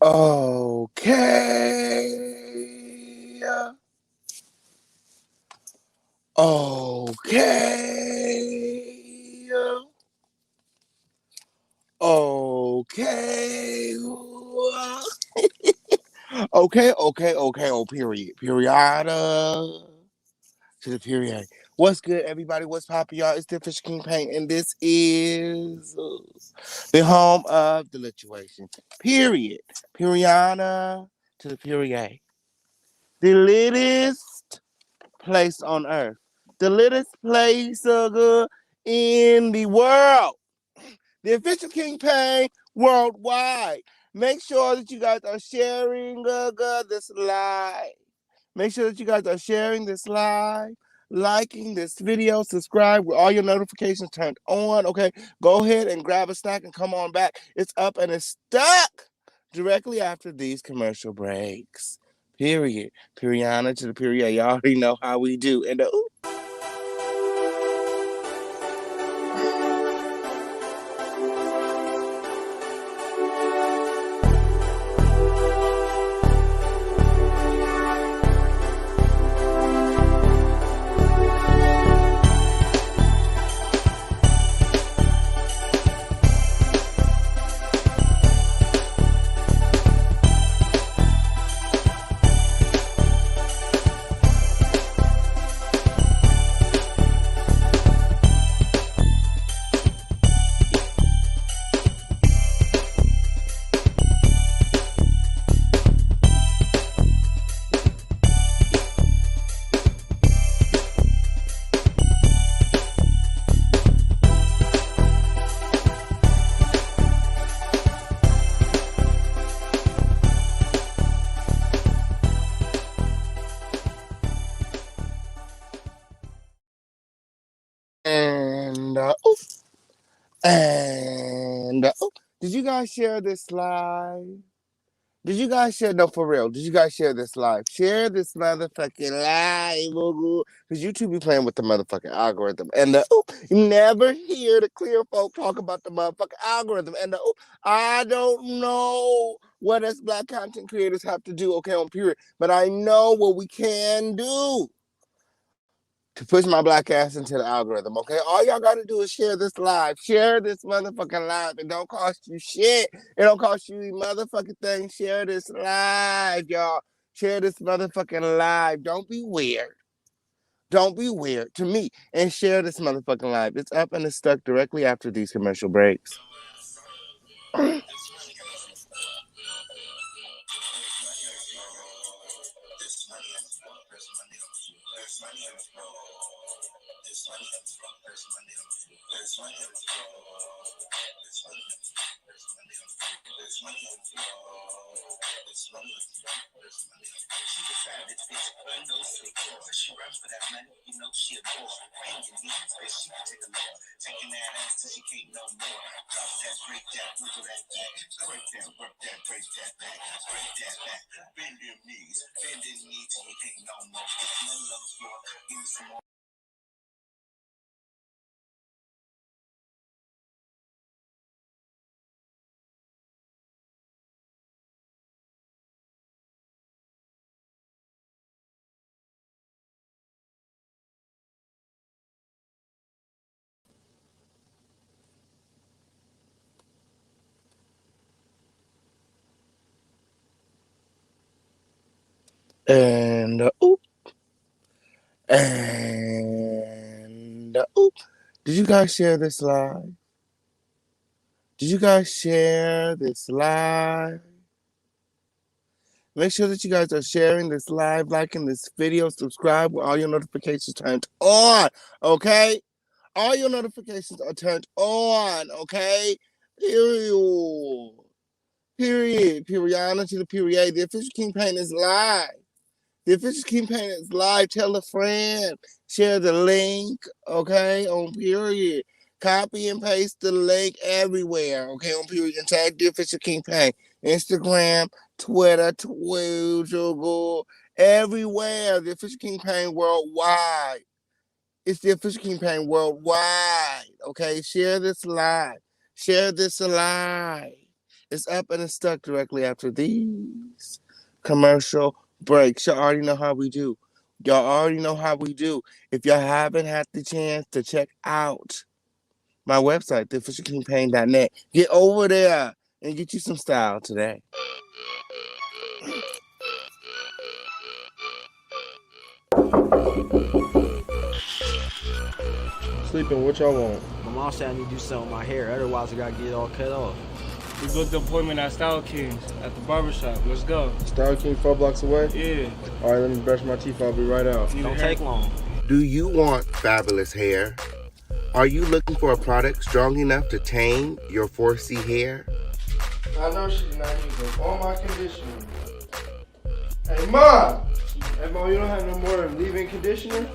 Okay. Okay. Okay. Okay. Oh, period. Period. To the period. What's good, everybody? What's poppin', y'all? It's the Fish King Paint, and this is the home of the Lituation. Period. Periana to the period. The littest place on earth. The littest place in the world. The official King Paint worldwide. Make sure that you guys are sharing this live. Make sure that you guys are sharing this live, liking this video, subscribe with all your notifications turned on. Okay, go ahead and grab a snack and come on back. It's up and it's stuck directly after these commercial breaks. Period. Periana to the period. Y'all already know how we do. And ooh. And oof. And did you guys share this live? Did you guys share? No, for real. Did you guys share this live? Share this motherfucking live, because YouTube be playing with the motherfucking algorithm. And you never hear the clear folk talk about the motherfucking algorithm. And I don't know what us black content creators have to do, okay, on period. But I know what we can do to push my black ass into the algorithm, okay? All y'all gotta do is share this live. Share this motherfucking live. It don't cost you shit. It don't cost you motherfucking thing. Share this live, y'all. Share this motherfucking live. Don't be weird. Don't be weird to me. And share this motherfucking live. It's up and it's stuck directly after these commercial breaks. And did you guys share this live? Did you guys share this live? Make sure that you guys are sharing this live, liking this video, subscribe with all your notifications turned on, okay? All your notifications are turned on, okay? Period. Period. Periana to the period. The official King Paint is live. The official King Paint is live. Tell a friend. Share the link, okay? On period. Copy and paste the link everywhere, okay? On period. And tag the official King Paint. Instagram, Twitter, Google, everywhere. The official King Paint worldwide. It's the official King Paint worldwide, okay? Share this live. Share this live. It's up and it's stuck directly after these commercial breaks. Y'all already know how we do. Y'all already know how we do. If y'all haven't had the chance to check out my website, theofficialkingpain.net, get over there and get you some style today. Sleeping, what y'all want? My mom said I need to do something with my hair, otherwise I gotta get it all cut off. We booked the appointment at Style Kings at the barbershop. Let's go. Style King 4 blocks away? Yeah. All right, let me brush my teeth. I'll be right out. Don't take long. Do you want fabulous hair? Are you looking for a product strong enough to tame your 4C hair? I know she's not using all my conditioner. Hey, Mom! Hey, Mom, you don't have no more leave-in conditioner?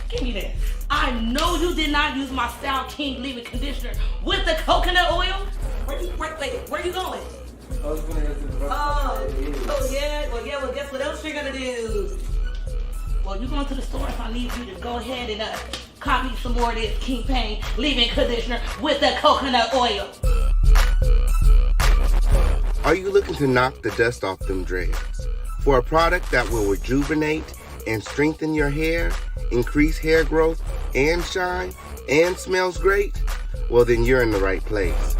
Give me that. I know you did not use my Style King leave-in conditioner with the coconut oil. Where you going? I was gonna go to the Well, guess what else you're gonna do? Well, you're going to the store, so I need you to go ahead and cop me some more of this King Pain leave-in conditioner with the coconut oil. Are you looking to knock the dust off them dreads? For a product that will rejuvenate and strengthen your hair, increase hair growth and shine, and smells great? Well, then you're in the right place.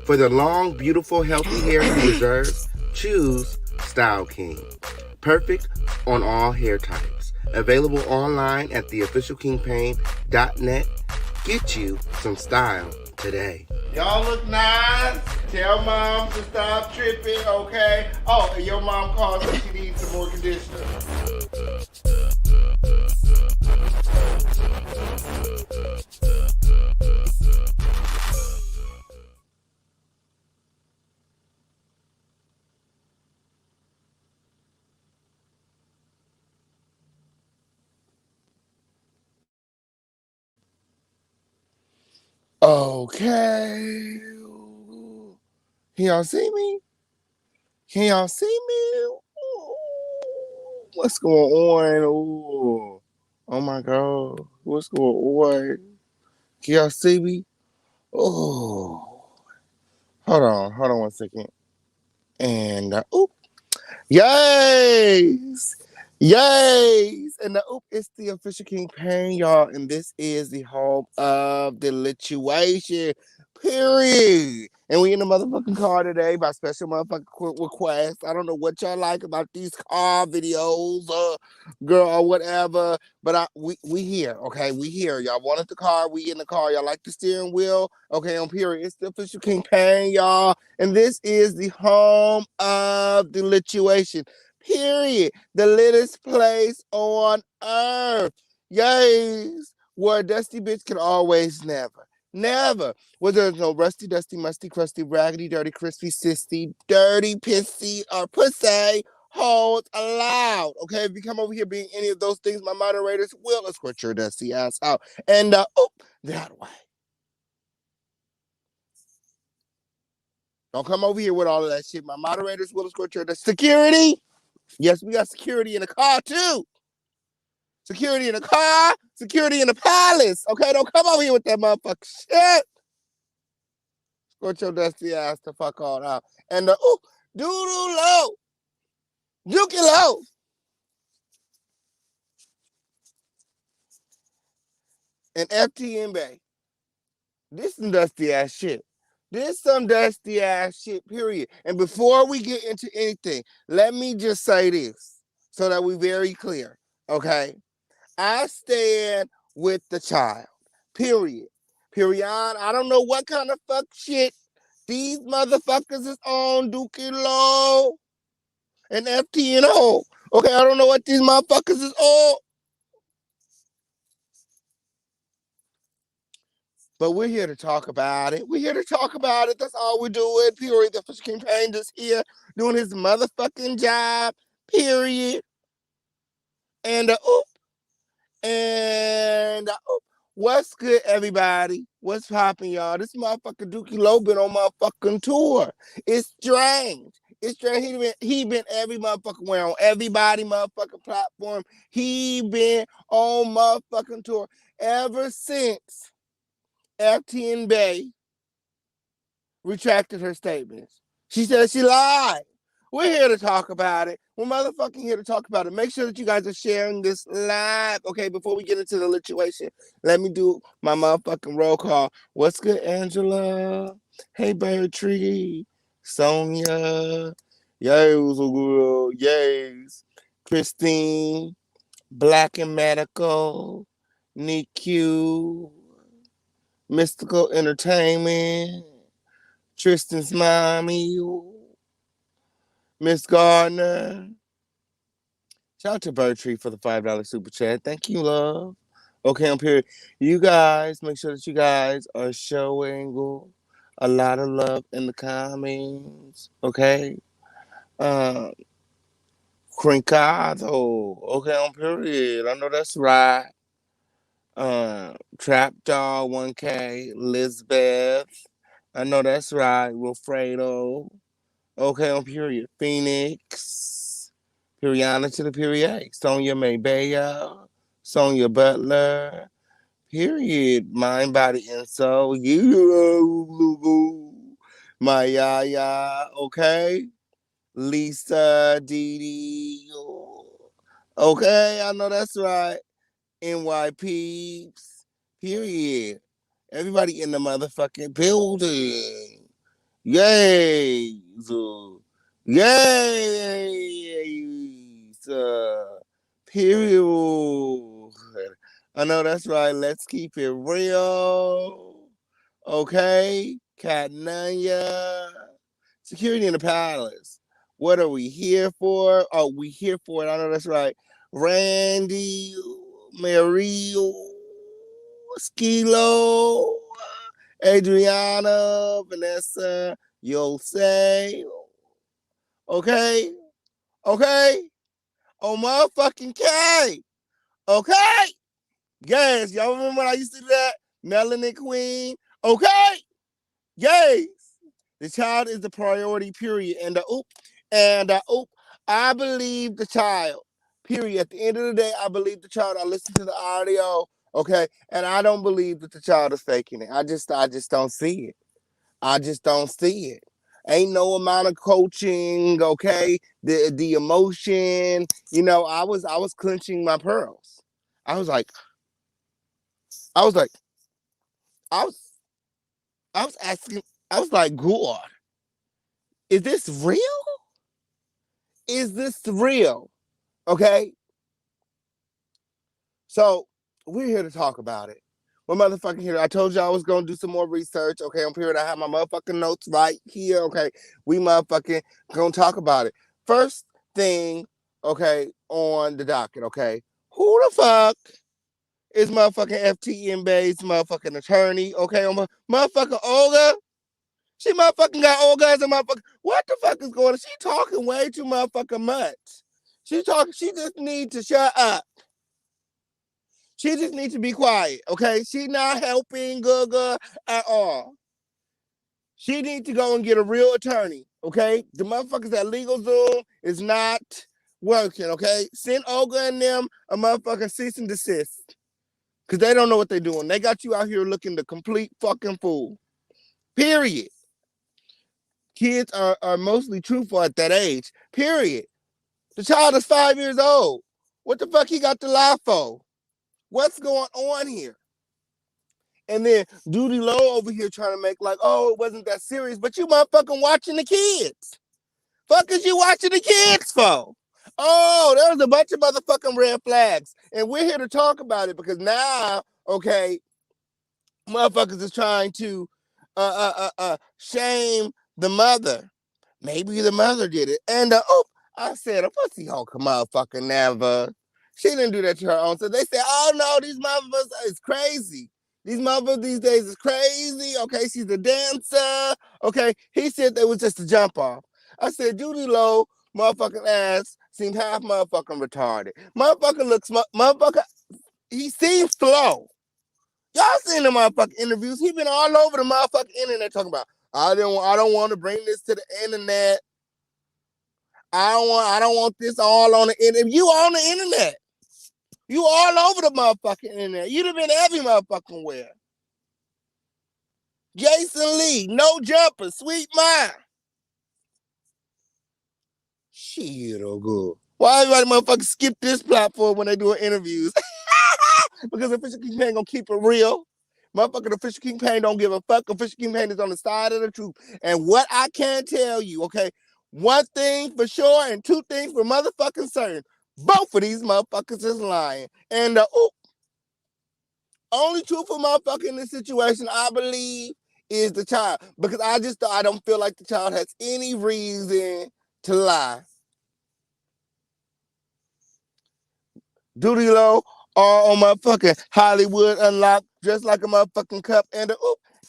For the long, beautiful, healthy hair you deserve, choose Style King. Perfect on all hair types. Available online at theofficialkingpain.net. Get you some style today. Y'all look nice. Tell Mom to stop tripping, okay? Oh, and your mom calls and she needs some more conditioner. Okay. Can y'all see me? Can y'all see me? Ooh. What's going on? Ooh. Oh my God. What's going on? Can y'all see me? Oh. Hold on 1 second. And yes! Yes! And it's the official King Pain, y'all. And this is the home of the Lituation. Period. And we in the motherfucking car today by special motherfucking request. I don't know what y'all like about these car videos, girl, or whatever. But we here, okay? We here. Y'all wanted the car, we in the car. Y'all like the steering wheel? Okay, on period. It's the official King Pain, y'all. And this is the home of the Lituation. Period. The littest place on earth. Yes. Where a dusty bitch can always never. Never. Where there's no rusty, dusty, musty, crusty, raggedy, dirty, crispy, sissy, dirty, pissy, or pussy holes allowed. Okay, if you come over here being any of those things, my moderators will escort your dusty ass out. And that way. Don't come over here with all of that shit. My moderators will escort your dusty. Security. Yes, we got security in the car too. Security in the car, security in the palace. Okay, don't come over here with that motherfucking shit. Escort your dusty ass the fuck on out. And doo-doo low. Dookie low. And FTN BAE. This some dusty ass shit. This some dusty ass shit, period. And before we get into anything, let me just say this so that we're very clear, okay? I stand with the child, period. Period. I don't know what kind of fuck shit these motherfuckers is on Dookie Low and FTNO. Okay, I don't know what these motherfuckers is on. But we're here to talk about it. We're here to talk about it. That's all we're doing, period. The official King Pain just here doing his motherfucking job, period. And what's good, everybody? What's popping, y'all? This motherfucking Dookie Low been on motherfucking tour. It's strange. It's straight. He been every motherfucking where on everybody motherfucking platform. He been on motherfucking tour ever since FTN BAE retracted her statements. She said she lied. We're here to talk about it. We're motherfucking here to talk about it. Make sure that you guys are sharing this live. Okay, before we get into the lituation, let me do my motherfucking roll call. What's good, Angela? Hey, Bird Tree. Sonia. Yay, was a good. Yays. Christine. Black and Medical. NICU. Mystical Entertainment. Tristan's mommy. Miss Gardner. Shout out to Bertree for the $5 super chat. Thank you, love. Okay, I'm here. You guys, make sure that you guys are showing a lot of love in the comments. Okay? Um, Crinkado. Okay, on period. I know that's right. Trap Doll 1K. Lizbeth. I know that's right. Wilfredo. Okay, on period. Phoenix. Periana to the period. Sonia Maybaya. Sonia Butler. Period. Mind, body, and soul. You. My Yaya. Okay. Lisa. Dee. Okay, I know that's right. NY Peeps. Period. Everybody in the motherfucking building. Yay! Yay! Period. I know that's right. Let's keep it real. Okay? Catnanya. Security in the palace. What are we here for? Oh, we here for it. I know that's right. Randy, Mario, Skilo, Adriana, Vanessa, you'll say, okay, okay, oh motherfucking K, okay, yes, y'all remember when I used to do that? Melanin Queen, okay, yes, the child is the priority, period, and I believe the child, period. At the end of the day, I believe the child. I listened to the audio, okay, and I don't believe that the child is faking it. I just don't see it. I just don't see it. Ain't no amount of coaching, okay? The emotion, I was clenching my pearls. I was like, I was like, I was I was asking, I was like, God, is this real? Is this real? Okay? So we're here to talk about it. We're motherfucking here. I told you I was gonna do some more research. Okay, I'm here. I have my motherfucking notes right here. Okay, we motherfucking gonna talk about it. First thing, okay, on the docket. Okay, who the fuck is motherfucking FTN BAE's motherfucking attorney? Okay, motherfucking Olga. She motherfucking got Olga as a motherfucker. What the fuck is going on? She talking way too motherfucking much. She just needs to shut up. She just needs to be quiet, okay? She not helping Gaga at all. She needs to go and get a real attorney, okay? The motherfuckers at LegalZoom is not working, okay? Send Olga and them a motherfucking cease and desist. Because they don't know what they're doing. They got you out here looking the complete fucking fool. Period. Kids are mostly truthful at that age. Period. The child is 5 years old. What the fuck he got to lie for? What's going on here? And then DOODIE Low over here trying to make like, oh, it wasn't that serious, but you motherfucking watching the kids. Fuck is you watching the kids for? Oh, there's a bunch of motherfucking red flags. And we're here to talk about it because now, okay, motherfuckers is trying to shame the mother. Maybe the mother did it. And I said, a pussy hole motherfucker never. She didn't do that to her own. So they said, oh no, these motherfuckers is crazy. These motherfuckers these days is crazy. Okay, she's a dancer. Okay, he said they was just a jump off. I said, DOODIE Low, motherfucking ass, seemed half motherfucking retarded. Motherfucker, he seems slow. Y'all seen the motherfucking interviews. He been all over the motherfucking internet talking about, I don't want to bring this to the internet. I don't want this all on the internet. You on the internet. You all over the motherfucking internet. You'd have been every motherfucking where. Jason Lee, no jumper, sweet mind. Shit, oh good. Why everybody motherfuckers skip this platform when they doing interviews? Because Official King Pain gonna keep it real. Motherfucking Official King Pain don't give a fuck. Official King Pain is on the side of the truth. And what I can tell you, okay, one thing for sure and two things for motherfucking certain. Both of these motherfuckers is lying. And the only truthful motherfucker in this situation, I believe, is the child. Because I don't feel like the child has any reason to lie. Doodie Low on motherfucking Hollywood Unlocked, dressed like a motherfucking cup and a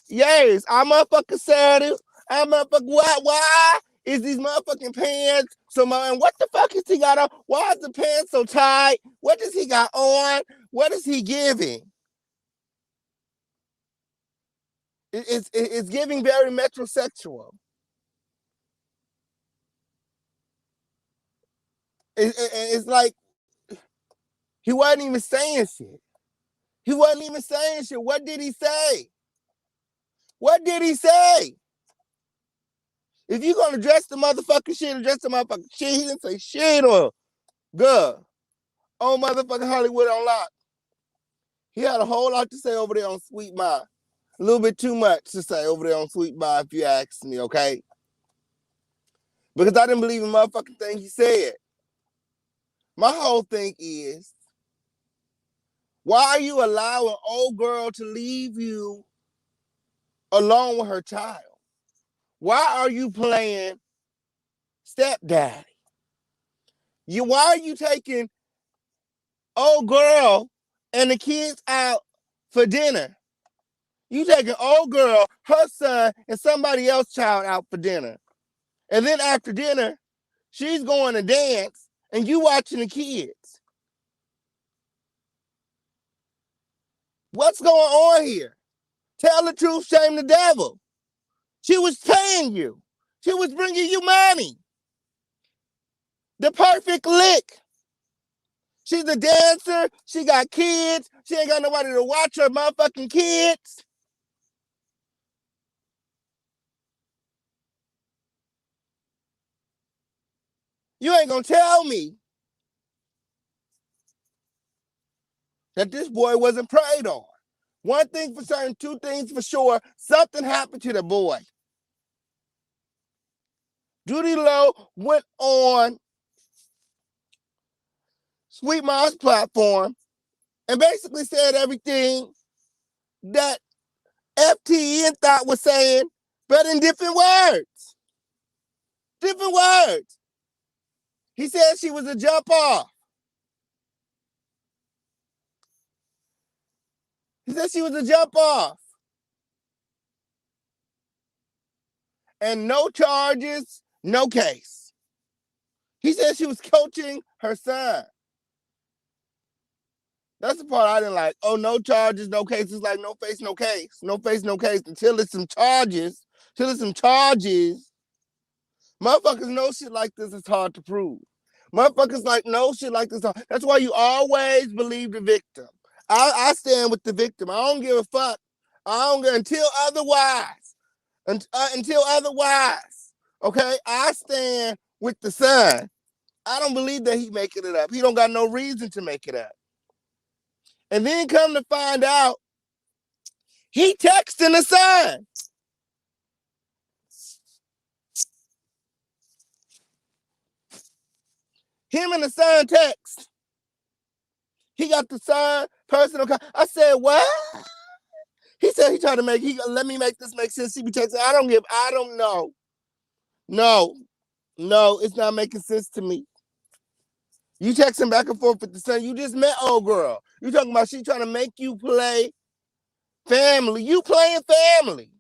yes, I motherfucking said it. I motherfucking why is these motherfucking pants so and what the fuck is he got on? Why is the pants so tight? What does he got on? What is he giving? It's giving very metrosexual. It's like he wasn't even saying shit. He wasn't even saying shit. What did he say? What did he say? If you gonna dress the motherfucking shit, address the motherfucking shit. He didn't say shit or good. On motherfucking Hollywood Unlocked. He had a whole lot to say over there on Sweet Ma. A little bit too much to say over there on Sweet Ma, if you ask me, okay? Because I didn't believe in motherfucking thing he said. My whole thing is, why are you allowing old girl to leave you alone with her child? Why are you playing stepdaddy? Why are you taking old girl and the kids out for dinner? You taking old girl, her son, and somebody else's child out for dinner. And then after dinner, she's going to dance and you watching the kids. What's going on here? Tell the truth, shame the devil. She was paying you. She was bringing you money. The perfect lick. She's a dancer. She got kids. She ain't got nobody to watch her motherfucking kids. You ain't gonna tell me that this boy wasn't preyed on. One thing for certain, two things for sure, something happened to the boy. Doodie Low went on Sweet Ma's platform and basically said everything that FTN thought was saying, but in different words. Different words. He said she was a jump off. He said she was a jump off. And no charges, no case. He said she was coaching her son. That's the part I didn't like. Oh, no charges, no case. It's like no face, no case. No face, no case. Until it's some charges. Until it's some charges. Motherfuckers know shit like this is hard to prove. Motherfuckers like know shit like this. That's why you always believe the victim. I stand with the victim. I don't give a fuck. I don't give until otherwise. Until otherwise. Okay? I stand with the son. I don't believe that he making it up. He don't got no reason to make it up. And then come to find out, he texting the son. Him and the son text. He got the son personal. I said, what? He said he tried to let me make this make sense. He be texting. I don't know. No, it's not making sense to me. You texting back and forth with the son. You just met old girl. You talking about she trying to make you play family. You playing family.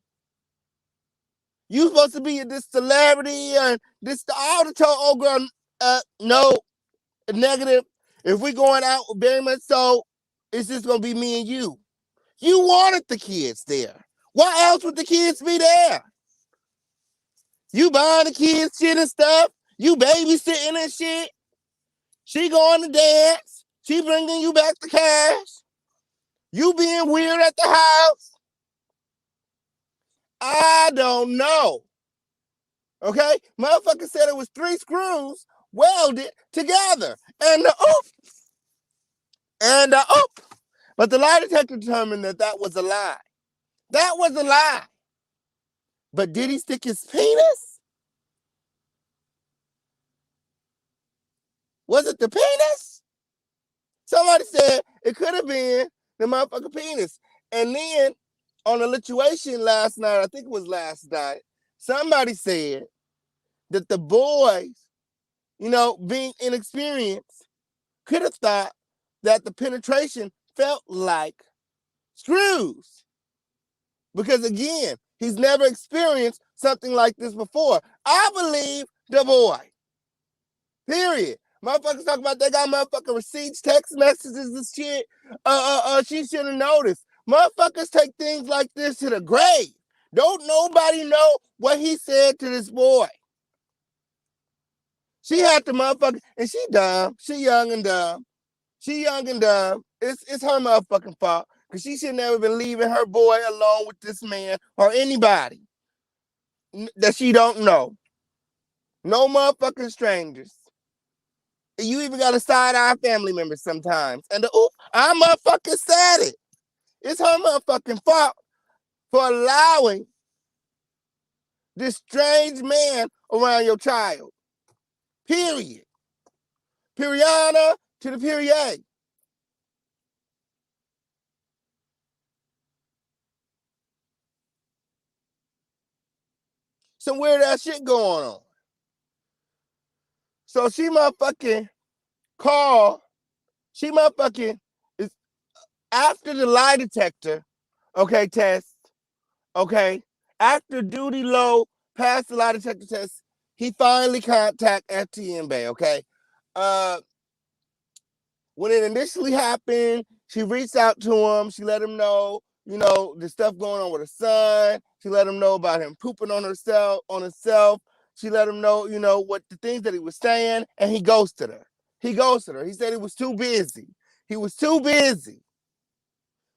You supposed to be this celebrity and this all the told old girl, no, negative. If we going out very much so, it's just gonna be me and you. You wanted the kids there. Why else would the kids be there? You buying the kids shit and stuff. You babysitting and shit. She going to dance. She bringing you back the cash. You being weird at the house. I don't know. Okay? Motherfucker said it was 3 screws welded together. And the oop. And the oop. But the lie detector determined that that was a lie. That was a lie. But did he stick his penis? Was it the penis? Somebody said it could have been the motherfucking penis. And then on the Lituation last night, I think it was last night, somebody said that the boys, being inexperienced, could have thought that the penetration felt like screws. Because again, he's never experienced something like this before. I believe the boy. Period. Motherfuckers talk about they got motherfucking receipts, text messages and shit. She should have noticed. Motherfuckers take things like this to the grave. Don't nobody know what he said to this boy. She had the motherfucker, and she dumb. She young and dumb. It's her motherfucking fault. Because she should never been leaving her boy alone with this man or anybody that she don't know. No motherfucking strangers. You even got to side-eye family members sometimes. And I motherfucking said it. It's her motherfucking fault for allowing this strange man around your child. Period. Periana to the period. Some weird ass shit going on. So she motherfucking called. She motherfucking is after the lie detector, test, after DOODIE Low passed the lie detector test, he finally contacted FTN BAE, when it initially happened, she reached out to him. She let him know, the stuff going on with her son. She let him know about him pooping on himself. She let him know, what the things that he was saying, and he ghosted her. He said he was too busy.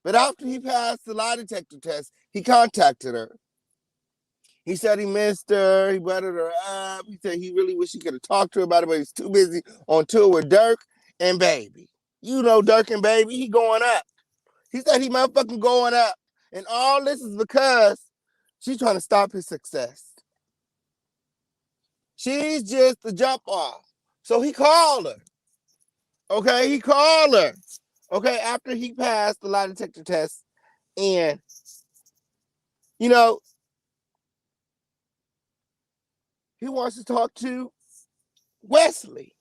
But after he passed the lie detector test, he contacted her. He said he missed her. He buttered her up. He said he really wish he could have talked to her about it, but he's too busy on tour with Dirk and Baby. You know Dirk and Baby, he going up. He said he motherfucking going up. And all this is because she's trying to stop his success. She's just the jump off. So he called her. After he passed the lie detector test. And, he wants to talk to Wesley.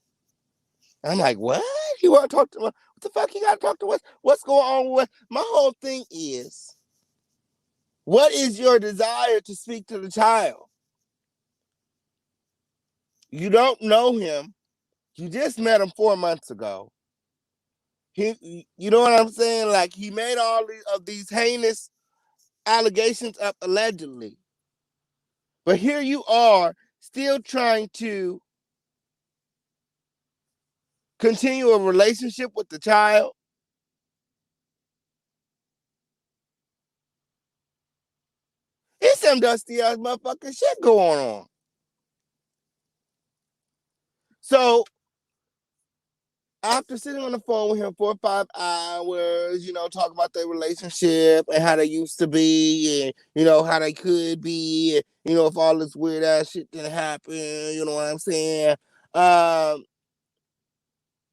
I'm like, what? You want to talk to what the fuck you got to talk to Wes? What's going on with my whole thing is, what is your desire to speak to the child? You don't know him. You just met him 4 months ago. You know what I'm saying? Like, he made all of these heinous allegations up allegedly. But here you are still trying to continue a relationship with the child. It's some dusty ass motherfucking shit going on. So after sitting on the phone with him 4 or 5 hours, talk about their relationship and how they used to be and, how they could be, and, if all this weird ass shit didn't happen, you know what I'm saying?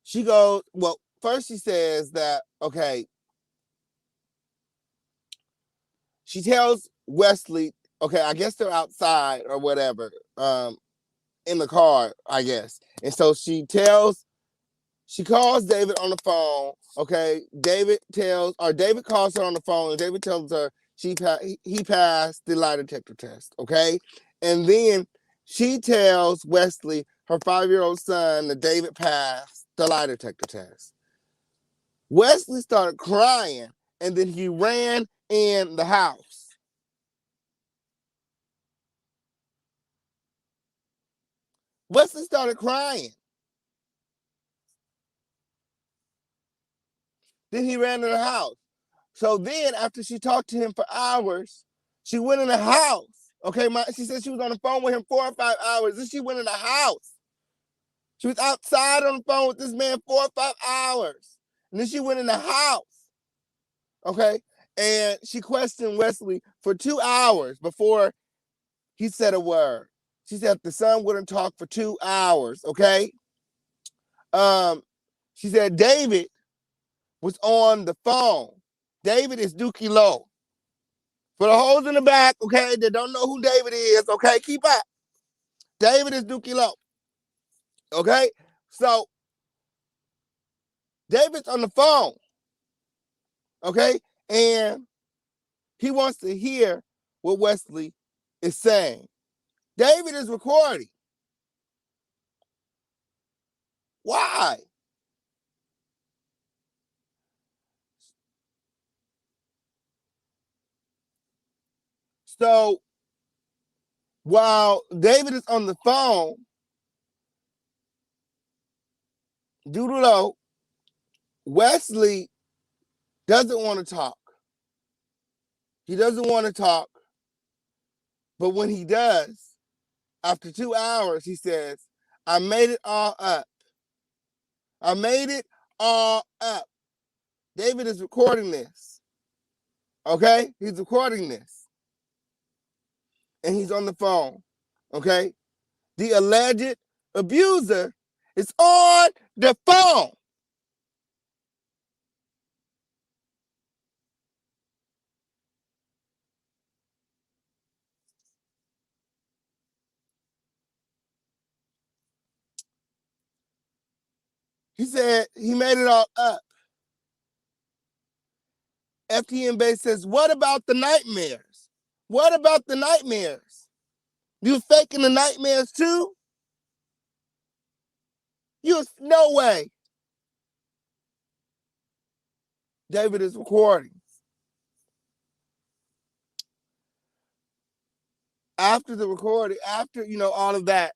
She goes, well, first she says that, she tells Wesley, I guess they're outside or whatever, in the car, I guess. And so she calls David on the phone. David calls her on the phone, and David tells her he passed the lie detector test. And then she tells Wesley, her 5-year-old son, that David passed the lie detector test. Wesley started crying, and then he ran in the house. Wesley started crying. Then he ran to the house. So then, after she talked to him for hours, she went in the house. Okay, she said she was on the phone with him 4 or 5 hours. Then she went in the house. She was outside on the phone with this man 4 or 5 hours. And then she went in the house. Okay, and she questioned Wesley for 2 hours before he said a word. She said the son wouldn't talk for 2 hours. Okay. She said David was on the phone. David is Dookie Low. For the hoes in the back, okay, that don't know who David is, okay, keep up. David is Dookie Low. Okay? So, David's on the phone. Okay? And he wants to hear what Wesley is saying. David is recording. Why? So, while David is on the phone, Doodle, Wesley doesn't want to talk. He doesn't want to talk. But when he does, after 2 hours, he says, I made it all up. I made it all up. David is recording this. Okay? He's recording this. And he's on the phone. Okay? The alleged abuser is on the phone. He said he made it all up. FTN BAE says, what about the nightmares? What about the nightmares? You faking the nightmares too? No way. David is recording. After the recording, after, all of that,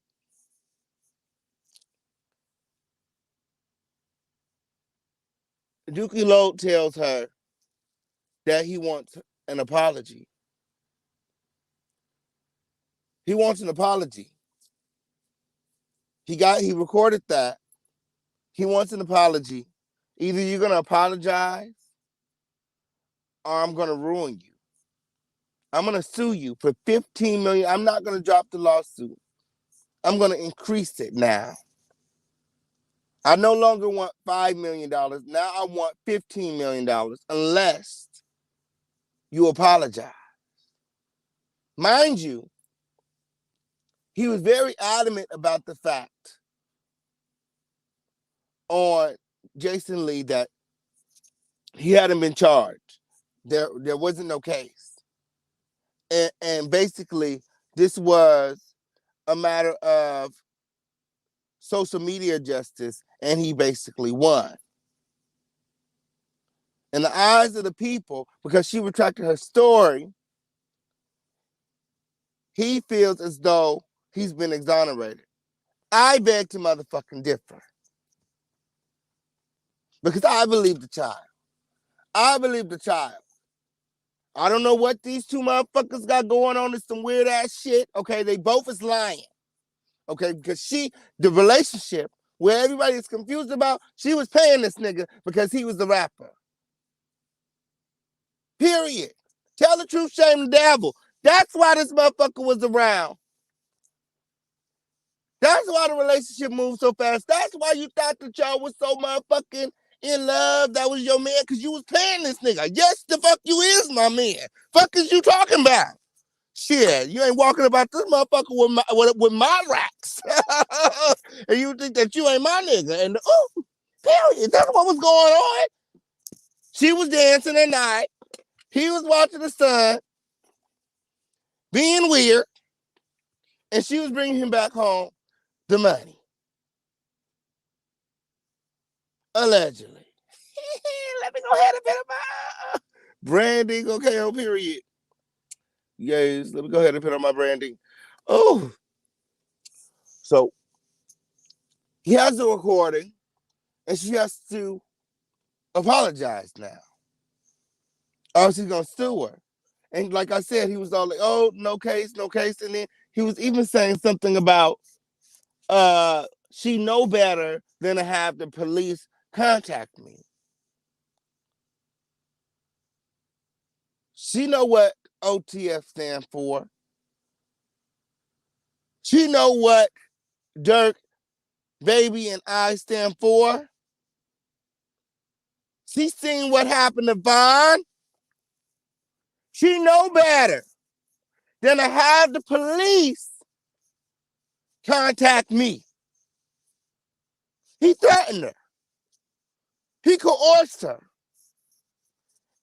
Dookie Lowe tells her that he wants an apology. He wants an apology. He recorded that. He wants an apology. Either you're going to apologize or I'm going to ruin you. I'm going to sue you for $15 million. I'm not going to drop the lawsuit. I'm going to increase it now. I no longer want $5 million. Now I want $15 million unless you apologize. Mind you, he was very adamant about the fact on Jason Lee that he hadn't been charged. There wasn't no case. And basically, this was a matter of social media justice, and he basically won. In the eyes of the people, because she retracted her story, he feels as though he's been exonerated. I beg to motherfucking differ. Because I believe the child. I believe the child. I don't know what these two motherfuckers got going on. It's some weird ass shit. Okay, they both is lying. Okay, because the relationship where everybody is confused about, she was paying this nigga because he was the rapper. Period. Tell the truth, shame the devil. That's why this motherfucker was around. That's why the relationship moved so fast. That's why you thought that y'all was so motherfucking in love. That was your man, because you was paying this nigga. Yes, the fuck you is my man. Fuck is you talking about? Shit, you ain't walking about this motherfucker with my racks. And you think that you ain't my nigga. And period. That's what was going on. She was dancing at night. He was watching the sun, being weird. And she was bringing him back home the money. Allegedly. Let me go ahead and put my branding. Okay, on period. Yes, let me go ahead and put on my branding. Oh. So He has the recording, and she has to apologize now. Or she's gonna sue her. And like I said, he was all like, "Oh, no case, no case," and then he was even saying something about she know better than to have the police contact me. She know what OTF stand for. She know what Dirk, Baby, and I stand for. She seen what happened to Vaughn. She know better than to have the police contact me. He threatened her. He coerced her.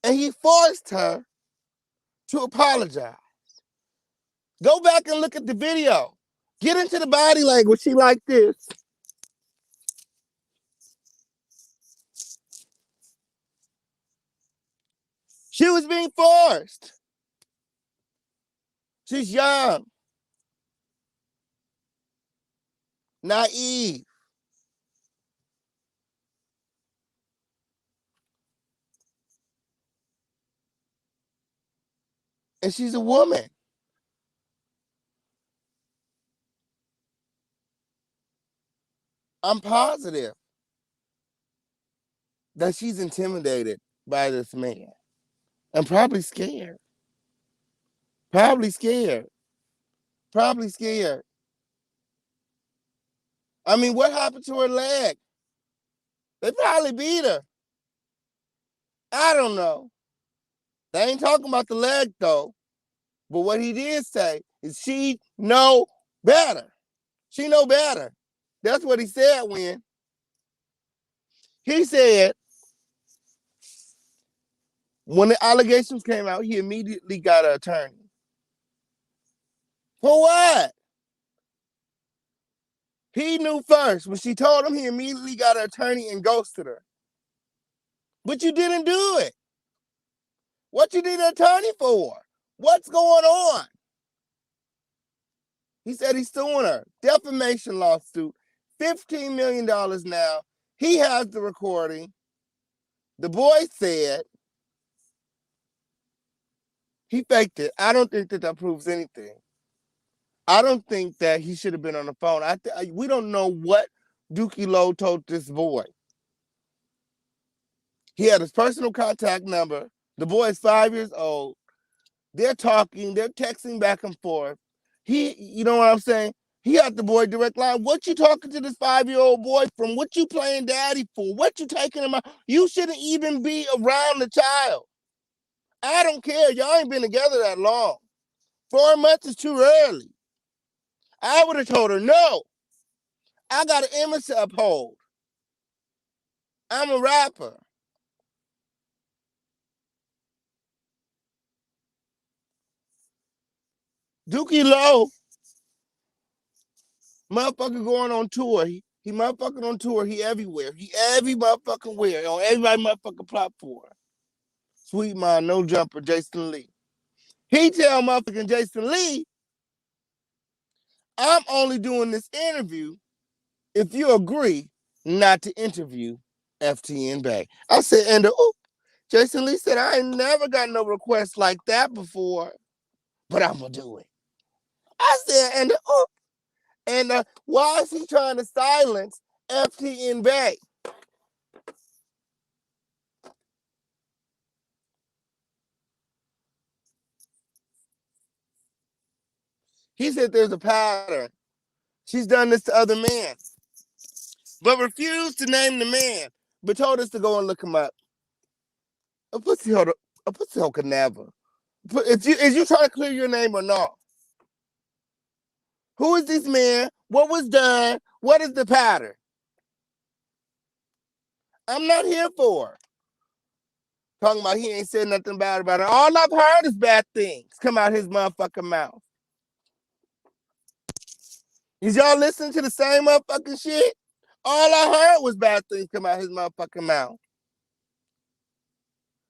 And he forced her to apologize. Go back and look at the video. Get into the body language. She like this. She was being forced. She's young, naive. And she's a woman. I'm positive that she's intimidated by this man. And probably scared. Probably scared. Probably scared. I mean, what happened to her leg? They probably beat her. I don't know. They ain't talking about the leg though. But what he did say is she know better. She know better. That's what he said when he said when the allegations came out, he immediately got an attorney. For what? He knew first. When she told him, he immediately got an attorney and ghosted her. But you didn't do it. What you need an attorney for? What's going on? He said he's suing her. Defamation lawsuit. $15 million now. He has the recording. The boy said he faked it. I don't think that proves anything. I don't think that he should have been on the phone. We don't know what Dookie Lowe told this boy. He had his personal contact number. The boy is 5 years old. They're talking. They're texting back and forth. You know what I'm saying? He had the boy direct line. What you talking to this 5-year-old boy from? What you playing daddy for? What you taking him out? You shouldn't even be around the child. I don't care. Y'all ain't been together that long. 4 months is too early. I would have told her, no. I got an image to uphold. I'm a rapper. Dookie Lowe, motherfucker going on tour. He motherfucking on tour. He everywhere. He every motherfucking where. On every motherfucking platform. Sweet Mind, No Jumper, Jason Lee. He tell motherfucking Jason Lee, I'm only doing this interview if you agree not to interview FTN BAE. I said, and Jason Lee said, I ain't never got no request like that before, but I'm gonna do it. I said, and why is he trying to silence FTN BAE? He said there's a pattern. She's done this to other men, but refused to name the man, but told us to go and look him up. A pussy hole could never. Is you trying to clear your name or not? Who is this man? What was done? What is the pattern? I'm not here for. Talking about he ain't said nothing bad about it. All I've heard is bad things come out his motherfucking mouth. Is y'all listening to the same motherfucking shit? All I heard was bad things come out his motherfucking mouth.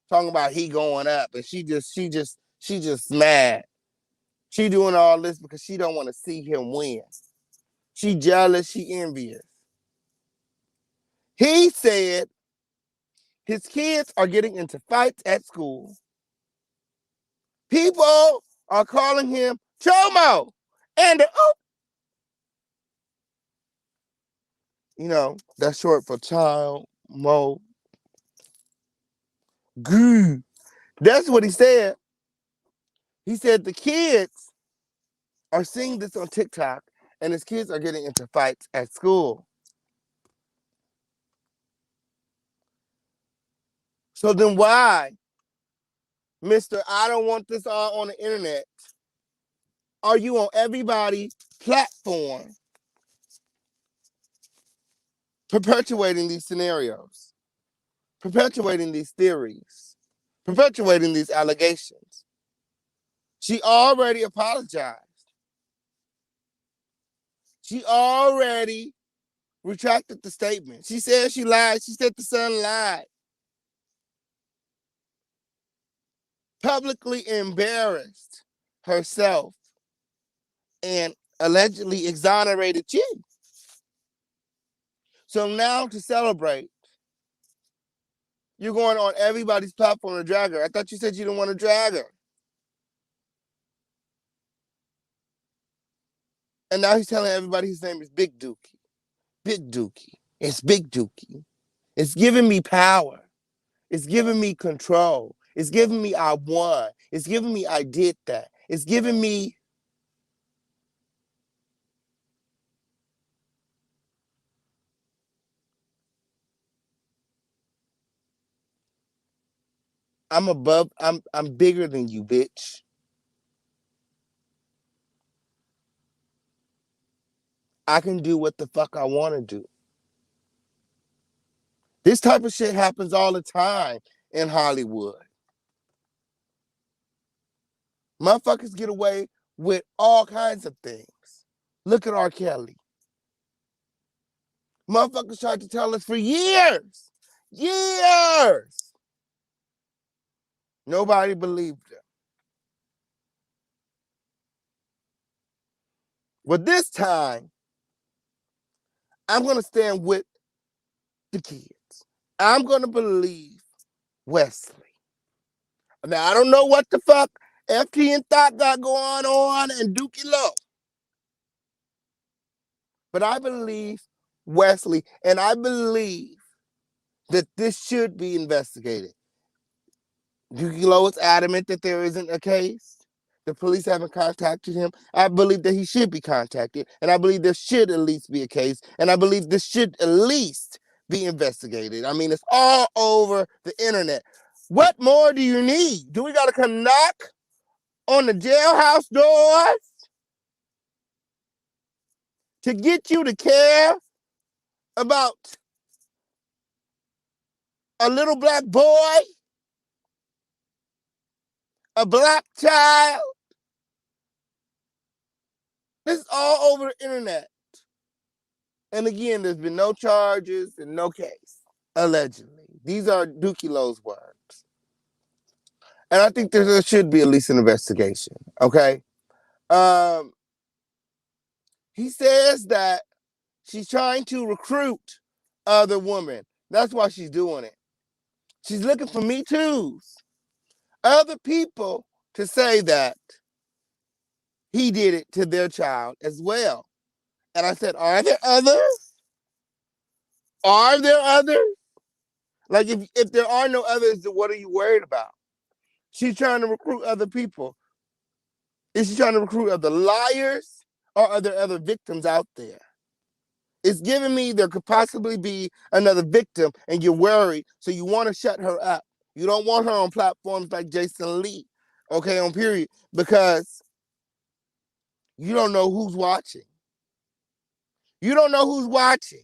Talking about he going up and she just mad. She doing all this because she don't want to see him win. She jealous, she envious. He said his kids are getting into fights at school. People are calling him Chomo. And that's short for child mo goo. That's what he said. He said the kids are seeing this on TikTok and his kids are getting into fights at school. So then why, Mr. I don't want this all on the internet, are you on everybody's platform perpetuating these scenarios, perpetuating these theories, perpetuating these allegations? She already apologized. She already retracted the statement. She said she lied. She said the son lied. Publicly embarrassed herself and allegedly exonerated you. So now to celebrate, you're going on everybody's platform to drag her. I thought you said you didn't want to drag her. And now he's telling everybody his name is Big Dookie. Big Dookie. It's Big Dookie. It's giving me power. It's giving me control. It's giving me I won. It's giving me I did that. It's giving me I'm bigger than you, bitch. I can do what the fuck I want to do. This type of shit happens all the time in Hollywood. Motherfuckers get away with all kinds of things. Look at R. Kelly. Motherfuckers tried to tell us for years. Years. Nobody believed them. But this time, I'm going to stand with the kids. I'm going to believe Wesley. Now, I don't know what the fuck FTN Thought got going on and Dookie Low. But I believe Wesley, and I believe that this should be investigated. Dookie Low is adamant that there isn't a case. The police haven't contacted him. I believe that he should be contacted, and I believe there should at least be a case, and I believe this should at least be investigated. I mean, it's all over the internet. What more do you need? Do we got to come knock on the jailhouse doors to get you to care about a little black boy, a black child? This is all over the internet. And again, there's been no charges and no case, allegedly. These are Dookie Low's words. And I think there should be at least an investigation, okay? He says that she's trying to recruit other women. That's why she's doing it. She's looking for Me Too's. Other people to say that he did it to their child as well. And I said, are there others? Are there others? Like, if there are no others, then what are you worried about? She's trying to recruit other people. Is she trying to recruit other liars, or are there other victims out there? It's giving me there could possibly be another victim, and you're worried, so you want to shut her up. You don't want her on platforms like Jason Lee, okay, on Period, because you don't know who's watching. You don't know who's watching,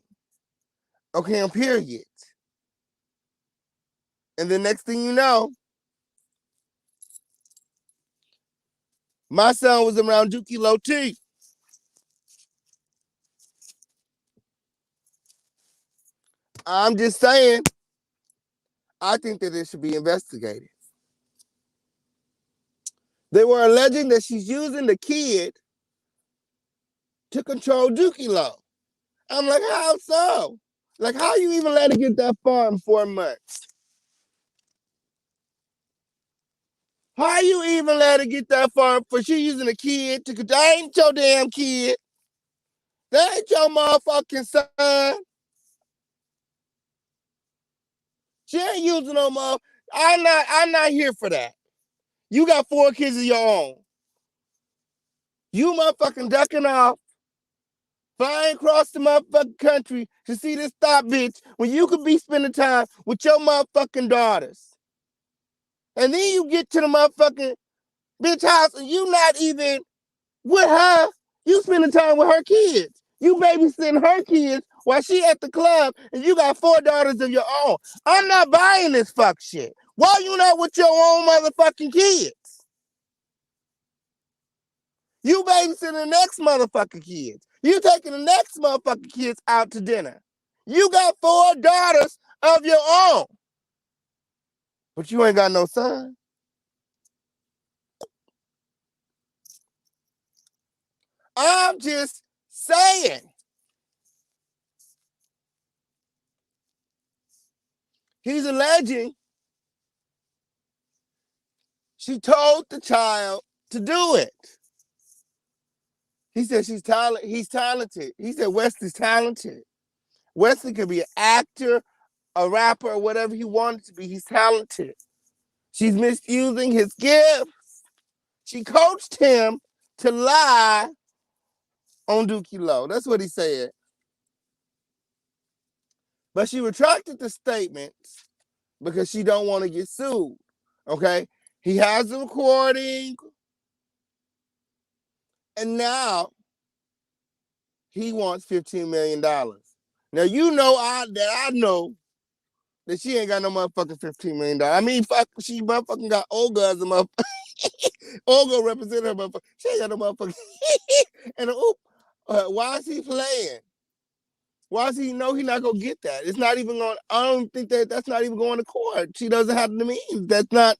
okay, on Period. And the next thing you know, my son was around Dookie Low T. I'm just saying, I think that it should be investigated. They were alleging that she's using the kid to control Dookie Low. I'm like, how so? Like, how you even let it get that far in 4 months? How you even let it get that far for she using a kid to, that ain't your damn kid. That ain't your motherfucking son. She ain't using no mother. I'm not here for that. You got 4 kids of your own. You motherfucking ducking off, flying across the motherfucking country to see this thought bitch when you could be spending time with your motherfucking daughters. And then you get to the motherfucking bitch house and you not even with her. You spending time with her kids. You babysitting her kids while she at the club and you got 4 daughters of your own. I'm not buying this fuck shit. Why you not with your own motherfucking kids? You babysitting the next motherfucking kids. You taking the next motherfucking kids out to dinner. You got 4 daughters of your own. But you ain't got no son. I'm just saying. He's alleging she told the child to do it. He said he's talented. He said Wesley's talented. Wesley could be an actor, a rapper, or whatever he wanted to be. He's talented. She's misusing his gifts. She coached him to lie on Dookie Low. That's what he said. But she retracted the statements because she don't want to get sued. Okay? He has the recording. And now he wants $15 million. Now you know I know that she ain't got no motherfucking $15 million. I mean, fuck, she motherfucking got Olga as a motherfucker. Olga represented her motherfucker. She ain't got no motherfucker. And why is he playing? Why does he know he's not gonna get that? It's not even going. I don't think that's not even going to court. She doesn't have the means. That's not.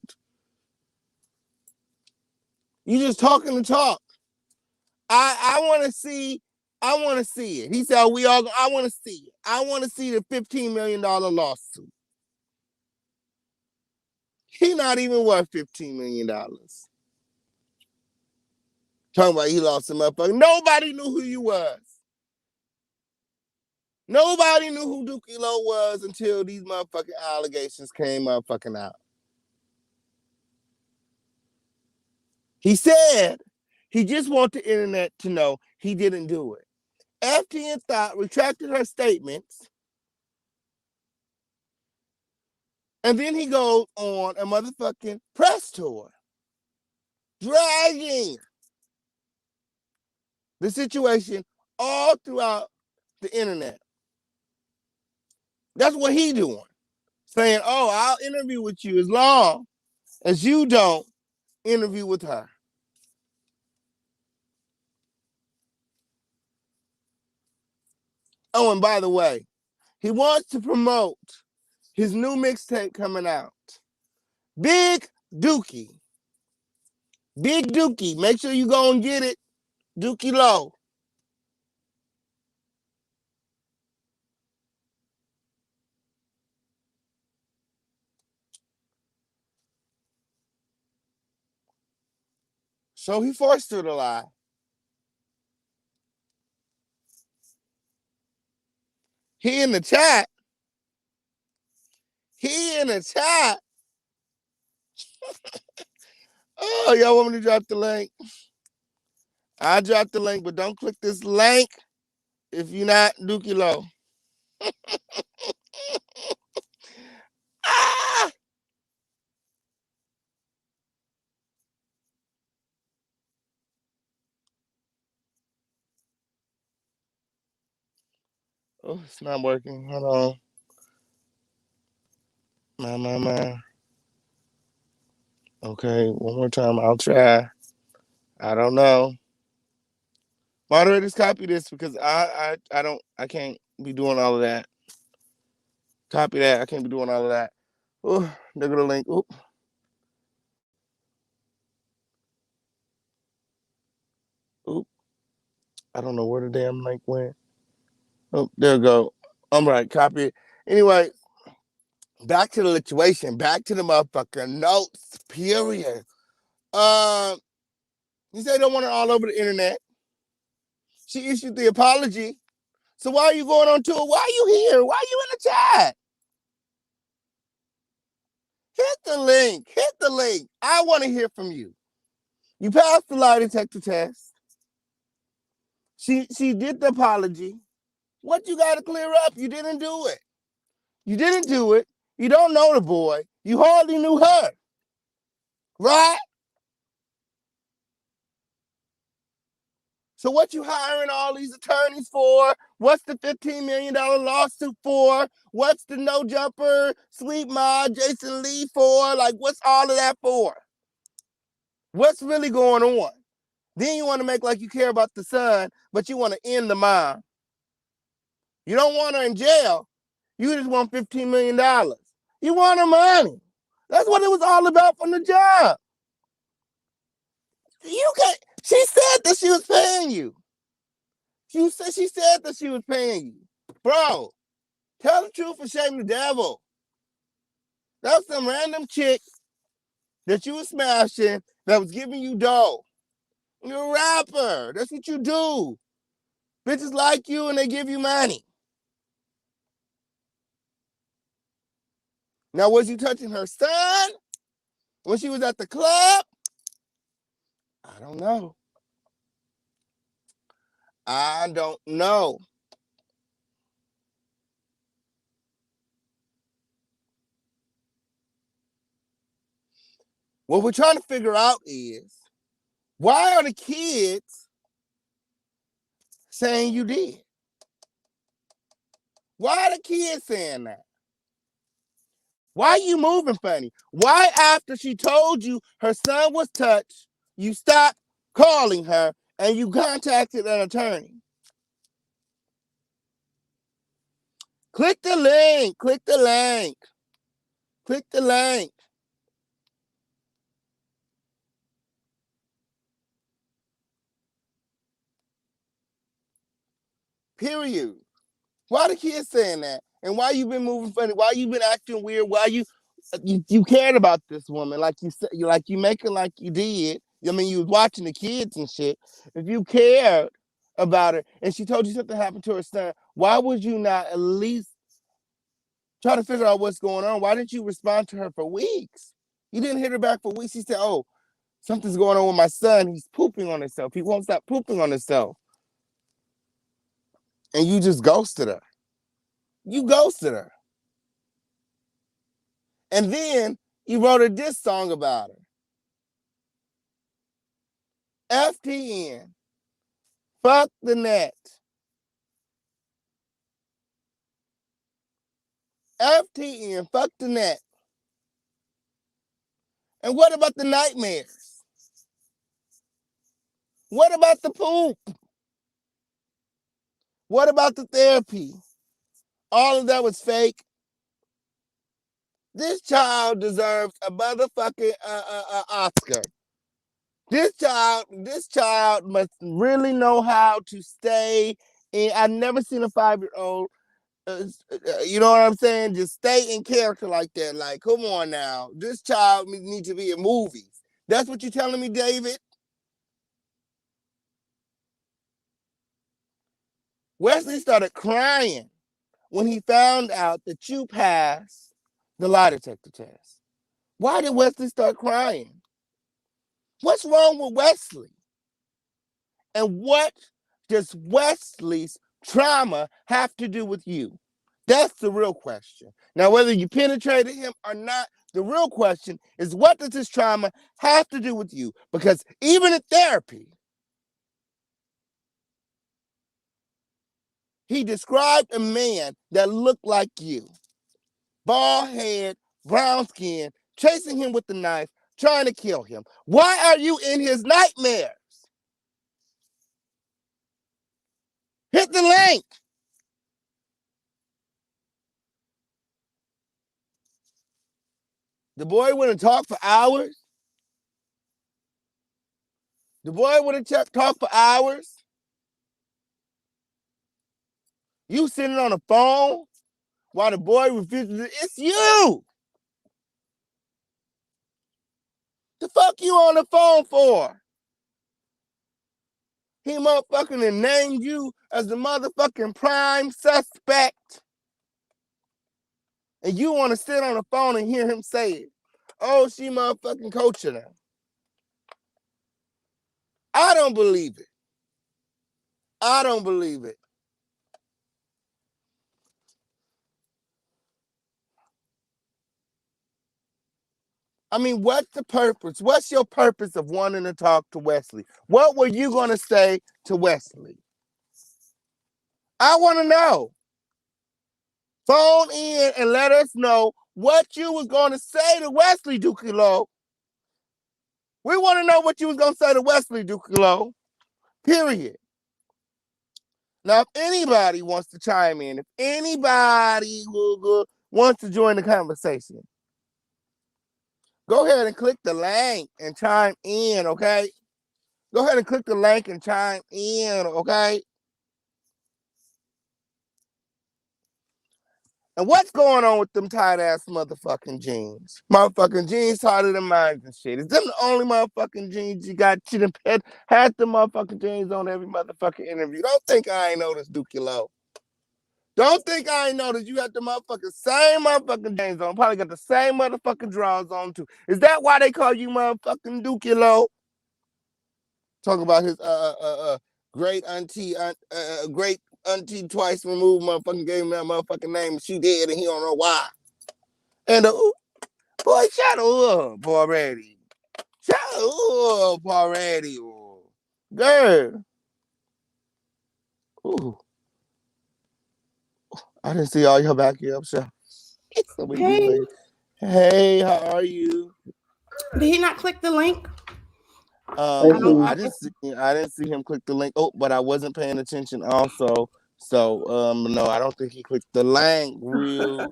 You just talking to talk. I want to see. I want to see it. He said, "We all." I want to see it. I want to see the $15 million lawsuit. He not even worth $15 million. Talking about he lost a motherfucker. Nobody knew who you was. Nobody knew who Dookie Low was until these motherfucking allegations came motherfucking out. He said he just want the internet to know he didn't do it. FTN thought retracted her statements. And then he goes on a motherfucking press tour, dragging the situation all throughout the internet. That's what he doing. Saying, oh, I'll interview with you as long as you don't interview with her. Oh, and by the way, he wants to promote his new mixtape coming out. Big Dookie. Big Dookie. Make sure you go and get it. Dookie Low. So he forced her to lie. He in the chat. He in the chat. Oh, y'all want me to drop the link? I dropped the link, but don't click this link if you're not Dookie Low. Ah! Oh, it's not working. Hold on. My. Okay, one more time. I'll try. I don't know. Moderators, copy this because I can't be doing all of that. Copy that. I can't be doing all of that. Oh, there go the link. Oh. Oop. I don't know where the damn link went. Oh, there we go. I'm right, copy it. Anyway, back to the lituation, back to the motherfucker notes, period. You say don't want her all over the internet. She issued the apology. So why are you going on tour? Why are you here? Why are you in the chat? Hit the link. Hit the link. I want to hear from you. You passed the lie detector test. She did the apology. What you got to clear up? You didn't do it. You didn't do it. You don't know the boy. You hardly knew her. Right? So what you hiring all these attorneys for? What's the $15 million lawsuit for? What's the no jumper, sweet ma, Jason Lee for? Like, what's all of that for? What's really going on? Then you want to make like you care about the son, but you want to end the mom. You don't want her in jail. You just want $15 million. You want her money. That's what it was all about from the job. You can't. She said that she was paying you. She said that she was paying you. Bro, tell the truth and shame the devil. That was some random chick that you was smashing that was giving you dough. You're a rapper. That's what you do. Bitches like you and they give you money. Now, was you touching her son when she was at the club? I don't know. I don't know. What we're trying to figure out is, why are the kids saying you did? Why are the kids saying that? Why are you moving funny? Why, after she told you her son was touched, you stopped calling her and you contacted an attorney? Click the link. Click the link. Click the link. Period. Why the kids saying that? And why you been moving funny? Why you been acting weird? Why you cared about this woman like you said, like you making like you did. I mean, you was watching the kids and shit. If you cared about her and she told you something happened to her son, why would you not at least try to figure out what's going on? Why didn't you respond to her for weeks? You didn't hit her back for weeks. She said, "Oh, something's going on with my son. He's pooping on himself. He won't stop pooping on himself." And you just ghosted her. You ghosted her. And then you wrote a diss song about her. FTN. Fuck the net. FTN. Fuck the net. And what about the nightmares? What about the poop? What about the therapy? All of that was fake. This child deserves a motherfucking Oscar. This child must really know how to stay in. I've never seen a 5-year-old, you know what I'm saying, just stay in character like that. Like, come on now. This child needs to be in movies. That's what you're telling me, David? Wesley started crying when he found out that you passed the lie detector test. Why did Wesley start crying? What's wrong with Wesley? And what does Wesley's trauma have to do with you? That's the real question. Now, whether you penetrated him or not, the real question is, what does this trauma have to do with you? Because even in therapy, he described a man that looked like you. Bald head, brown skin, chasing him with the knife, trying to kill him. Why are you in his nightmares? Hit the link. The boy would have talked for hours. The boy would have talked for hours. You sitting on the phone while the boy refuses. It's you. The fuck you on the phone for? He motherfucking named you as the motherfucking prime suspect. And you want to sit on the phone and hear him say it. Oh, she motherfucking coaching her. I don't believe it. I don't believe it. I mean, what's the purpose? What's your purpose of wanting to talk to Wesley? What were you going to say to Wesley? I want to know. Phone in and let us know what you was going to say to Wesley Dukilo. We want to know what you was going to say to Wesley Dukilo. Period. Now, if anybody wants to chime in, if anybody wants to join the conversation, go ahead and click the link and chime in, okay? Go ahead and click the link and chime in, okay? And what's going on with them tight-ass motherfucking jeans? Motherfucking jeans tighter than mine and shit. Is them the only motherfucking jeans you got? You done had the motherfucking jeans on every motherfucking interview. Don't think I ain't noticed, Dookie Low. Don't think I ain't noticed you got the motherfucking same motherfucking jeans on. Probably got the same motherfucking drawers on, too. Is that why they call you motherfucking Dookie Low? Talk about his great auntie, great auntie twice removed motherfucking gave him that motherfucking name. She did, and he don't know why. And boy, shut up already. Shut up already, girl. Ooh, I didn't see all your back here up, so. Hey. Hey, how are you? Did he not click the link? No, I didn't see him click the link. Oh, but I wasn't paying attention also. So, no, I don't think he clicked the link. I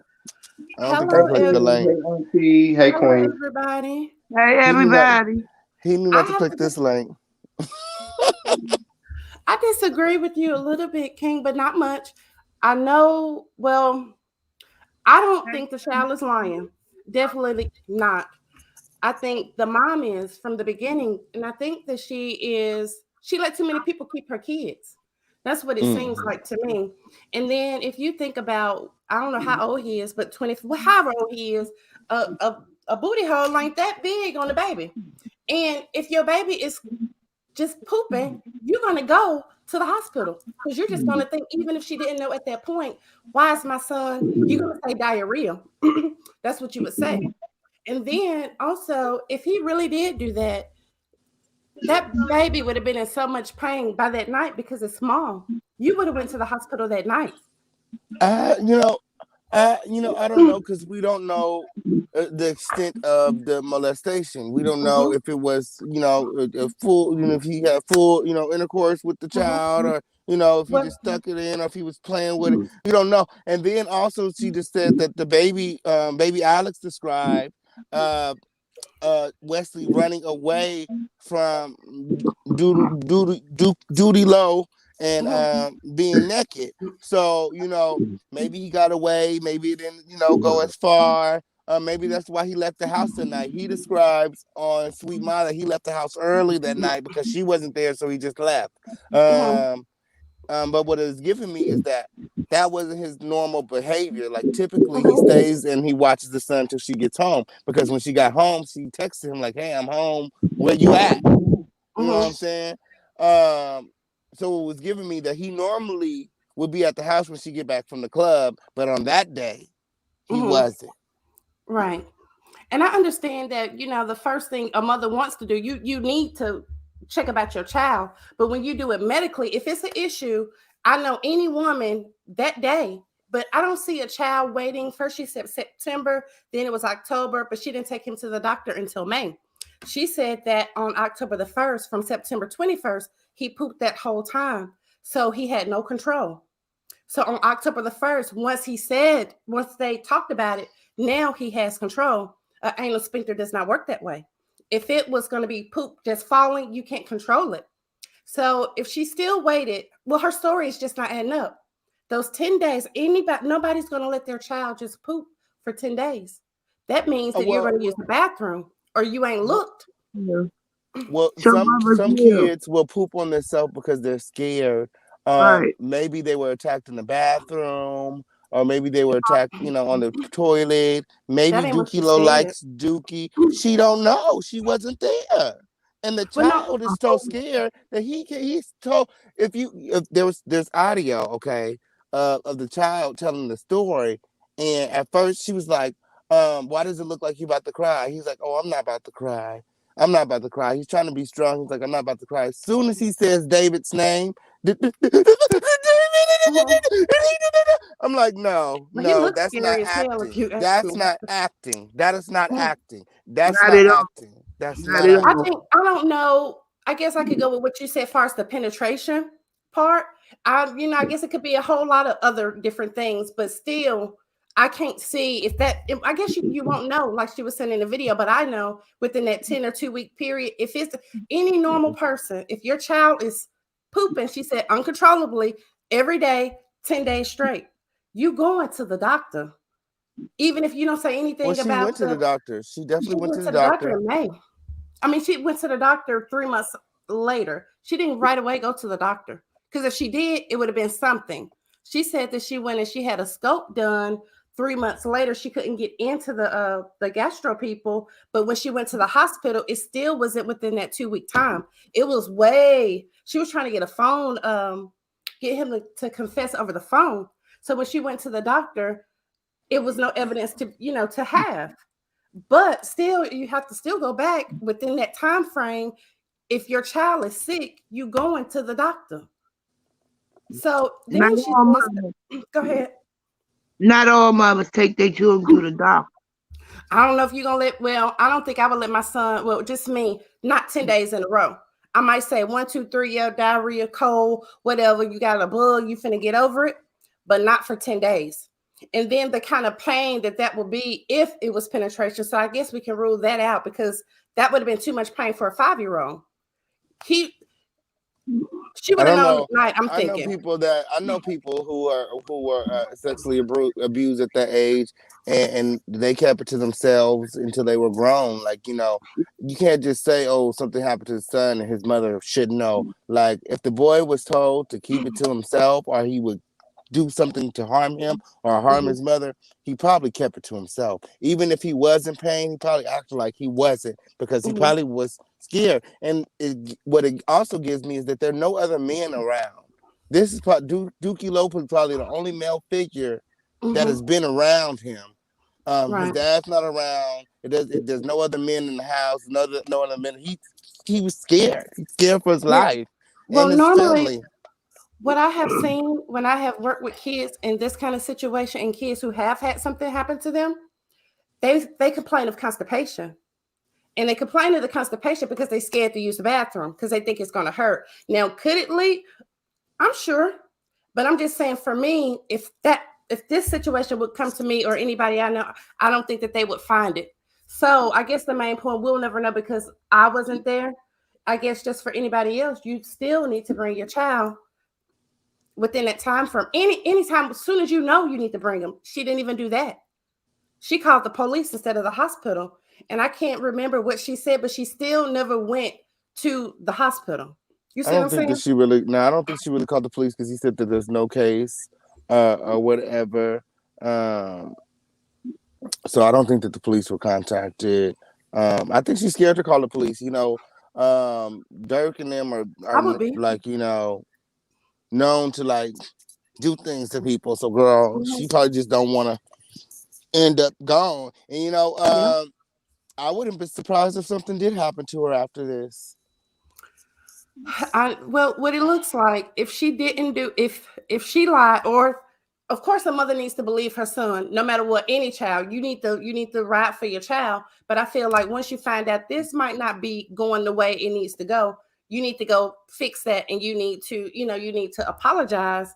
don't think he clicked the link. Hey, Queen. Everybody. Hey, everybody. He knew not to click this link. I disagree with you a little bit, King, but not much. I know, well, I don't think the child is lying. Definitely not. I think the mom is from the beginning, and I think that she let too many people keep her kids. That's what it seems like to me. And then if you think about, I don't know how old he is, but 20, however old he is, a booty hole ain't that big on the baby. And if your baby is just pooping, you're going to go to the hospital because you're just going to think, even if she didn't know at that point, why is my son, you're going to say diarrhea. That's what you would say. And then also, if he really did do that, that baby would have been in so much pain by that night because it's small. You would have went to the hospital that night. I don't know because we don't know the extent of the molestation. We don't know if it was, a full, if he had full, intercourse with the child, or if he just stuck it in, or if he was playing with it. You don't know. And then also, she just said that the baby Alex described Wesley running away from Doodie Low and being naked. So, maybe he got away, maybe it didn't, go as far. Maybe that's why he left the house that night. He describes on Sweet Mother, he left the house early that night because she wasn't there, so he just left. But what it's giving me is that wasn't his normal behavior. Like typically he stays and he watches the son until she gets home. Because when she got home, she texted him like, "Hey, I'm home. Where you at?" You know what I'm saying? So it was giving me that he normally would be at the house when she get back from the club, but on that day, he wasn't. Right. And I understand that, the first thing a mother wants to do, you need to check about your child. But when you do it medically, if it's an issue, I know any woman that day, but I don't see a child waiting. First she said September, then it was October, but she didn't take him to the doctor until May. She said that on October the 1st, from September 21st, he pooped that whole time. So he had no control. So on October the 1st, once they talked about it, now he has control. Anal sphincter does not work that way. If it was going to be poop just falling, you can't control it. So if she still waited, well, her story is just not adding up. those 10 days, nobody's going to let their child just poop for 10 days. That means that you're going to use the bathroom or you ain't looked. Yeah. Well, So some kids will poop on themselves because they're scared. Right. Maybe they were attacked in the bathroom, or maybe they were attacked, on the toilet. Maybe That ain't what Dookie she Low said. likes Dookie. She don't know. She wasn't there. And the Well, no, child is so scared that he's told if there's audio, okay, of the child telling the story. And at first she was like, why does it look like you about to cry? He's like, oh, I'm not about to cry. I'm not about to cry. He's trying to be strong. He's like, I'm not about to cry. As soon as he says David's name, I'm like, no, but he looks that's not scary as hell if acting. you ask That's me. not acting. That is not acting. That's Not not at all. acting. That's Not not at I all. acting. think, I don't know. I guess I could go with what you said as far as the penetration part. I guess it could be a whole lot of other different things, but still, I can't see I guess you won't know, like she was saying in the video, but I know within that 10 or 2 week period, if it's any normal person, if your child is pooping, she said uncontrollably every day, 10 days straight, you going to the doctor. Even if you don't say Well, anything she about went to the doctor. She she definitely went to went the to the doctor doctor. in May. I mean, she went to the doctor 3 months later. She didn't right away go to the doctor because if she did, it would have been something. She said that she went and she had a scope done 3 months later. She couldn't get into the gastro people, but when she went to the hospital, it still wasn't within that 2 week time. It was way. She was trying to get a phone, get him to confess over the phone. So when she went to the doctor, it was no evidence to have. But still, you have to still go back within that time frame. If your child is sick, you going to the doctor. So Not then she all says, mamas. go ahead. Not all mamas take their children to the doctor. I don't know if you're gonna I don't think I would let my son, just me, not 10 days in a row. I might say 1, 2, 3, yeah, diarrhea, cold, whatever, you got a bug, you finna get over it, but not for 10 days. And then the kind of pain that would be if it was penetration. So I guess we can rule that out because that would have been too much pain for a 5-year-old. She I would have don't known know. tonight, I'm I know thinking. people who were sexually abused at that age, and they kept it to themselves until they were grown. Like you can't just say, "Oh, something happened to his son," and his mother should know. Like if the boy was told to keep it to himself, or he would do something to harm him or harm his mother, he probably kept it to himself. Even if he was in pain, he probably acted like he wasn't because he probably was scared. And what it also gives me is that there are no other men around. This is Dookie Lopez, probably the only male figure that has been around him. His Right. dad's not around. There's no other men in the house. No other men. He was scared. He's scared for his Yeah. life Well, and his normally family. what I have seen when I have worked with kids in this kind of situation and kids who have had something happen to them, they complain of constipation. And they complain of the constipation because they're scared to use the bathroom because they think it's going to hurt. Now, could it leak? I'm sure. But I'm just saying for me, if this situation would come to me or anybody I know, I don't think that they would find it. So I guess the main point, we'll never know because I wasn't there. I guess just for anybody else, you still need to bring your child within that time frame. Any time, as soon as you know, you need to bring them. She didn't even do that. She called the police instead of the hospital. And I can't remember what she said, but she still never went to the hospital. You I see what don't I'm think that saying? she really. No, I don't think she really called the police because he said that there's no case, or whatever. So I don't think that the police were contacted. I think she's scared to call the police. Dirk and them I are would be. like known to like do things to people. So girl, she probably just don't want to end up gone. And Yeah. I wouldn't be surprised if something did happen to her after this. Well, what it looks like, if she didn't do, if she lied, or of course a mother needs to believe her son, no matter what, any child, you need to ride for your child. But I feel like once you find out this might not be going the way it needs to go, you need to go fix that, and you need to apologize.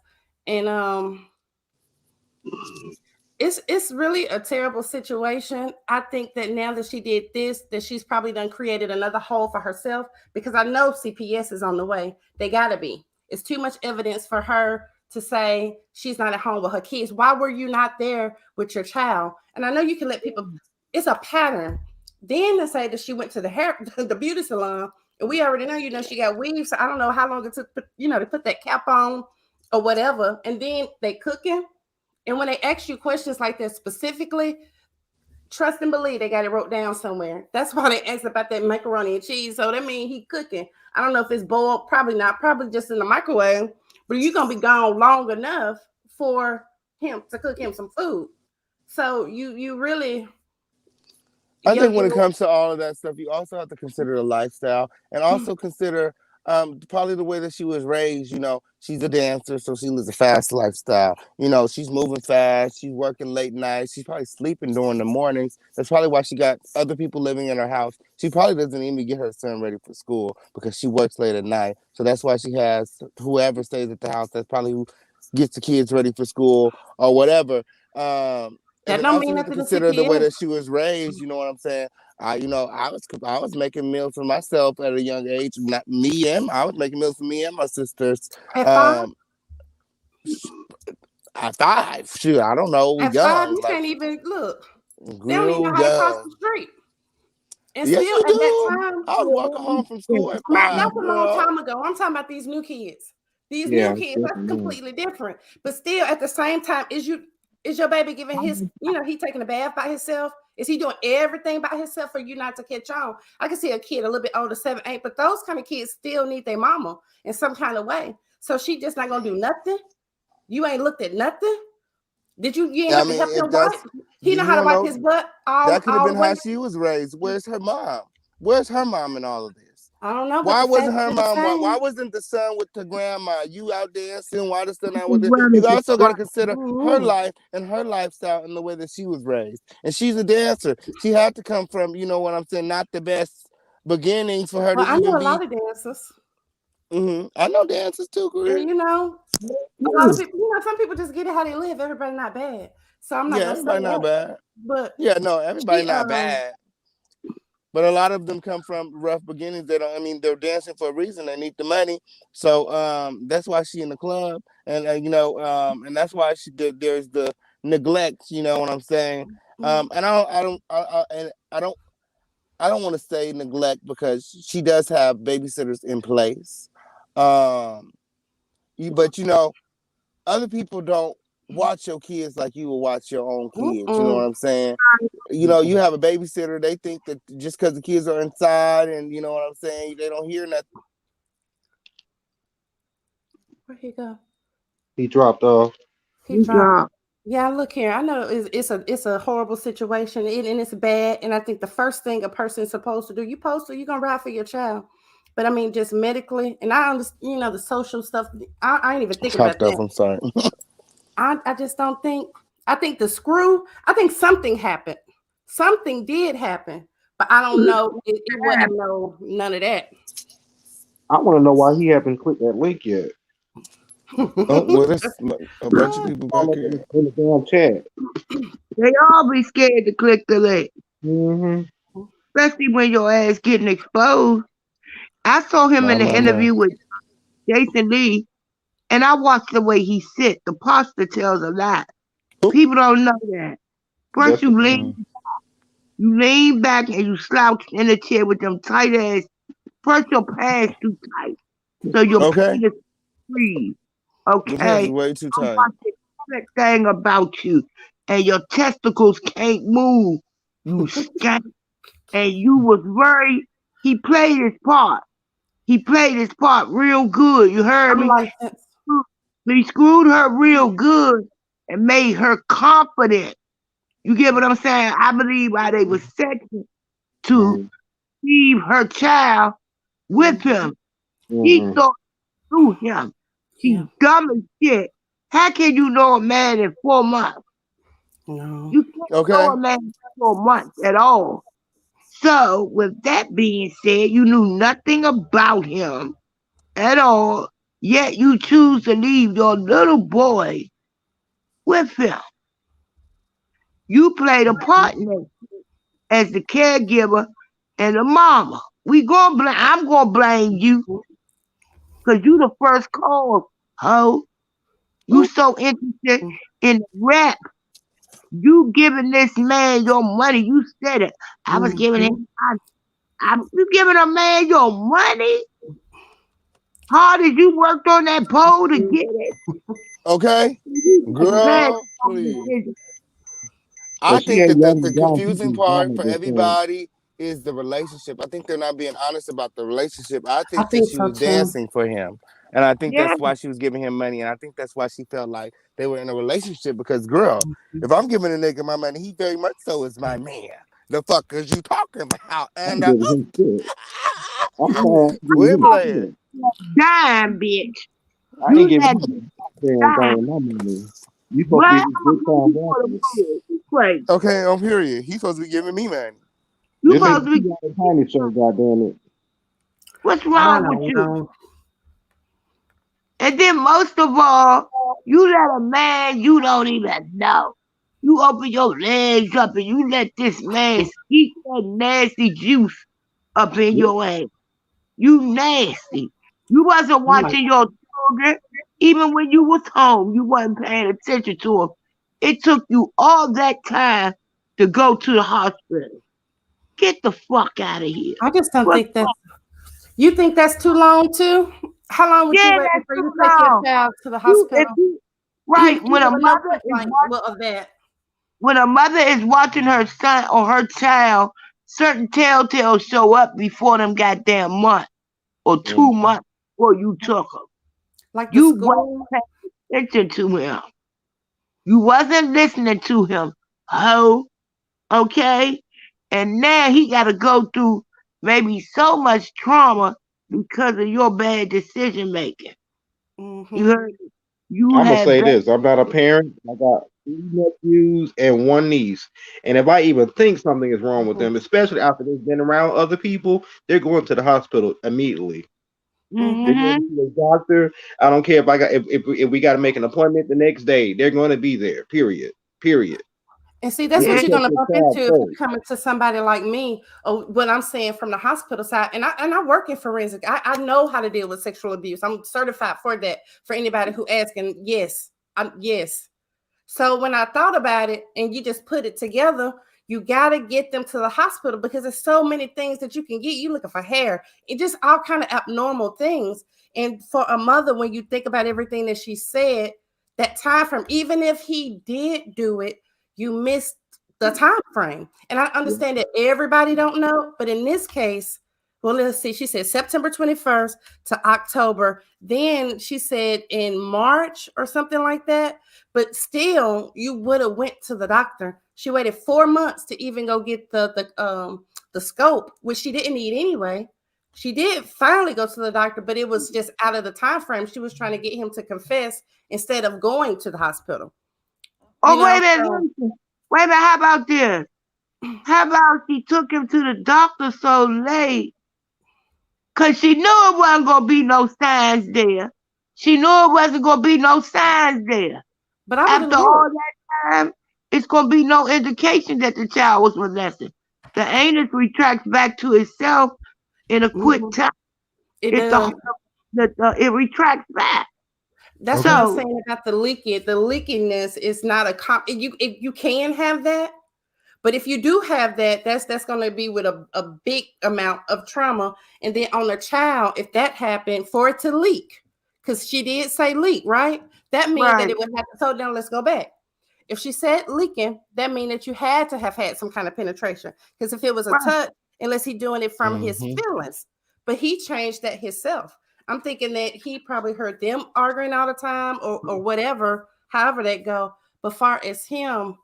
And it's really a terrible situation. I think that now that she did this, that she's probably done created another hole for herself because I know CPS is on the way. They gotta be. It's too much evidence for her to say she's not at home with her kids. Why were you not there with your child? And I know you can let people, it's a pattern. Then to say that she went to the beauty salon, and we already know, she got weaves. So I don't know how long it took, to put that cap on or whatever. And then they cooking. And when they ask you questions like that specifically, trust and believe they got it wrote down somewhere. That's why they asked about that macaroni and cheese. So that means he cooking. I don't know if it's boiled, probably not, probably just in the microwave, but you're gonna be gone long enough for him to cook him some food. So you really I think when it comes to all of that stuff, you also have to consider the lifestyle and also consider probably the way that she was raised. She's a dancer, so she lives a fast lifestyle. She's moving fast. She's working late nights. She's probably sleeping during the mornings. That's probably why she got other people living in her house. She probably doesn't even get her son ready for school because she works late at night. So that's why she has whoever stays at the house. That's probably who gets the kids ready for school or whatever. And then also you have to consider the way that she was raised. You know what I'm saying? I was making meals for myself at a young age. Not me and I was making meals for me and my sisters. At 5? At 5, shoot, I don't know. At young, 5, you can't even look. They don't even know how to cross the street. And yes, still you at do. that time, I was walking home from school at 5. That's a long time ago. I'm talking about these new kids. These new kids, that's completely different. But still, at the same time, is your baby giving his, he taking a bath by himself? Is he doing everything by himself for you not to catch on? I can see a kid a little bit older, 7, 8, but those kind of kids still need their mama in some kind of way. So she just not gonna do nothing. You ain't looked at nothing. Did you? You ain't have to help him wipe. He know how to wipe his butt. That could have been how she was raised. Where's her mom? Where's her mom in all of this? I don't know. Why wasn't her mom? Why wasn't the son with the grandma? You out dancing? Why the son out with it? You also got to consider her life and her lifestyle and the way that she was raised. And she's a dancer. She had to come from, you know what I'm saying, not the best beginnings for her to even be. I know a lot of dancers. I know dancers too, Korea. And, a lot of people, some people just get it how they live. Everybody not bad. So I'm not gonna everybody say not that. bad. But everybody not bad. But a lot of them come from rough beginnings. They're dancing for a reason. They need the money. So that's why she in the club. And, and that's why there's the neglect, you know what I'm saying? And I don't want to say neglect because she does have babysitters in place. But, other people don't watch your kids like you will watch your own kids. You know what I'm saying? You have a babysitter. They think that just because the kids are inside and you know what I'm saying, they don't hear nothing. Where'd he go? He dropped off. He dropped. Yeah, look here. I know it's a horrible situation and it's bad. And I think the first thing a person is supposed to do, you're gonna ride for your child. But just medically, and I understand, the social stuff. I ain't even thinking about that. I'm sorry. I just don't think. I think I think something happened. Something did happen, but I don't know. It wasn't none of that. I want to know why he haven't clicked that link yet. There's a bunch of people back here in the damn chat. They all be scared to click the link, especially when your ass getting exposed. I saw him in the interview with Jason Lee, and I watched the way he sit. The posture tells a lot. People don't know that. First, you lean back and you slouch in the chair with them tight ass. First, your pants too tight, so your penis breathe. Okay, way too tight. That thing about you, and your testicles can't move. You skank, and you was very. He played his part. He played his part real good. You heard me? He screwed her real good and made her confident. You get what I'm saying? I believe why they were sexing to leave her child with him. He thought through him. She's dumb as shit. How can you know a man in 4 months? No. You can't know a man in 4 months at all. So, with that being said, you knew nothing about him at all, yet you choose to leave your little boy with him. You played a part in it as the caregiver and the mama. I'm gonna blame you because you the first call, ho. You so interested in the rap. You giving this man your money. You said it. I was giving him. You giving a man your money? Hard as you worked on that pole to get it. Okay, Man, girl, please. I But she think ain't that letting the down confusing people's part guard for this thing. everybody is the relationship. I think they're not being honest about the relationship. I I think that think she so was too. dancing for him. And I think yeah, that's why she was giving him money. And I think that's why she felt like they were in a relationship because, girl, if I'm giving a nigga my money, he very much so is my man. The fuck is you talking about? I'm And giving him shit. I'm Mm. saying I'm giving we're him playing. shit. dime, bitch. I ain't You giving that him a damn dime. thing with my money. You supposed What? to be I'm this gonna big pay time you for the rapper. bull. You crazy. Okay, on period. He's supposed to be giving me money. You This ain't supposed the to be. T.I. Tiny show, goddamn it. What's I wrong with don't you? know. And then most of all, you let a man you don't even know. You open your legs up and you let this man skeet that nasty juice up in Yep. your ass. You nasty. You wasn't Oh my, watching your children. Even when you was home, you wasn't paying attention to them. It took you all that time to go to the hospital. Get the fuck out of here. I just don't What? think that. You think that's too long too? How long would you Yeah, wait that's before too you take your long. child to the You, if hospital? you, You right, have no complaint well, of that. when a mother is watching her son or her child, certain telltales show up before them goddamn month or Mm. 2 months before you took them. Like the You wasn't school. paying attention to him. You wasn't listening to him. Oh, okay? And now he got to go through maybe so much trauma because of your bad decision making. You Mm-hmm. heard me? You I'm gonna had say bad. this. I'm not a parent. I got 3 nephews and 1 niece. And if I even think something is wrong with Mm-hmm. them, especially after they've been around other people, they're going to the hospital immediately. They're Mm-hmm. going Mm-hmm. to see a doctor. I don't care if I got if we got to make an appointment the next day. They're going to be there. Period. Period. And see, You that's what Yeah. you're protect gonna your bump child into if you first. come into somebody like me, or what I'm saying from the hospital side. And I work in forensic. I know how to deal with sexual abuse. I'm certified for that. For anybody who asking, yes, yes. So when I thought about it and you just put it together, you got to get them to the hospital because there's so many things that you can get. You looking for hair, it just all kind of abnormal things. And for a mother, when you think about everything that she said, that time frame, even if he did do it, you missed the time frame. And I understand that everybody don't know, but in this case, well, let's see. She said September 21st to October. Then she said in March or something like that. But still, you would have went to the doctor. She waited 4 months to even go get the scope, which she didn't need anyway. She did finally go to the doctor, but it was just out of the time frame. She was trying to get him to confess instead of going to the hospital. You Oh, know, wait a minute. so Listen. Wait a minute. How about this? How about she took him to the doctor so late? Because she knew it wasn't going to be no signs there. She knew it wasn't going to be no signs there. but I would have After all looked. that time, it's going to be no indication that the child was molested. The anus retracts back to itself in a quick Mhm. time. It It, does. it retracts back. That's what Okay. I'm So, saying about the leaking. The leakiness is not a you can have that. But if you do have that, that's going to be with a big amount of trauma. And then on the child, if that happened, for it to leak, because she did say leak, right? That means that right, it would have to. So now let's go back. If she said leaking, that means that you had to have had some kind of penetration. Because if it was a right. touch, unless he doing it from his Mm-hmm. feelings, but he changed that himself. I'm thinking that he probably heard them arguing all the time or whatever, however that go. But far as him,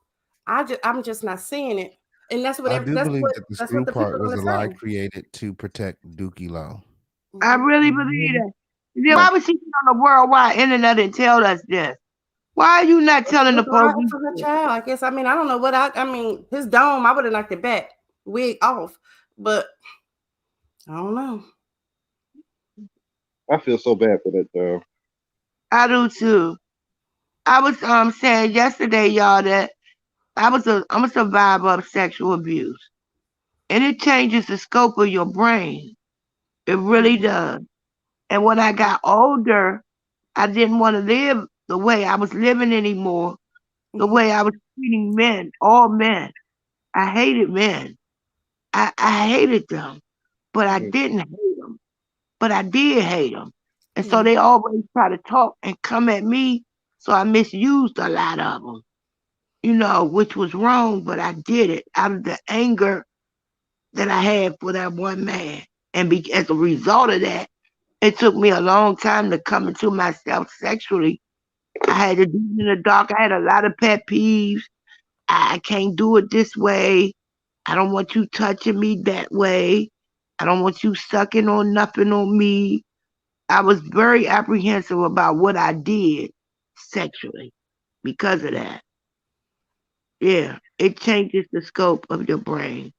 I'm just not seeing it, and I do believe that the that's what screw the people part are was gonna a lie say. created to protect Dookie Low. I Mhm. really believe Mhm. that. Then Like why would she get on the worldwide internet and tell us this? Why are you not It telling the was all police for her this? child, I guess. I mean, I don't know what I mean. His dome, I would have knocked it back, wig off, but I don't know. I feel so bad for that though. I do too. I was saying yesterday, y'all, that I'm a survivor of sexual abuse. And it changes the scope of your brain. It really Mhm. does. And when I got older, I didn't want to live the way I was living anymore, the Mhm. way I was treating men, all men. I hated men. I hated them, but I Mm. didn't hate them. But I did hate them. And so Yeah. they always try to talk and come at me. So I misused a lot of them, which was wrong, but I did it out of the anger that I had for that one man. And as a result of that, it took me a long time to come into myself sexually. I had to do it in the dark. I had a lot of pet peeves. I can't do it this way. I don't want you touching me that way. I don't want you sucking on nothing on me. I was very apprehensive about what I did sexually because of that. Yeah, it changes the scope of your brain.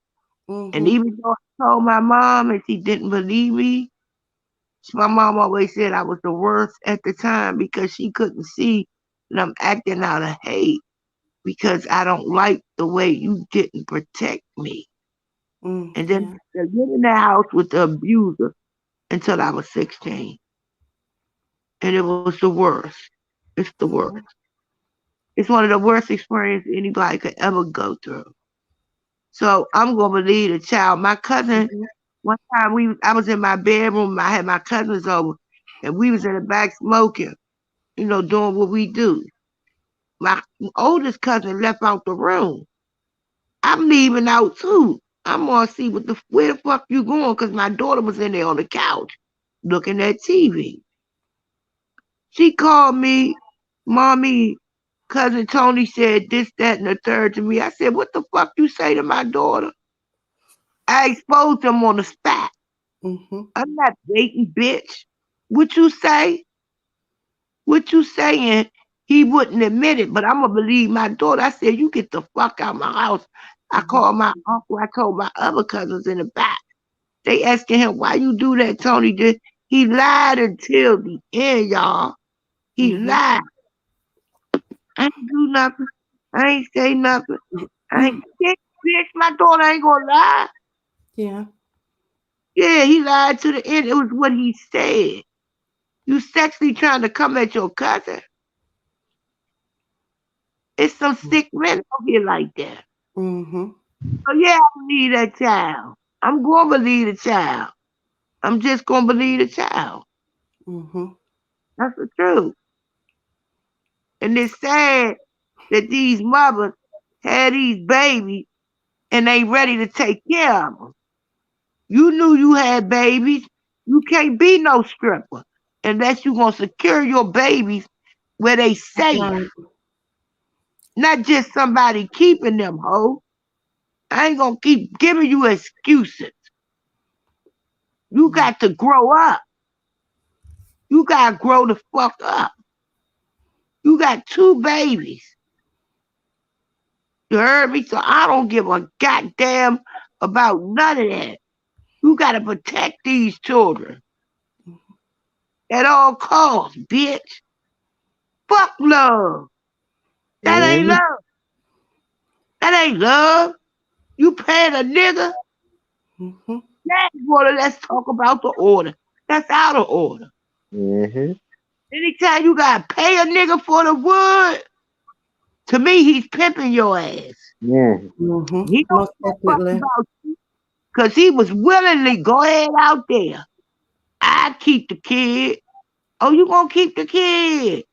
And Mhm. even though I told my mom and she didn't believe me, my mom always said I was the worst at the time because she couldn't see that I'm acting out of hate because I don't like the way you didn't protect me. And then Yeah. I lived in that house with the abuser until I was 16. And it was the worst. It's the worst. Mhm. It's one of the worst experiences anybody could ever go through. So I'm gonna believe the child. My cousin, Mhm. one time I was in my bedroom, I had my cousins over, and we was in the back smoking, doing what we do. My oldest cousin left out the room. I'm leaving out too. I'm gonna see where the fuck you going, cause my daughter was in there on the couch looking at TV. She called me, mommy. Cousin Tony said this, that, and the third to me. I said, what the fuck you say to my daughter? I exposed him on the spot. Mhm. I'm not dating, bitch. What you say? What you saying? He wouldn't admit it, but I'm gonna believe my daughter. I said, you get the fuck out of my house. I Mhm. called my uncle. I told my other cousins in the back. They asking him, why you do that, Tony? He lied until the end, y'all. He Mhm. lied. I ain't do nothing. I ain't say nothing. I ain't bitch, my daughter ain't gonna lie. Yeah. Yeah, he lied to the end. It was what he said. You sexually trying to come at your cousin. It's some sick men out here like that. Mhm. So yeah, I believe that child. I'm gonna believe the child. I'm just gonna believe the child. Mhm. That's the truth. And it's sad that these mothers had these babies and they ready to take care of them. You knew you had babies. You can't be no stripper unless you gonna secure your babies where they safe. Right. Not just somebody keeping them, ho. I ain't gonna keep giving you excuses. You Mhm. got to grow up. You gotta grow the fuck up. You got two babies. You heard me? So I don't give a goddamn about none of that. You gotta protect these children at all costs, bitch. Fuck love. That ain't Mhm. love. That ain't love. You paying a nigga? Mhm. Let's talk about the order. That's out of order. Mhm. Anytime you gotta pay a nigga for the wood, to me, he's pimping your ass. Mhm. Mhm. He don't Most give a fuck definitely. about you because he was willingly go ahead out there. I keep the kid. Oh, you gonna keep the kid?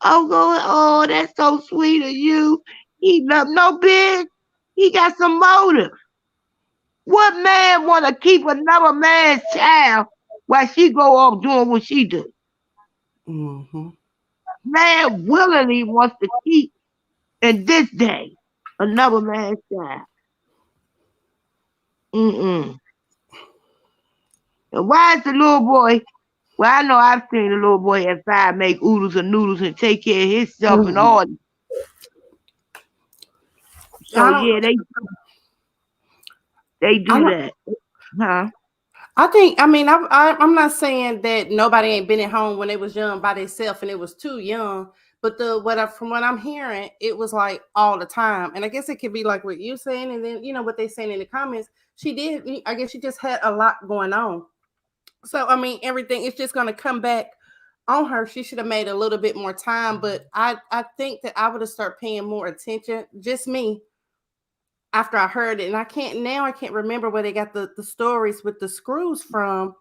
Oh, go. Oh, that's so sweet of you. He love no bitch. He got some motive. What man wanna keep another man's child while she go off doing what she do? Mhm. Man willingly wants to keep in this day another man's child. Mm-mm. And why is the little boy? Well, I know I've seen the little boy at 5 make oodles and noodles and take care of himself and Mhm. all. So I don't. yeah, they I do don't. that, huh? I think. I mean, I'm not saying that nobody ain't been at home when they was young by themselves and it was too young. But from what I'm hearing, it was like all the time. And I guess it could be like what you saying, and then what they saying in the comments. She did. I guess she just had a lot going on. So I mean, everything it's just gonna come back on her. She should have made a little bit more time, but I think that I would have started paying more attention. Just me after I heard it, and I can't remember where they got the stories with the screws from.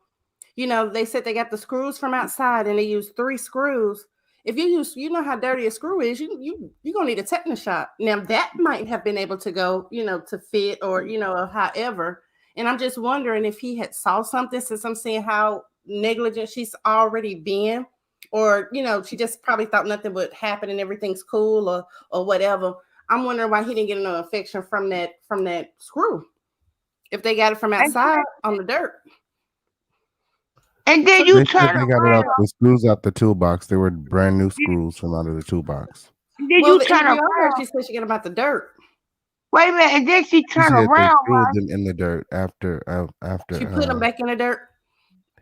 You know, they said they got the screws from outside and they used 3 screws. If you use, you know how dirty a screw is, you're gonna need a tetanus shot. Now that might have been able to go, to fit or however. And I'm just wondering if he had saw something, since I'm seeing how negligent she's already been, or she just probably thought nothing would happen and everything's cool or whatever. I'm wondering why he didn't get no infection from that screw. If they got it from outside on the dirt. And then So you They said turn they got it around. out the screws out the toolbox. They were brand new screws from out of the toolbox. And then well, you the turn interview I heard, around. she said she got about the dirt. Wait a minute. And then she He turned said they around, threw right? them in the dirt She after put them back in the dirt.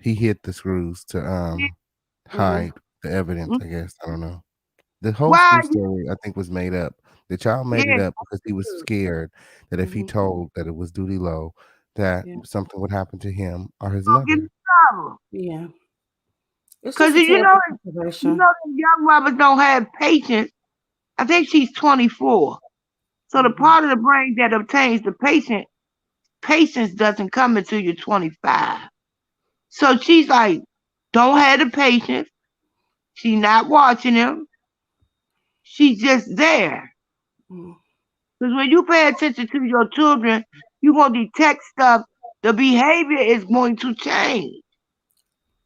he hit the screws to hide the evidence. Mhm. I guess I don't know. The whole Why? screw story I think was made up. The child made it Yeah. up because he was scared that if he Mhm. told that it was Duty Low, that Yeah. something would happen to him or his Don't get in mother. trouble. Yeah. It's Because just a you know, terrible you situation. know, the young mothers don't have patience. I think she's 24. So the Mhm. part of the brain that obtains the patience doesn't come until you're 25. So she's like, don't have the patience. She's not watching him. She's just there. Mhm. Because when you pay attention to your children, you're going to detect stuff. The behavior is going to change.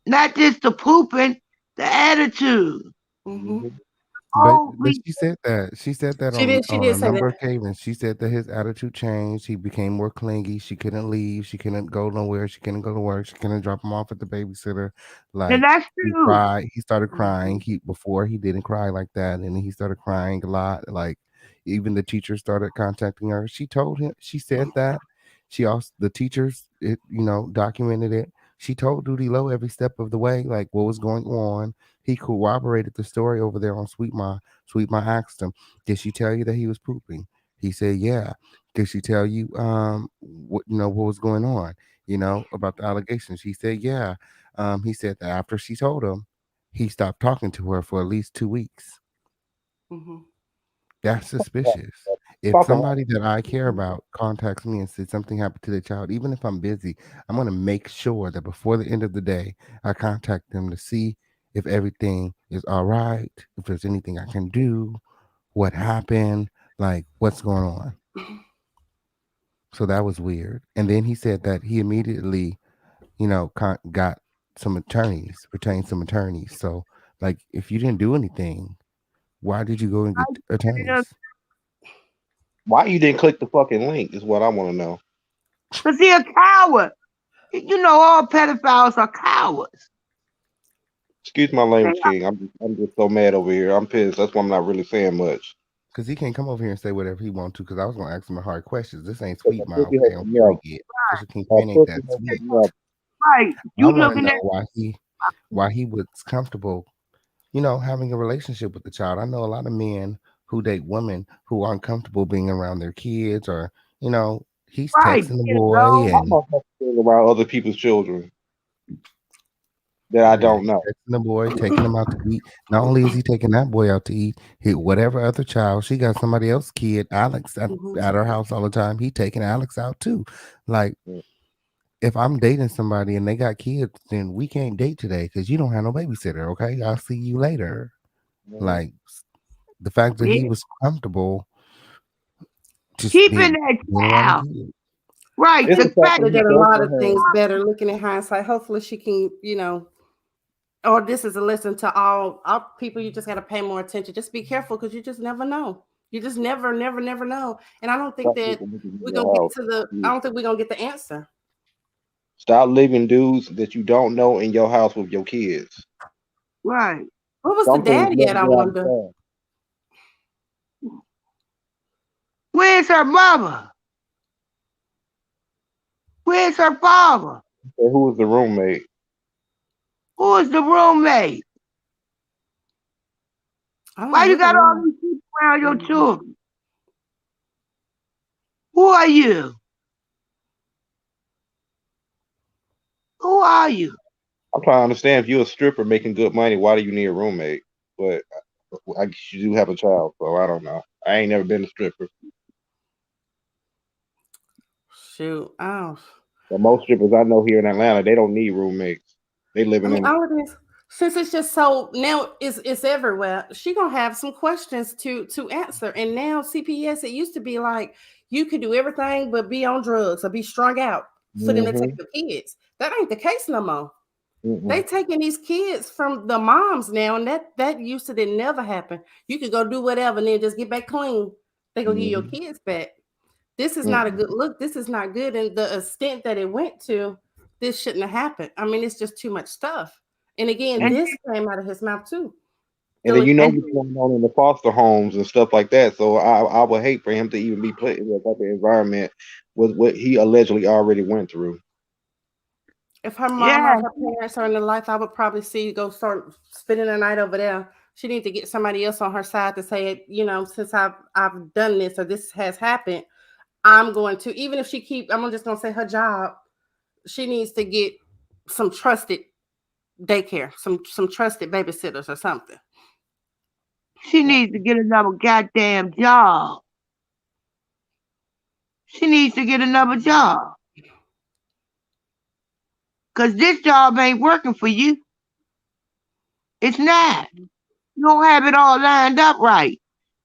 Not just the pooping, the attitude. Mhm. Oh, But she said that. She said that She did. She on did a say number that. of occasions. She said that his attitude changed. He became more clingy. She couldn't leave. She couldn't go nowhere. She couldn't go to work. She couldn't drop him off at the babysitter. and Like that's he true. cried. He started crying. Mhm. He before he didn't cry like that, and then he started crying a lot. Like even the teacher started contacting her. She told him. She said that. She also the teachers documented it. She told Duty Low every step of the way, like what was going on. He corroborated the story over there on Sweet Ma. Sweet Ma asked him, "Did she tell you that he was pooping?" He said, "Yeah." "Did she tell you what was going on? About the allegations?" He said, "Yeah." He said that after she told him, he stopped talking to her for at least 2 weeks. Mhm. That's suspicious. If Talking somebody that I care Mhm. about contacts me and says something happened to the child, even if I'm busy, I'm going to make sure that before the end of the day, I contact them to see if everything is all right, if there's anything I can do, what happened, like what's going on. So that was weird. And then he said that he immediately, got some attorneys, retained some attorneys. So, like, if you didn't do anything, why did you go and get attorneys? why you didn't click the fucking link is what I want to know. Because he's a coward. You know, all pedophiles are cowards. Excuse my language, King. I'm just so mad over here. I'm pissed. That's why I'm not really saying much. Because he can't come over here and say whatever he wants to. Because I was going to ask him the hard questions. This ain't Because sweet, my my pussy has okay on some milk. period. Official My Kingpin ain't pussy that has sweet. some milk. Right. I You want to looking at know why he was comfortable, having a relationship with the child. I know a lot of men who date women who aren't comfortable being around their kids, or he's right. texting the You boy know, I'm and not talking about other people's children that I yeah, don't he's know. texting the boy, taking him out to eat. Not only is he taking that boy out to eat, whatever other child she got somebody else's kid, Alex, Mhm. at her house all the time. He taking Alex out too. Like if I'm dating somebody and they got kids, then we can't date today because you don't have no babysitter. Okay, I'll see you later. Mhm. Like the fact that yeah. he was comfortable just Keeping being that around the child. kid. Right. It's And the The she fact fact could that have he did a does lot for of her. things better looking in hindsight. Hopefully she can, or this is a lesson to all people. You just got to pay more attention. Just be careful because you just never know. You just never know. And I don't think Stop that living niggas in we're your gonna get house. to the. I Yeah. don't think we're gonna get the answer. Stop living dudes that you don't know in your house with your kids. right. What was the Some things daddy never at? I go out of wonder. style. Where's her mother? Where's her father? So who was the roommate? Who is the roommate? I don't Why know you who got the all room. these people around your Mhm. children? Who are you? Who are you? I'm trying to understand if you're a stripper making good money, why do you need a roommate? But I guess you do have a child, so I don't know. I ain't never been a stripper. Shoot, oh. But most strippers I know here in Atlanta, they don't need roommates. They I living mean, in. all of this, since it's just so now it's everywhere. She gonna have some questions to answer, and now CPS. It used to be like you could do everything but be on drugs or be strung out for them to take Mm-hmm. the kids. That ain't the case no more. They Mm-mm. taking these kids from the moms now, and that used to did never happen. You could go do whatever and then just get back clean. They gonna give your Mm-hmm. kids back. This is not a Mm-mm. good look. This is not good. And the extent that it went to, this shouldn't have happened. I mean, it's just too much stuff. And again, And this came out of his mouth too. And So then it, you know and what's going on in the foster homes and stuff like that. So I would hate for him to even be put in that type of environment with what he allegedly already went through. if her mom or yeah, her parents are in the life, I would probably see go start spending the night over there. She needs to get somebody else on her side to say, since I've done this or this has happened, I'm going to, even if she I'm just gonna say her job, she needs to get some trusted daycare, some trusted babysitters or something. she needs to get another goddamn job. She needs to get another job. Cause this job ain't working for you. It's not. You don't have it all lined up right.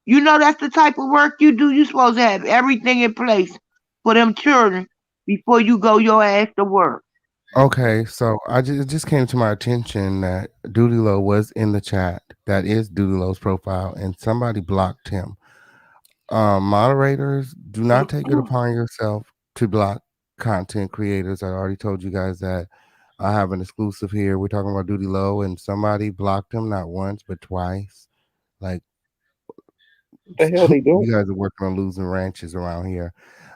You know that's the type of work you do. You supposed to have everything in place for them children before you go your ass to work. Okay, so it just came to my attention that Doodie Low was in the chat. That is Doodie Low's profile, and somebody blocked him. Moderators, do not take it upon yourself to block content creators. I already told you guys that I have an exclusive here. We're talking about Doodie Low, and somebody blocked him not once but twice. Like, What the hell they doing? you guys are working on losing ranches around here.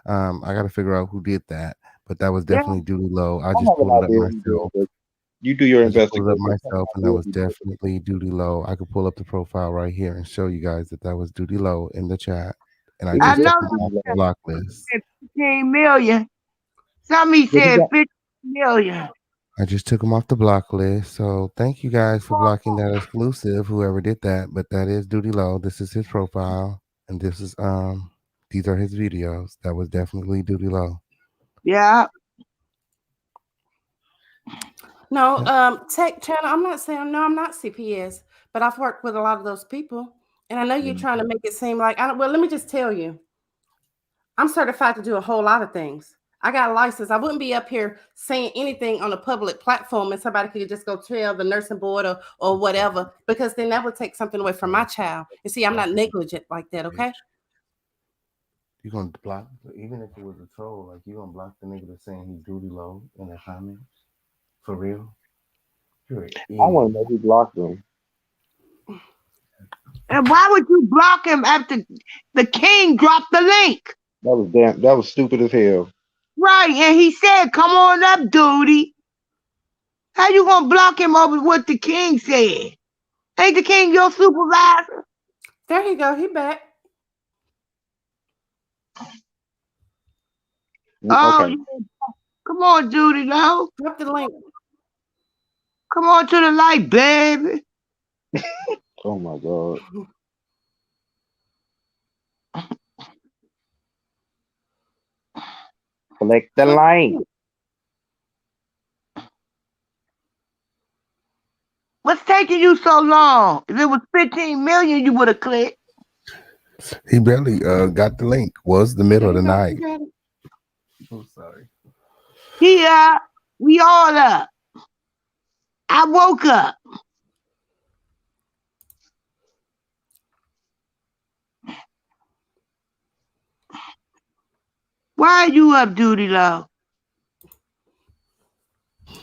I got to figure out who did that, but that was Yeah, definitely Doodie Low. I I just have an pulled it up idea who did myself. it, but you do your I just pulled it up investigation. I have myself, and an that idea was who did it. definitely Duty Low. I could pull up the profile right here and show you guys that that was Duty Low in the chat, and I It was I just know took him definitely off the low. block list. they said 15 million. Somebody But he said got 15 million. I just took him off the block list. So thank you guys for blocking that exclusive, whoever did that. But that is Duty Low. This is his profile, and this is these are his videos. That was definitely Duty Low. Yeah. No, Yeah. tech channel. I'm not saying no, I'm not CPS, but I've worked with a lot of those people, and I know you're mm, trying to make it seem like I don't. Well, let me just tell you, I'm certified to do a whole lot of things. I got a license. I wouldn't be up here saying anything on a public platform, and somebody could just go tell the nursing board or whatever, because then that would take something away from my child. And see, I'm not negligent like that. Okay. You gonna block even if it was a troll, like you gonna block the nigga that's saying he's Duty Low in the comments? For real? You're an I want idiot. to know who blocked him. And why would you block him after the king dropped the link? That was damn. That was stupid as hell. Right. And he said, come on up, duty. How you gonna block him over what the king said? Ain't the king your supervisor? There you go. He back. Oh, Okay. come on, duty, now. Drop the link. Come on to the light, baby. Oh my god. Collect the line. What's taking you so long? If it was 15 million, you would have clicked. He barely got the link. Was the middle There of the you go. night. You got it. I'm sorry. He up. We all up. I woke up. Why are you up, duty, low?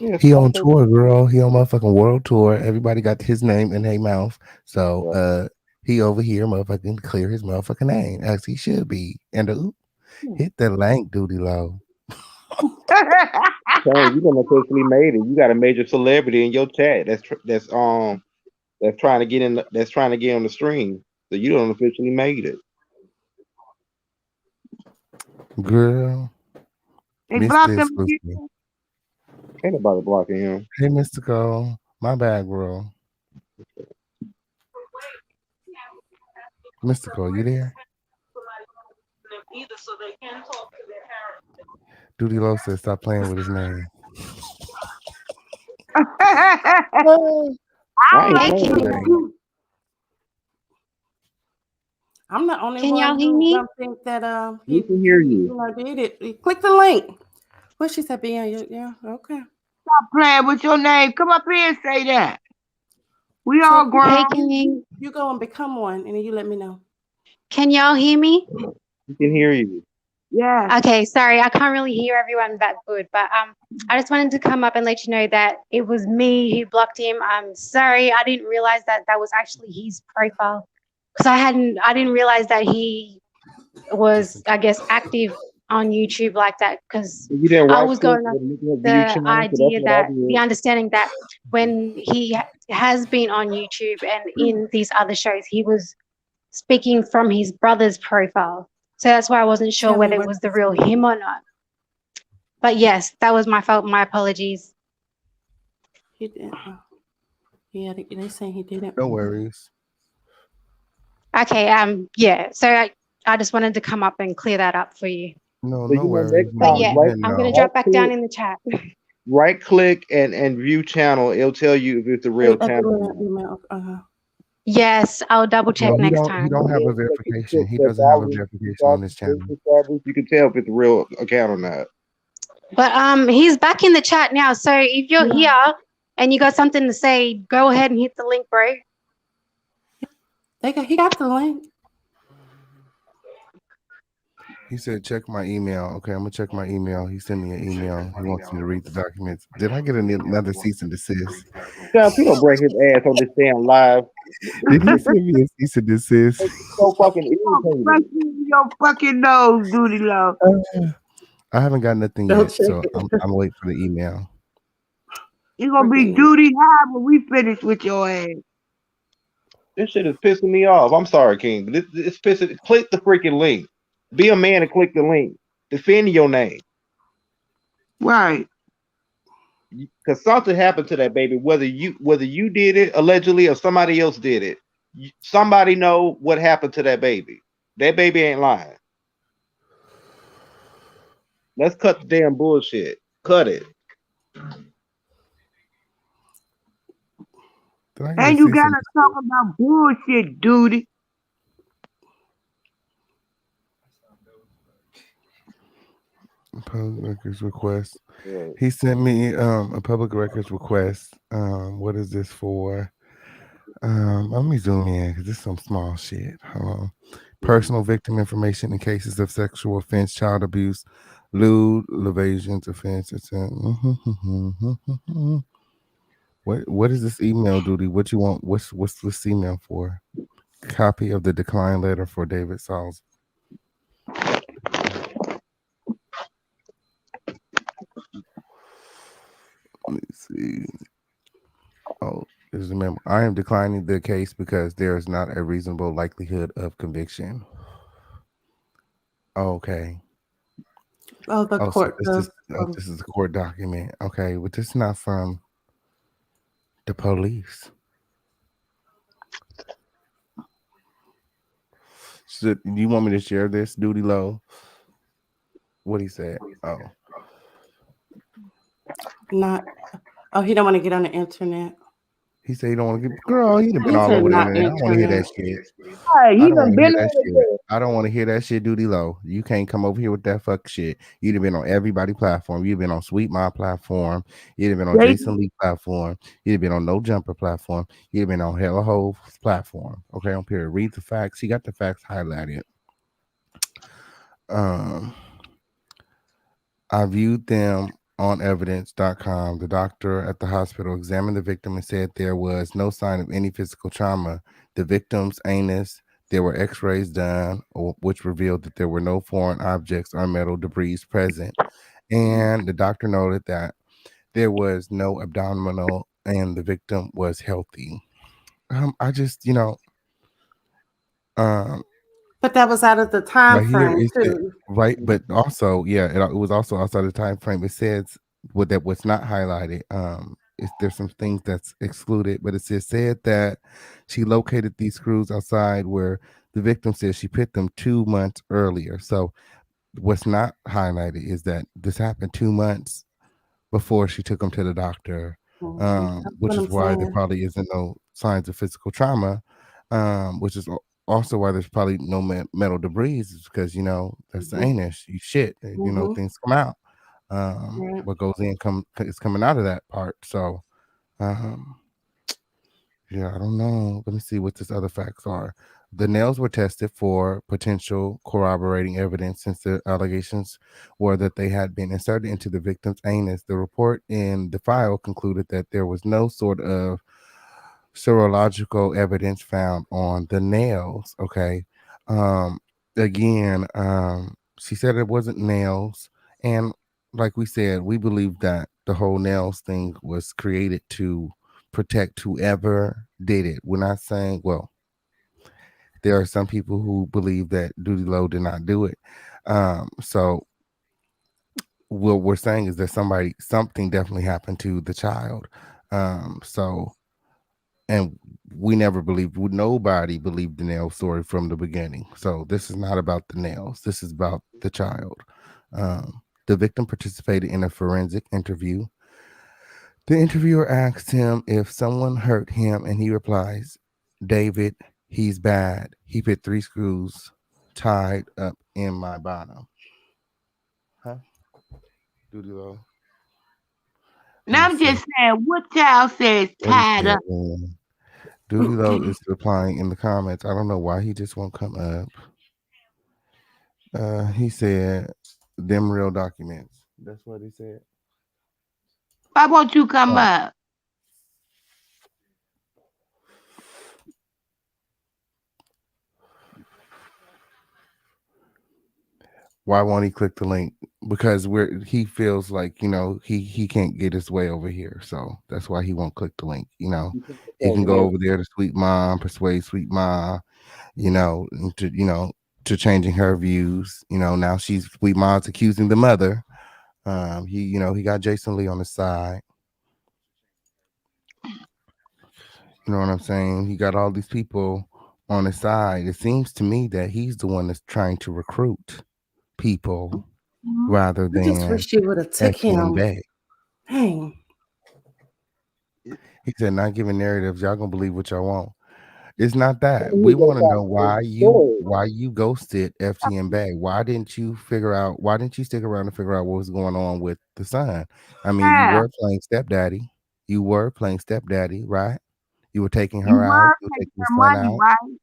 Yeah, He on stop it. tour, girl. He on motherfucking world tour. Everybody got his name in their mouth. So Right. he over here motherfucking clear his motherfucking name as he should be. And hit the link, Duty Low. Saying you done officially made it. You got a major celebrity in your chat. That's trying to get in. That's trying to get on the stream. So you done officially made it. Girl, They missed blocked the him exclusive. again. Ain't nobody blocking him. Hey, Mystical. My bad, bro. Mystical, you there? Doodie Low says stop playing with his name. I ain't like playing with that. you. I'm the only Can one y'all hear who me? don't think that We can hear you. did it. Click the link. What she said, yeah, okay. Stop playing with your name. Come up here and say that. We all Check- grown. Hey, You go and become one, and then you let me know. can y'all hear me? We can hear you. Yeah. Okay, sorry, I can't really hear everyone that good, but I just wanted to come up and let you know that it was me who blocked him. I'm sorry, I didn't realize that that was actually his profile, because I didn't realize that he was, I guess, active on YouTube like that, because You didn't I right was click going off and make a view the channel, so that's idea what I that the did. understanding that when he has been on YouTube and in these other shows, he was speaking from his brother's profile. So that's why I wasn't sure Tell me whether it what was the real him or not. But yes, that was my fault. My apologies. he did. Yeah, they say he didn't. No worries. Okay, yeah. So I just wanted to come up and clear that up for you. No, So no worries. next But time, yeah, right, I'm gonna right drop back down click, in the chat. right click and view channel. It'll tell you if it's a real At the channel. or not. email. Yes, I'll double check No, next he time. don't have a Yeah, check it, verification. He check doesn't have a out, verification on this channel. you can tell if it's a real account or not. But he's back in the chat now. So if you're here and you got something to say, go ahead and hit the link, bro. He got the link. He said, check my email. Okay, I'm gonna check my email. He sent me an email. He wants me to read the documents. Did I get another cease and desist? Now, he don't break his ass on this damn live. Did he send me a cease and desist? It's so fucking irritating. Right in your fucking nose, Doodie Love. I haven't got nothing Don't yet, check so it. I'm waiting for the email. You gonna be Doodie high when we finish with your ass. This shit is pissing me off. I'm sorry, King. It's pissing. Click the freaking link. Be a man and click the link. Defend your name. Right. Because something happened to that baby, whether you did it allegedly or somebody else did it. Somebody know what happened to that baby. That baby ain't lying. Let's cut the damn bullshit. Cut it. And you gotta talk about bullshit, Doodie. Public records request. He sent me a public records request. What is this for? Let me zoom in because this is some small shit. Hold on. Personal victim information in cases of sexual offense, child abuse, lewd, evasions, offenses. What is this email, Duty? What you want? What's this email for? Copy of the decline letter for David Sauls. Let me see. Oh, just remember, I am declining the case because there is not a reasonable likelihood of conviction. Okay. Oh, the court. So this is a court document. Okay, but this is not from the police. So, do you want me to share this, Duty Low? What he said? Oh, not. Oh, he don't want to get on the internet. he said he don't want to get. Girl, he done been all over the internet. I don't want to hear that shit. Hey, I he don't done want to been hear that over shit. there. I don't want to hear that shit, Duty Low. You can't come over here with that fuck shit. You'd have been on everybody platform. You've been on Sweet My platform. You'd have been on Jason Lee platform. You'd have been on No Jumper platform. You'd have been on Hella Hove platform. Okay, on period. Read the facts. He got the facts highlighted. I viewed them on evidence.com. The doctor at the hospital examined the victim and said there was no sign of any physical trauma. The victim's anus, there were x-rays done, which revealed that there were no foreign objects or metal debris present. And the doctor noted that there was no abdominal and the victim was healthy. I just, but that was out of the time frame too. Right, but also, yeah, it was also outside the time frame. It says what's not highlighted. There's some things that's excluded, but it said that she located these screws outside where the victim says she put them 2 months earlier. So what's not highlighted is that this happened 2 months before she took him to the doctor, That's which what is I'm why there saying. probably isn't no signs of physical trauma, which is also why there's probably no metal debris, is because that's the Mm-hmm. anus. You shit, Mm-hmm. things come out. Right. What goes in is coming out of that part. So, um, yeah, I don't know. Let me see what this other facts are. The nails were tested for potential corroborating evidence since the allegations were that they had been inserted into the victim's anus. The report in the file concluded that there was no sort of serological evidence found on the nails. Okay. Um, she said it wasn't nails. And like we said, we believe that the whole nails thing was created to protect whoever did it. We're not saying, well, there are some people who believe that Duty Low did not do it. So what we're saying is that something definitely happened to the child. So and we never believed, nobody believed the nail story from the beginning. So this is not about the nails, this is about the child. The victim participated in a forensic interview. The interviewer asked him if someone hurt him, and he replies, David, he's bad. He put 3 screws tied up in my bottom. Huh? Doody Low. Let Now me I'm see. just saying, what child says What he tied said, up? man. Doody Low is replying in the comments. I don't know why he just won't come up. He said, "Them real documents." That's what he said. Why won't you come Oh, up? why won't he click the link? Because he feels like he can't get his way over here, so that's why he won't click the link. He can go over there to Sweet Mom, persuade Sweet Mom, into to changing her views. Now Sweet Mom's accusing the mother. He got Jason Lee on the side. You know what I'm saying? He got all these people on his side. It seems to me that he's the one that's trying to recruit people rather I just than wish you would have took FTN him. BAE. Dang. He said, not giving narratives, y'all gonna believe what y'all want. It's not that. You We got want to know the story. why you ghosted FTN BAE. Why didn't you stick around to figure out what was going on with the son? I mean, you Yeah, were playing stepdaddy. You were playing stepdaddy, right? You were taking you her out, were you were taking taking the her son money, out. right?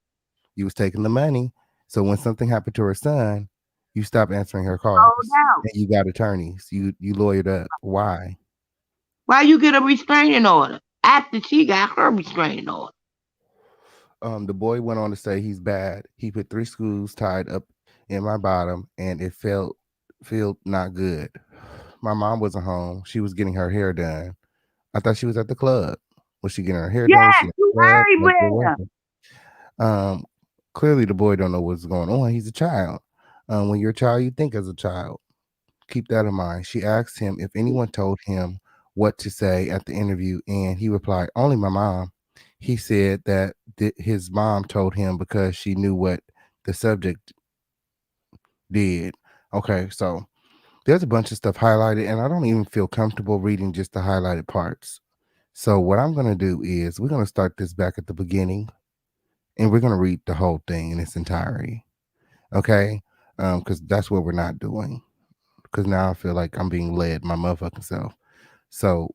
You was taking the money. So when something happened to her son, you stopped answering her Sold calls out. and you got attorneys. You lawyered up. Why? Why you get a restraining order after she got her restraining order? The boy went on to say he's bad. He put 3 screws tied up in my bottom and it felt not good. My mom wasn't home. She was getting her hair done. I thought she was at the club. Was she getting her hair done? Was she Yes, at you the club? Like, where was everywhere. she? Um, Clearly the boy don't know what's going on. He's a child. When you're a child, you think as a child. Keep that in mind. She asked him if anyone told him what to say at the interview, and he replied, only my mom. He said that his mom told him because she knew what the subject did. Okay, so there's a bunch of stuff highlighted, and I don't even feel comfortable reading just the highlighted parts. So what I'm going to do is we're going to start this back at the beginning, and we're going to read the whole thing in its entirety. Okay? Because that's what we're not doing. Because now I feel like I'm being led my motherfucking self. So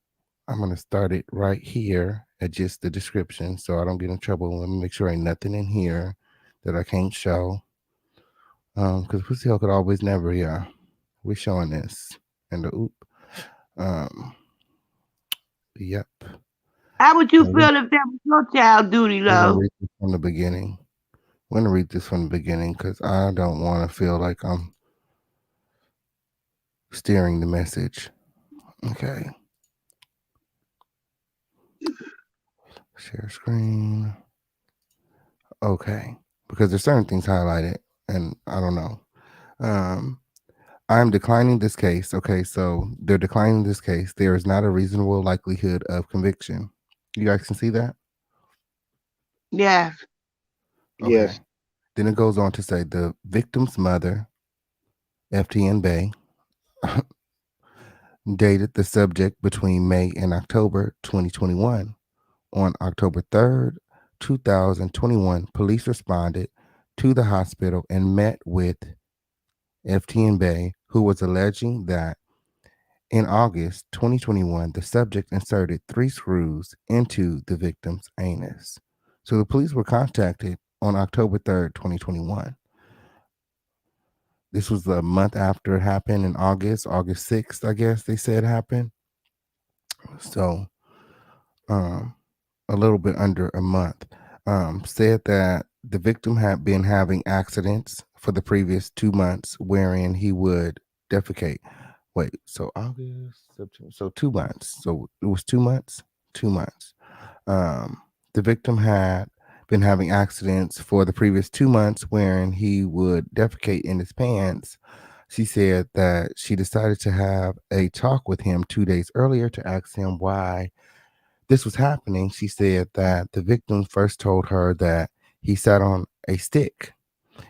I'm gonna start it right here at just the description, so I don't get in trouble. Let me make sure ain't nothing in here that I can't show. Because Pussy Hole could always never. Yeah, we're showing this and the oop. Um, yep. How would So you feel if that was your child, Duty we're gonna Low? read this from the beginning. We're gonna read this from the beginning because I don't want to feel like I'm steering the message. Okay. Share screen. Okay. Because there's certain things highlighted, and I don't know. Um, I'm declining this case. Okay, so they're declining this case. There is not a reasonable likelihood of conviction. You guys can see that? Yes. Okay. Yes. Then it goes on to say the victim's mother, FTN BAE, dated the subject between May and October 2021. On October 3rd, 2021, police responded to the hospital and met with FTN BAE, who was alleging that in August 2021, the subject inserted 3 screws into the victim's anus. So the police were contacted on October 3rd, 2021. This was a month after it happened in August 6th, I guess they said happened. So, um, a little bit under a month. Said that the victim had been having accidents for the previous 2 months wherein he would defecate. Wait, so August, September, so 2 months. So it was 2 months? 2 months. Um, the victim had been having accidents for the previous 2 months wherein he would defecate in his pants. She said that she decided to have a talk with him 2 days earlier to ask him why this was happening. She said that the victim first told her that he sat on a stick.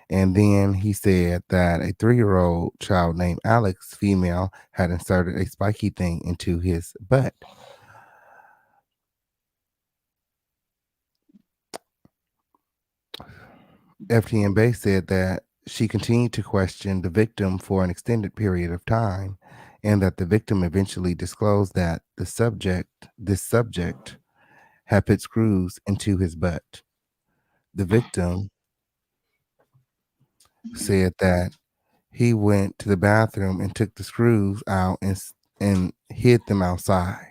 And then he said that a 3-year-old child named Alex, female, had inserted a spiky thing into his butt. FTN BAE said that she continued to question the victim for an extended period of time, and that the victim eventually disclosed that this subject, had put screws into his butt. The victim said that he went to the bathroom and took the screws out and hid them outside.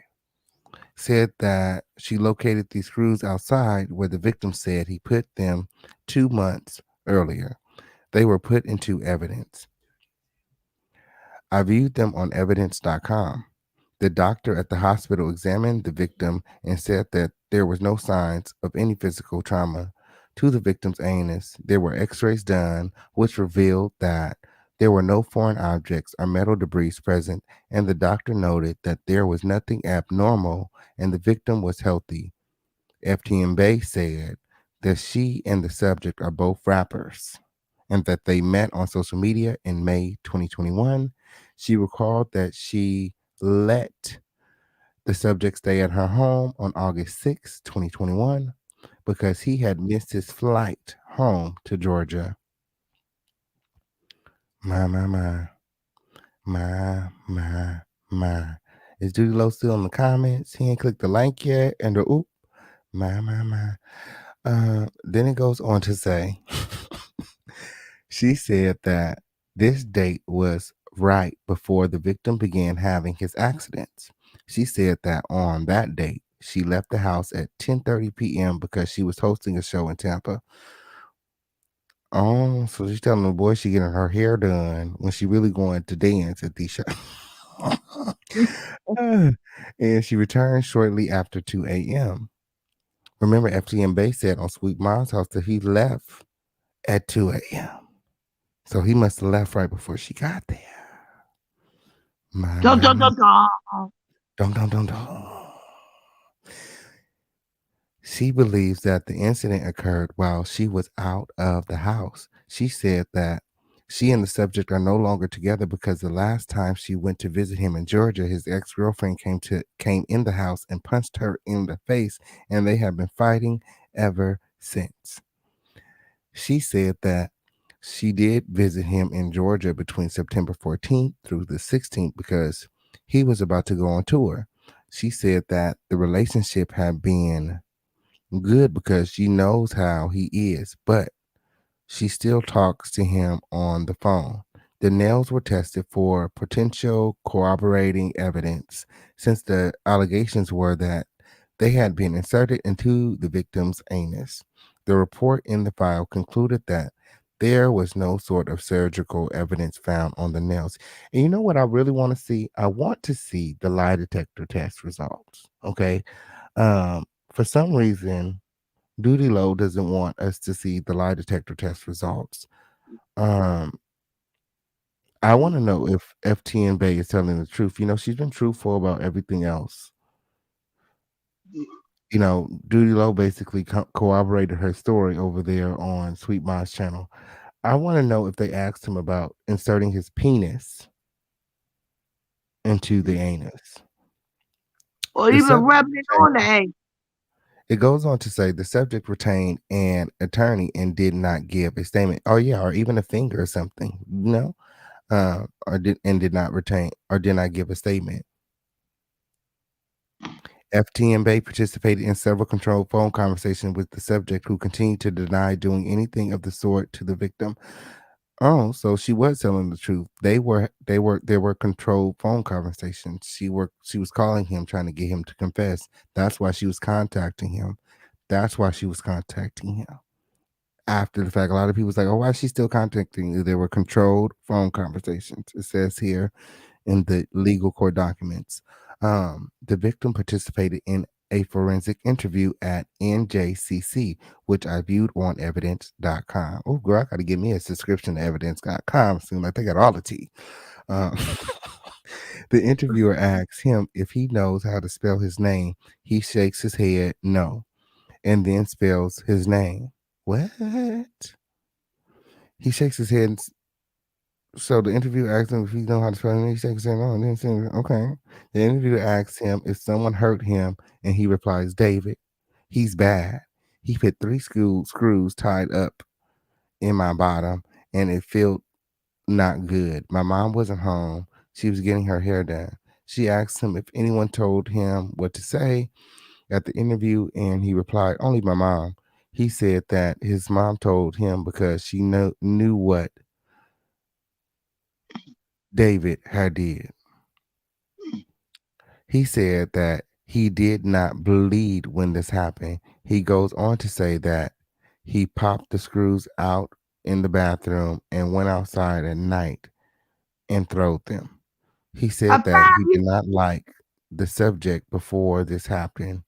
Said that she located these screws outside where the victim said he put them 2 months earlier. They were put into evidence. I viewed them on evidence.com. The doctor at the hospital examined the victim and said that there was no signs of any physical trauma to the victim's anus. There were x-rays done, which revealed that there were no foreign objects or metal debris present, and the doctor noted that there was nothing abnormal and the victim was healthy. FTM BAE said that she and the subject are both rappers and that they met on social media in May 2021. She recalled that she let the subject stay at her home on August 6, 2021, because he had missed his flight home to Georgia. My, my, my, my, my. Is Duty Low still in the comments? He ain't clicked the link yet. And the oop, my. Then it goes on to say, she said that this date was right before the victim began having his accidents. She said that on that date, she left the house at 10:30 p.m. because she was hosting a show in Tampa. Oh, so she's telling the boy she getting her hair done when she really going to dance at these shows. And she returned shortly after 2 a.m. Remember, FTN BAE said on Sweet Mom's house that he left at 2 a.m. So he must have left right before she got there. My, Dun, my, dun, my. dun, dun. Dum, dum, dum, dum. She believes that the incident occurred while she was out of the house. She said that she and the subject are no longer together because the last time she went to visit him in Georgia, his ex-girlfriend came in the house and punched her in the face, and they have been fighting ever since. She said that she did visit him in Georgia between September 14th through the 16th because he was about to go on tour. She said that the relationship had been good because she knows how he is, but she still talks to him on the phone. The nails were tested for potential corroborating evidence since the allegations were that they had been inserted into the victim's anus. The report in the file concluded that there was no sort of surgical evidence found on the nails. And you know what I really want to see? I want to see the lie detector test results. Okay. For some reason, Duty Low doesn't want us to see the lie detector test results. Um, I want to know if FTN Bay is telling the truth. She's been truthful about everything else. Duty Low basically corroborated her story over there on Sweet Ma's channel. I want to know if they asked him about inserting his penis into the anus. Or The even subject rubbing it on the retained, ankle. it goes on to say the subject retained an attorney and did not give a statement. Oh yeah, or even a finger or something, did not retain or did not give a statement. FTN Bay participated in several controlled phone conversations with the subject, who continued to deny doing anything of the sort to the victim. Oh, so she was telling the truth. There were controlled phone conversations. She was calling him, trying to get him to confess. That's why she was contacting him. That's why she was contacting him. After the fact, a lot of people was like, "Oh, why is she still contacting you?" There were controlled phone conversations. It says here in the legal court documents. The victim participated in a forensic interview at NJCC, which I viewed on evidence.com. Oh, girl, I got to give me a subscription to evidence.com. Seems like they got all the tea. Um, the interviewer asks him if he knows how to spell his name. He shakes his head no, and then spells his name. What? He shakes his head. So the interviewer asked him if he know how to spell his name. He shakes his head no, and then said, okay. The interviewer asks him if someone hurt him, and he replies, David, he's bad. He put 3 screws tied up in my bottom, and it felt not good. My mom wasn't home. She was getting her hair done. She asked him if anyone told him what to say at the interview, and he replied, only my mom. He said that his mom told him because she knew what David had did. He said that he did not bleed when this happened. He goes on to say that he popped the screws out in the bathroom and went outside at night and throwed them. He said that he did not like the subject before this happened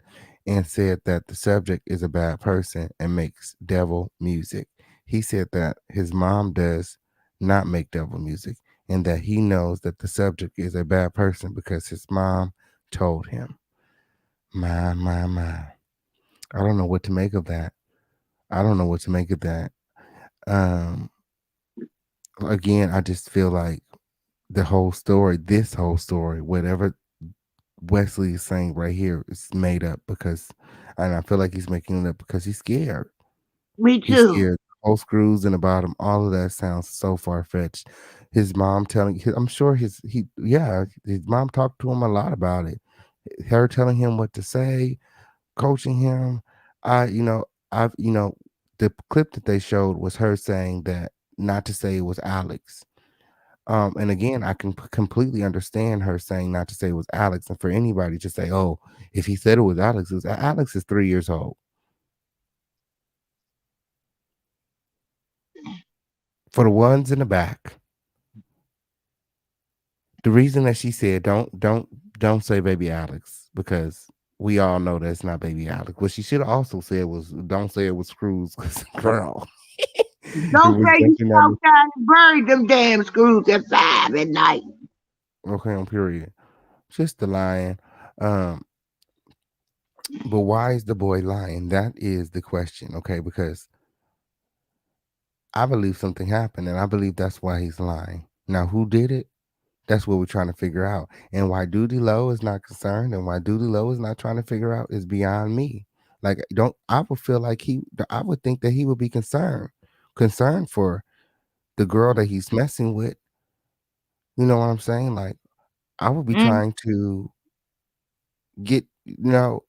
and said that the subject is a bad person and makes devil music. He said that his mom does not make devil music and that he knows that the subject is a bad person because his mom told him. My. I don't know what to make of that. I don't know what to make of that. Um, Again, I just feel like this whole story, whatever Wesley is saying right here is made up and I feel like he's making it up because he's scared. Me He's too. scared. All screws in the bottom, all of that sounds so far fetched. His mom I'm sure his mom talked to him a lot about it. Her telling him what to say, coaching him. I, you know, I've, the clip that they showed was her saying that not to say it was Alex. And again, I can completely understand her saying not to say it was Alex, and for anybody to say, "Oh, if he said it was Alex, Alex is 3 years old." For the ones in the back, the reason that she said don't say baby Alex because we all know that's not baby Alex. What she should have also said was don't say it was Screws, because girl, it Don't was say you definitely not. outside and buried them damn screws at 5 at night. Okay, on period. Just the lying. Um, but why is the boy lying? That is the question. Okay, because I believe something happened, and I believe that's why he's lying. Now, who did it? That's what we're trying to figure out. And why Duty Low is not concerned and why Duty Low is not trying to figure out is beyond me. Like, I would feel like I would think that he would be concerned for the girl that he's messing with. You know what I'm saying? Like, I would be Mm. trying to get, to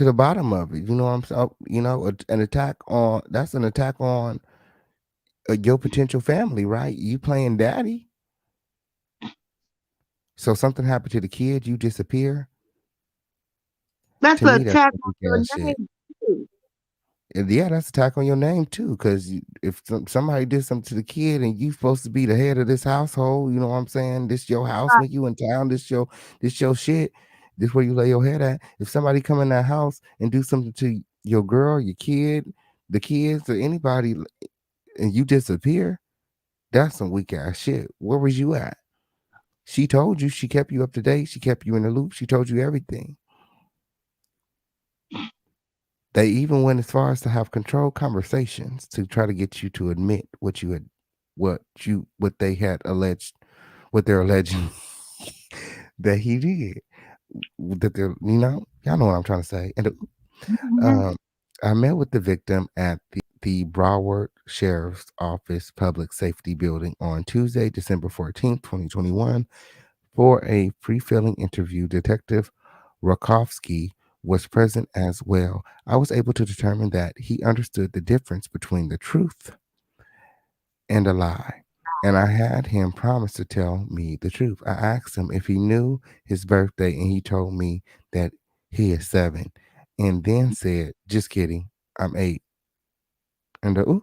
the bottom of it. You know what I'm saying? That's an attack on your potential family, right? You playing daddy. So something happened to the kid, you disappear. That's To an me, that's attack some on weak your ass shit. name, too. And yeah, that's attack on your name too. Because if somebody did something to the kid and you supposed to be the head of this household, you know what I'm saying? This your house when you in town. This your shit. This where you lay your head at. If somebody come in that house and do something to your girl, your kid, the kids, or anybody, and you disappear, That's some weak ass shit. Where was you at? She told you, she kept you up to date, she kept you in the loop, she told you everything. They even went as far as to have controlled conversations to try to get you to admit what they had alleged, what they're alleging that he did. That they're, y'all know what I'm trying to say. And Mhm. um, I met with the victim at the Broward Sheriff's Office Public Safety Building on Tuesday, December 14th, 2021, for a pre-filling interview. Detective Rakowski was present as well. I was able to determine that he understood the difference between the truth and a lie. And I had him promise to tell me the truth. I asked him if he knew his birthday, and he told me that he is 7, and then said, "Just kidding, I'm 8." And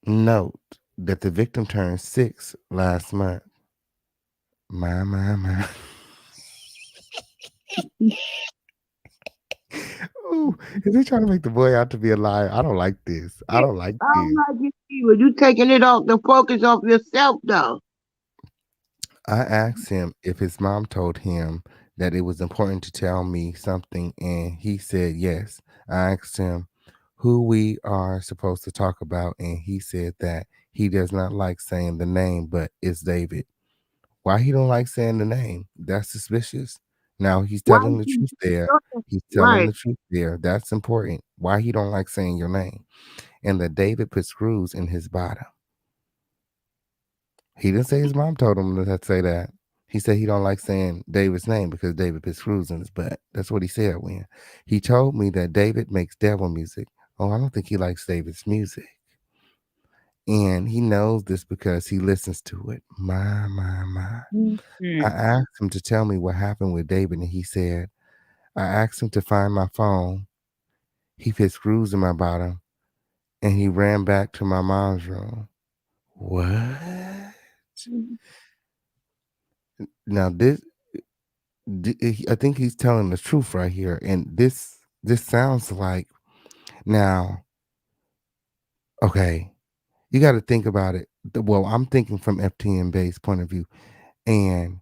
note that the victim turned 6 last month. My. Ooh, is he trying to make the boy out to be a liar? I don't like this. I Yeah, don't like I don't this. like it either. You taking it off the focus off yourself though. I asked him if his mom told him that it was important to tell me something, and he said yes. I asked him who we are supposed to talk about, and he said that he does not like saying the name, but it's David. Why he don't like saying the name? That's suspicious. Now he's Why telling the you truth there. He's telling right? the truth there. That's important. Why he don't like saying your name? And that David put screws in his bottom. He didn't say his mom told him to say that. He said he don't like saying David's name because David put screws in his butt. That's what he said when he told me that David makes devil music. Oh, I don't think he likes David's music. And he knows this because he listens to it. My. I Mhm. asked him to tell me what happened with David, and he said, I asked him to find my phone. He put screws in my bottom, and he ran back to my mom's room. What? Now I think he's telling the truth right here, and this sounds like, now, okay, you got to think about it. Well, I'm thinking from FTN BAE's point of view, and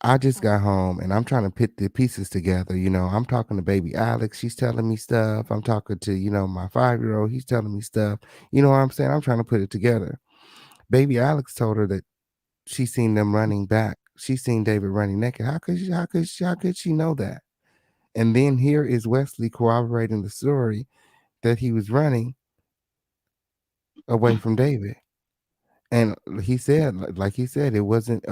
I just got home and I'm trying to put the pieces together. I'm talking to baby Alex. She's telling me stuff. I'm talking to, my 5-year-old. He's telling me stuff. You know what I'm saying? I'm trying to put it together. Baby Alex told her that she seen them running back. She seen David running naked. How could she know that? And then here is Wesley corroborating the story that he was running away from David. And he said, like he said, it wasn't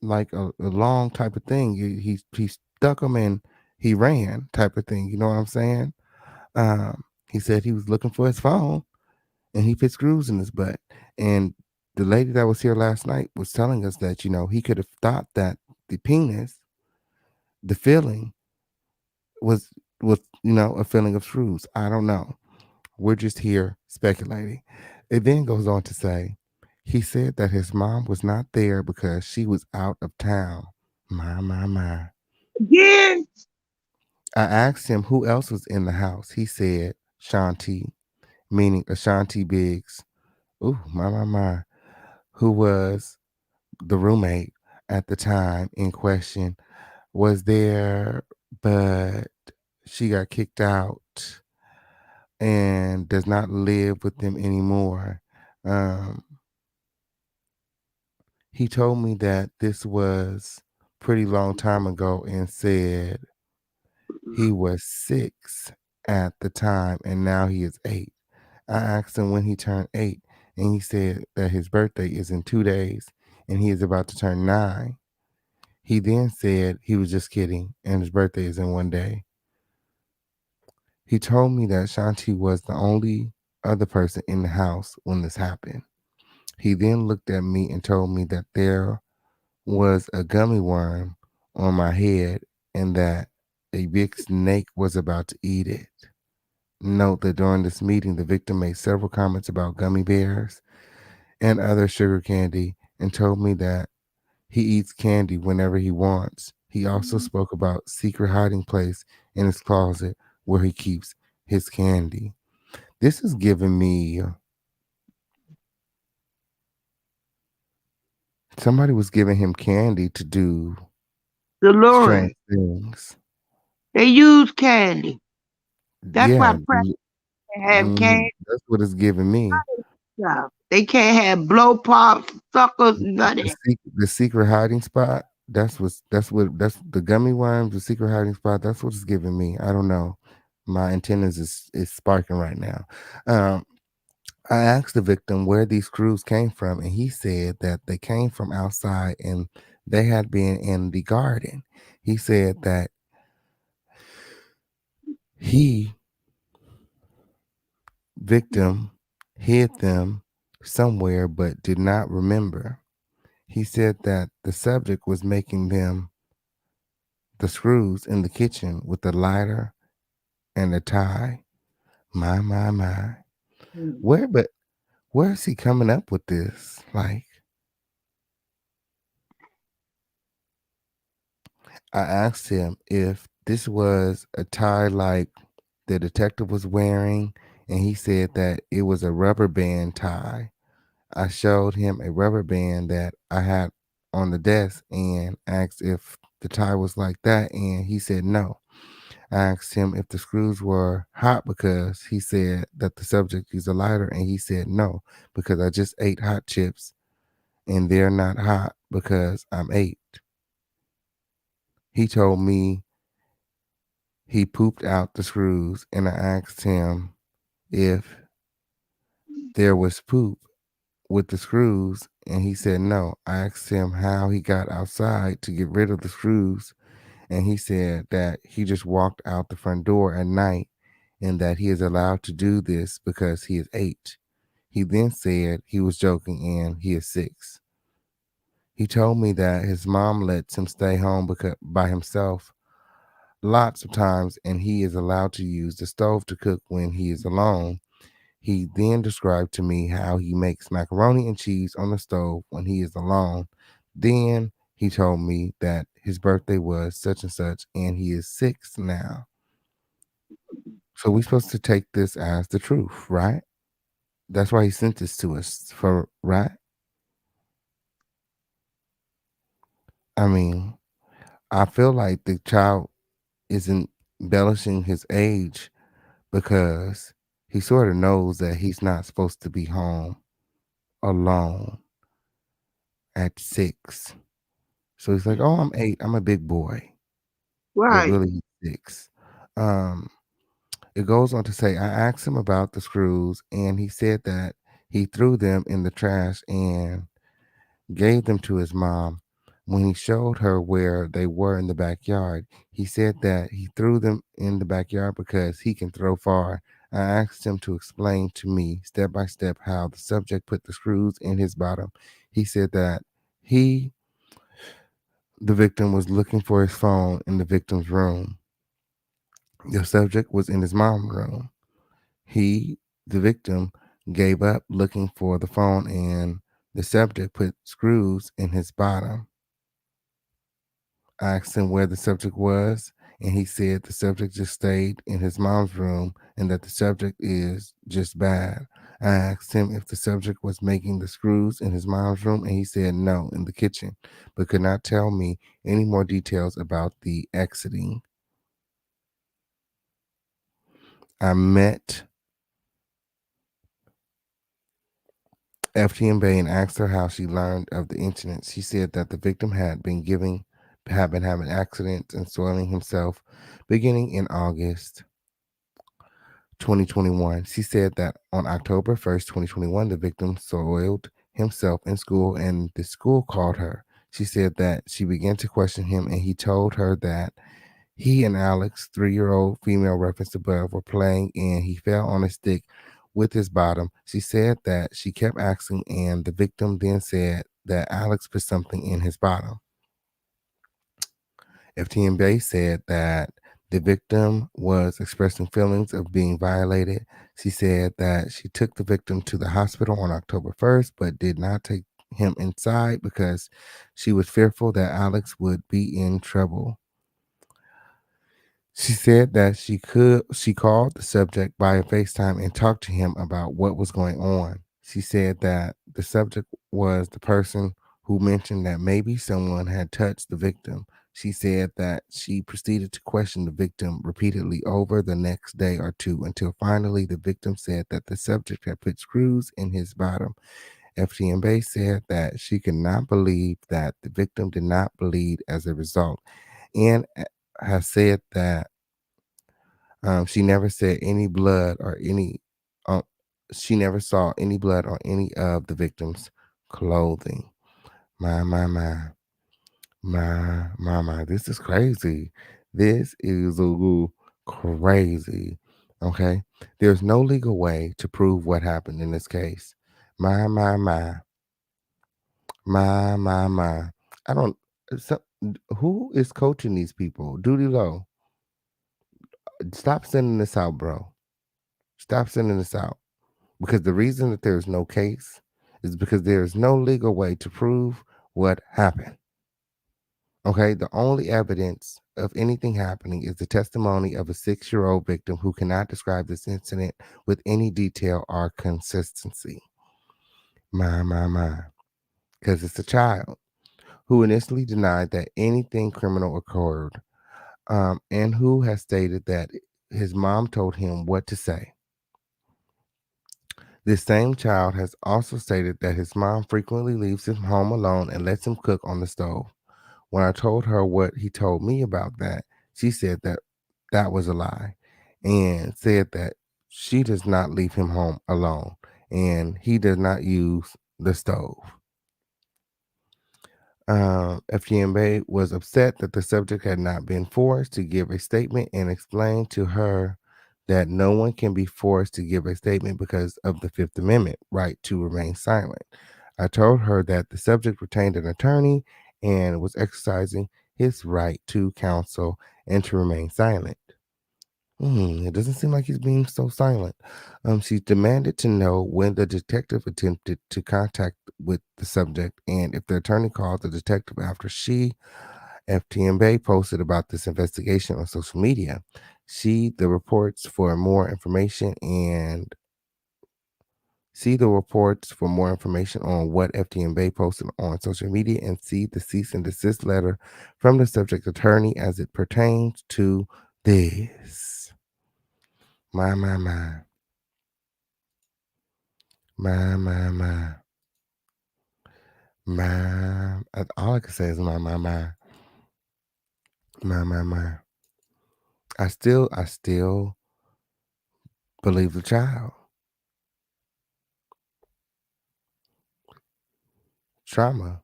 like a long type of thing. He stuck him and he ran type of thing. You know what I'm saying? He said he was looking for his phone and he put screws in his butt. And the lady that was here last night was telling us that he could have thought that the penis, the feeling was a feeling of screws. I don't know. We're just here speculating. It then goes on to say, he said that his mom was not there because she was out of town. My. Again, I asked him who else was in the house. He said Shanti, meaning Ashanti Biggs. Ooh, my. Who was the roommate at the time in question, was there, but she got kicked out and does not live with them anymore. Um, he told me that this was pretty long time ago and said he was 6 at the time and now he is 8. I asked him when he turned 8 and he said that his birthday is in 2 days and he is about to turn 9. He then said he was just kidding and his birthday is in 1 day. He told me that Shanti was the only other person in the house when this happened. He then looked at me and told me that there was a gummy worm on my head and that a big snake was about to eat it. Note that during this meeting, the victim made several comments about gummy bears and other sugar candy and told me that he eats candy whenever he wants. He also spoke about secret hiding place in his closet where he keeps his candy. This is giving me somebody was giving him candy to do Delirium. strange things. They use candy. That's why Yeah, presidents have candy. that's what it's giving me. Stuff. They can't have blow pops, suckers, none of that. The secret hiding spot. That's the gummy worms. The secret hiding spot. That's what it's giving me. I don't know. My antennas is sparking right now. Um, I asked the victim where these screws came from, and he said that they came from outside and they had been in the garden. He said that he, victim, hid them somewhere but did not remember. He said that the subject was making them the screws in the kitchen with a lighter and a tie. My. Mm. Where is he coming up with this? Like, I asked him if this was a tie like the detective was wearing, and he said that it was a rubber band tie. I showed him a rubber band that I had on the desk and asked if the tie was like that, and he said no. I asked him if the screws were hot because he said that the subject used a lighter, and he said no, because I just ate hot chips and they're not hot because I'm 8. He told me he pooped out the screws, and I asked him if there was poop with the screws, and he said no. I asked him how he got outside to get rid of the screws, and he said that he just walked out the front door at night and that he is allowed to do this because he is 8. He then said he was joking and he is 6. He told me that his mom lets him stay home by himself lots of times, and he is allowed to use the stove to cook when he is alone. He then described to me how he makes macaroni and cheese on the stove when he is alone. Then he told me that his birthday was such and such, and he is 6 now. So we're supposed to take this as the truth, right? That's why he sent this to us, for right? I mean, I feel like the child isn't embellishing his age because he sort of knows that he's not supposed to be home alone at 6. So he's like, "Oh, I'm 8. I'm a big boy," but Right. really he's 6. Um, it goes on to say, I asked him about the screws, and he said that he threw them in the trash and gave them to his mom. When he showed her where they were in the backyard, he said that he threw them in the backyard because he can throw far. I asked him to explain to me step by step how the subject put the screws in his bottom. He said that he, the victim, was looking for his phone in the victim's room. The subject was in his mom's room. He, the victim, gave up looking for the phone, and the subject put screws in his bottom. I asked him where the subject was, and he said the subject just stayed in his mom's room and that the subject is just bad. I asked him if the subject was making the screws in his mom's room, and he said no, in the kitchen, but could not tell me any more details about the exiting. I met FTN BAE and asked her how she learned of the incident. She said that the victim had been having accidents and soiling himself beginning in August 2021. She said that on October 1st, 2021, the victim soiled himself in school and the school called her. She said that she began to question him, and he told her that he and Alex, 3-year-old female referenced above, were playing and he fell on a stick with his bottom. She said that she kept asking, and the victim then said that Alex put something in his bottom. FTN BAE said that the victim was expressing feelings of being violated. She said that she took the victim to the hospital on October 1st, but did not take him inside because she was fearful that Alex would be in trouble. She said that she called the subject via FaceTime and talked to him about what was going on. She said that the subject was the person who mentioned that maybe someone had touched the victim. She said that she proceeded to question the victim repeatedly over the next day or two until finally the victim said that the subject had put screws in his bottom. FTN BAE said that she could not believe that the victim did not bleed as a result, and has said that she never said any blood or any. Um, she never saw any blood on any of the victim's clothing. My, my. This is crazy. This is crazy. Okay, there's no legal way to prove what happened in this case. My, my. I don't. So, who is coaching these people? Duty Low. Stop sending this out, bro. Stop sending this out. Because the reason that there's no case is because there is no legal way to prove what happened. Okay, the only evidence of anything happening is the testimony of a 6-year-old victim who cannot describe this incident with any detail or consistency. My. Because it's a child who initially denied that anything criminal occurred, and who has stated that his mom told him what to say. This same child has also stated that his mom frequently leaves him home alone and lets him cook on the stove. When I told her what he told me about that, she said that that was a lie and said that she does not leave him home alone and he does not use the stove. FTN BAE was upset that the subject had not been forced to give a statement and explained to her that no one can be forced to give a statement because of the Fifth Amendment right to remain silent. I told her that the subject retained an attorney and was exercising his right to counsel and to remain silent. It doesn't seem like he's being so silent. She demanded to know when the detective attempted to contact with the subject and if the attorney called the detective after FTN BAE, posted about this investigation on social media. The reports for more information and see the reports for more information on what FTN BAE posted on social media and see the cease and desist letter from the subject attorney as it pertains to this. My. My. All I can say is my. My. I still believe the child. Trauma.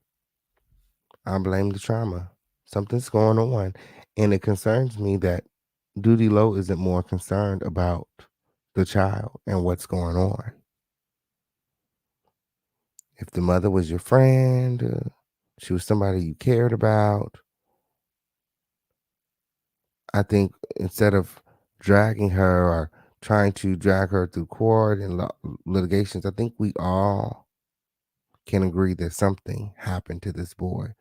I blame the trauma. Something's going on. And it concerns me that Duty Low isn't more concerned about the child and what's going on. If the mother was your friend, she was somebody you cared about, I think instead of dragging her or trying to drag her through court and litigations, I think we all can agree that something happened to this boy.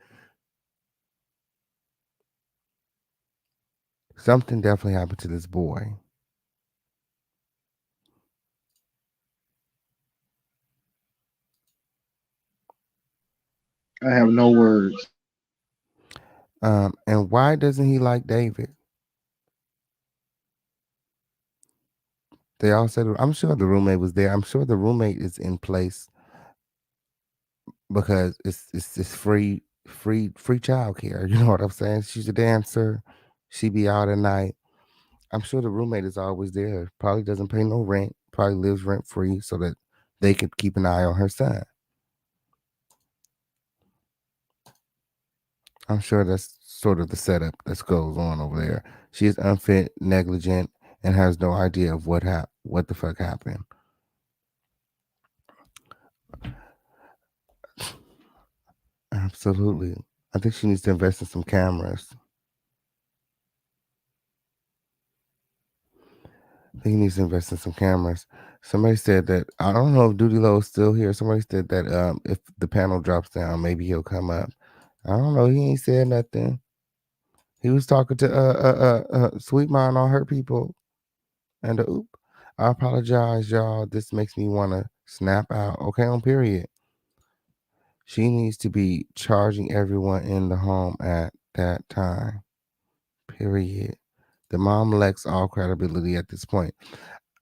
Something definitely happened to this boy. I have no words. And why doesn't he like David? They all said, I'm sure the roommate was there. I'm sure the roommate is in place because it's free childcare. You know what I'm saying? She's a dancer. She be out at night. I'm sure the roommate is always there. Probably doesn't pay no rent. Probably lives rent free so that they could keep an eye on her son. I'm sure that's sort of the setup that goes on over there. She is unfit, negligent, and has no idea of what the fuck happened. Absolutely. I think she needs to invest in some cameras. I think he needs to invest in some cameras. Somebody said that I don't know if Duty Low is still here. Somebody said that if the panel drops down, maybe he'll come up. I don't know. He ain't said nothing. He was talking to Sweet Mind on her people. And oop. I apologize, y'all. This makes me want to snap out. Okay, on period. She needs to be charging everyone in the home at that time. Period. The mom lacks all credibility at this point.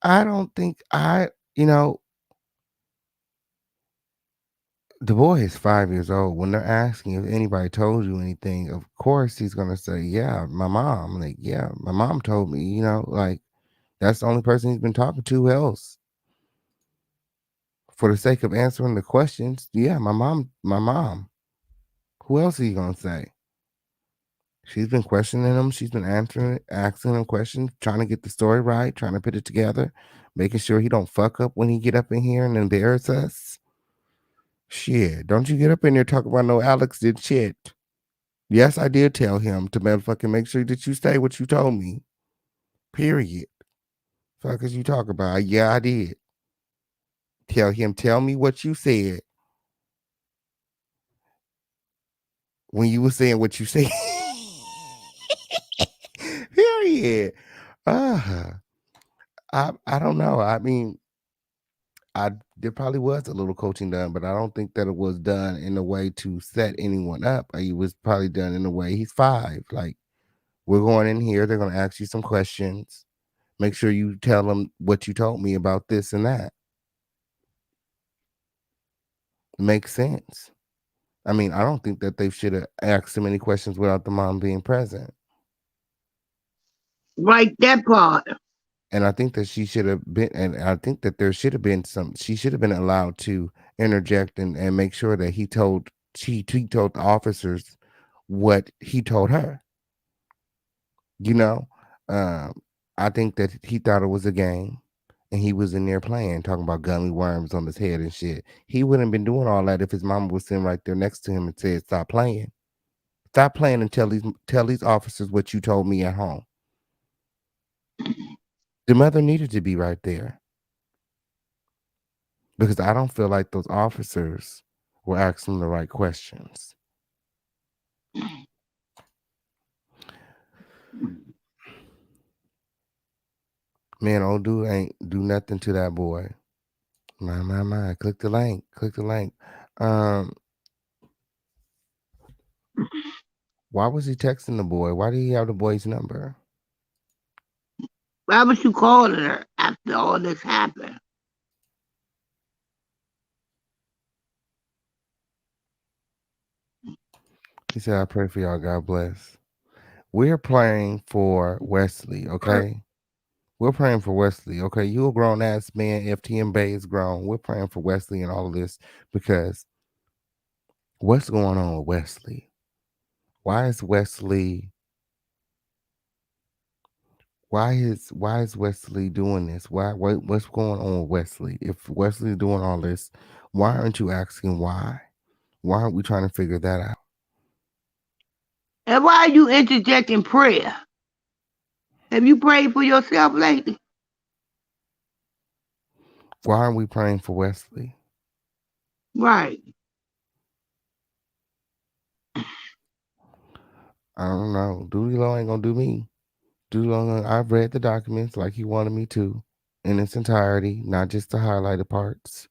I don't think the boy is 5 years old. When they're asking if anybody told you anything, of course he's gonna say, "Yeah, my mom." Like, yeah, my mom told me. Like that's the only person he's been talking to. Who else? For the sake of answering the questions, yeah, my mom. My mom. Who else are you gonna say? She's been questioning him. She's been answering, asking him questions, trying to get the story right, trying to put it together, making sure he don't fuck up when he get up in here and embarrass us. Shit, don't you get up in there talking about no Alex did shit. Yes, I did tell him to motherfucking make sure that you say what you told me. Period. Fuck is you talk about? Yeah, I did. Tell him, tell me what you said when you were saying what you said. Period. Uh, I don't know. I mean, there probably was a little coaching done, but I don't think that it was done in a way to set anyone up. It was probably done in a way he's 5. Like, we're going in here, they're gonna ask you some questions. Make sure you tell them what you told me about this and that. Makes sense. I mean, I don't think that they should have asked him any questions without the mom being present. Right, that part. And I think that she should have been, and I think that there should have been she should have been allowed to interject and make sure that he told the officers what he told her. You know, I think that he thought it was a game, and he was in there playing, talking about gummy worms on his head and shit. He wouldn't have been doing all that if his mama was sitting right there next to him and said, "Stop playing, stop playing, and tell these officers what you told me at home." The mother needed to be right there because I don't feel like those officers were asking the right questions. Man, old dude ain't do nothing to that boy. My. Click the link. Click the link. Why was he texting the boy? Why did he have the boy's number? Why was you calling her after all this happened? He said, "I pray for y'all. God bless." We're praying for Wesley, okay? We're praying for Wesley, okay? You a grown ass man. FTN BAE is grown. We're praying for Wesley and all of this because what's going on with Wesley? Why is Wesley? Why is Wesley doing this? What's going on with Wesley? If Wesley's doing all this, why aren't you asking why? Why aren't we trying to figure that out? And why are you interjecting prayer? Have you prayed for yourself lately? Why aren't we praying for Wesley? Right. I don't know. Doodie Low ain't gonna do me. Doodie Low, I've read the documents like he wanted me to in its entirety, not just the highlighted parts.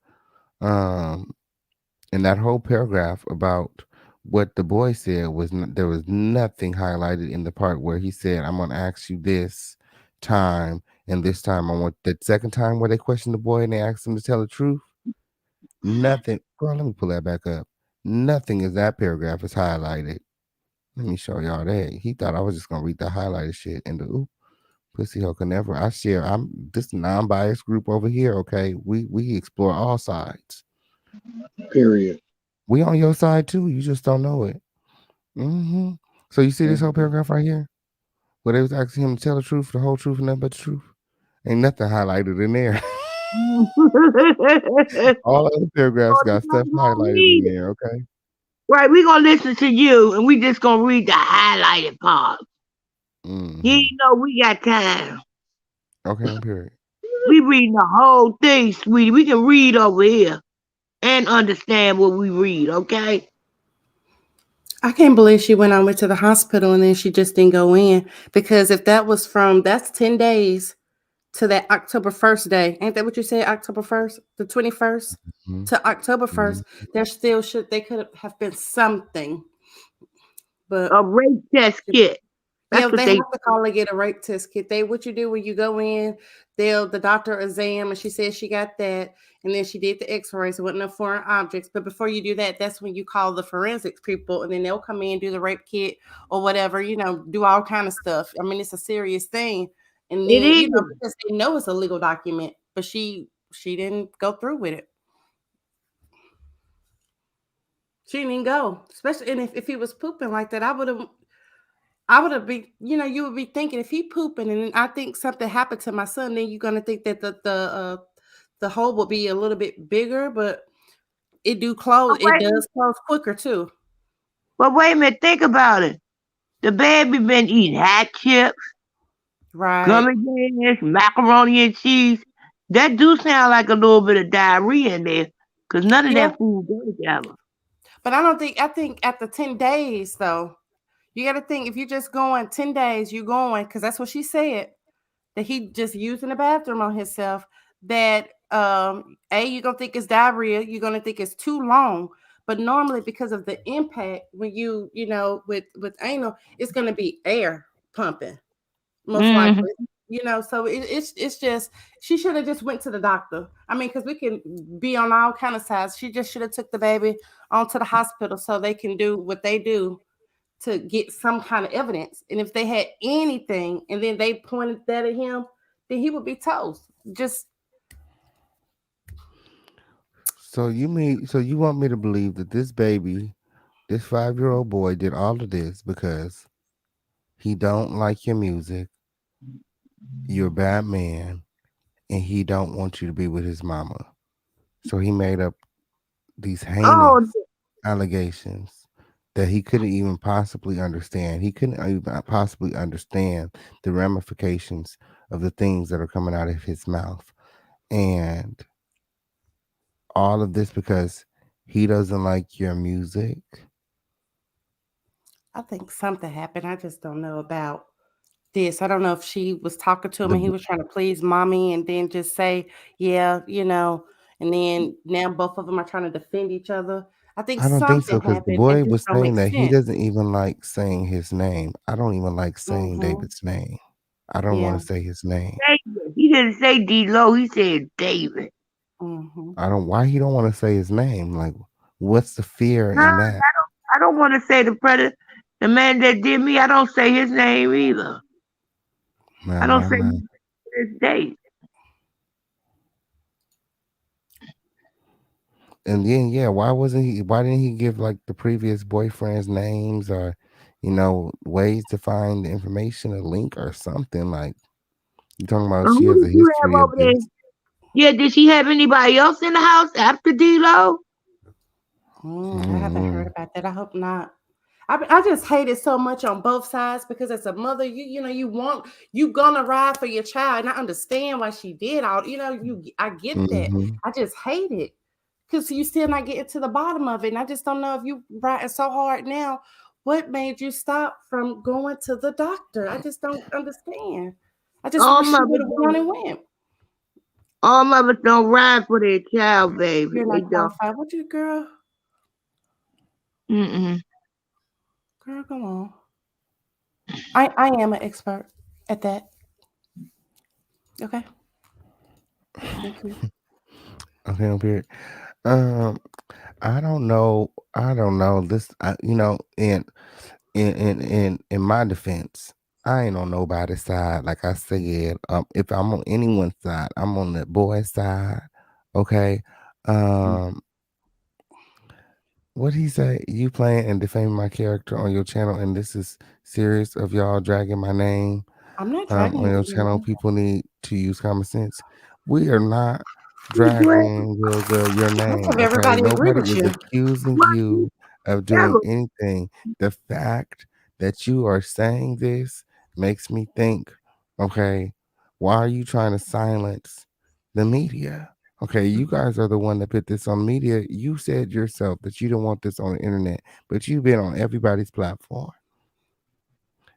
And that whole paragraph about what the boy said there was nothing highlighted in the part where he said, "I'm gonna ask you this time, and this time I want that second time where they questioned the boy and they asked him to tell the truth." Nothing. Girl, let me pull that back up. Nothing in that paragraph is highlighted. Let me show y'all that. He thought I was just gonna read the highlighted shit and the oop, pussy hoe can never. I'm this non-biased group over here, okay? We explore all sides. Period. We on your side too. You just don't know it. So you see this whole paragraph right here? Where they was asking him to tell the truth, the whole truth, and nothing but the truth. Ain't nothing highlighted in there. All other paragraphs got stuff highlighted in there, okay? Right, we're gonna listen to you and we just gonna read the highlighted part. You know we got time. Okay, on period. We reading the whole thing, sweetie. We can read over here and understand what we read, okay? I can't believe she went to the hospital and then she just didn't go in because if that was from that's 10 days to that October 1st day. Ain't that what you said? October 1st, the 21st Mhm. to October Mhm. 1st. There still should they could have been something, but A rape test kit. yeah, That's what they they. have to call and get a rape test kit. They what you do when you go in, the doctor exam and she said she got that, and then she did the X-rays. It wasn't no foreign objects. But before you do that, that's when you call the forensics people, and then they'll come in do the rape kit or whatever. Do all kind of stuff. I mean, it's a serious thing, and It then is. because they know it's a legal document, but she didn't go through with it. She didn't go, especially and if he was pooping like that, I would have been, you would be thinking if he pooping and I think something happened to my son, then you're gonna think that the hole will be a little bit bigger, but it do close. But It does close quicker too. wait a minute. Think about it. The baby been eating hot chips, Right. gummy bears, macaroni and cheese. That do sound like a little bit of diarrhea in there, cause none of Yeah, that food go together. but I don't think I think after 10 days though, you got to think if you're just going 10 days, you're going because that's what she said that he just using the bathroom on himself. That you're gonna think it's diarrhea. You're gonna think it's too long. But normally, because of the impact, when with anal, it's gonna be air pumping most Hmm. likely. So it's just she should have just went to the doctor. I mean, because we can be on all kind of sides. She just should have took the baby onto the hospital so they can do what they do to get some kind of evidence. And if they had anything and then they pointed that at him, then he would be toast. Just So you want me to believe that this baby, this 5-year-old boy, did all of this because he don't like your music, you're a bad man, and he don't want you to be with his mama. So he made up these Oh, heinous allegations that he couldn't even possibly understand. He couldn't even possibly understand the ramifications of the things that are coming out of his mouth. And all of this because he doesn't like your music. I think something happened. I just don't know about this. I don't know if she was talking to him The and he was trying to please mommy and then just say, yeah, and then now both of them are trying to defend each other. I think I don't think so something because the happened. It boy just was don't saying make that he sense. doesn't even like saying his name. I don't even like saying Mm-hmm. David's name. I don't want Yeah. to say his name. David. He didn't say D-Lo. He said David. Mm-hmm. I don't. Why he don't want to say his name? Like, what's the fear Huh? in that? I don't want to say the predator. The man that did me, I don't say his name either. I don't say My. his date. And then yeah, why wasn't he? Why didn't he give like the previous boyfriends' names or, ways to find the information, a link or something? Like you talking about, she Who has a did you have history of over there? this. Yeah, did she have anybody else in the house after D-Lo? I haven't Hmm. heard about that. I hope not. I just hate it so much on both sides because as a mother, you gonna ride for your child, and I understand why she did all. I get that. Hmm. I just hate it because you still not getting to the bottom of it, and I just don't know if you riding so hard now. What made you stop from going to the doctor? I just don't understand. I just All wish she mothers would have went on don't. and went. All mothers don't ride for their child, baby. You're They not don't. qualified. What you, girl? Mm-mm. Girl, come on. I am an expert at that. Okay. Thank you. Okay, I'm period. Um, I don't know. I don't know this. In my defense, I ain't on nobody's side. Like I said, if I'm on anyone's side, I'm on the boy's side. Okay. Um, what he say? You playing and defaming my character on your channel, and this is serious of y'all dragging my name I'm not dragging on you. your channel. People need to use common sense. We are not What? dragging your Most name. of Okay, everybody agree nobody with is you. accusing What? you of doing Never. anything. The fact that you are saying this makes me think, okay, why are you trying to silence the media? Okay, you guys are the one that put this on media. You said yourself that you don't want this on the internet, but you've been on everybody's platform.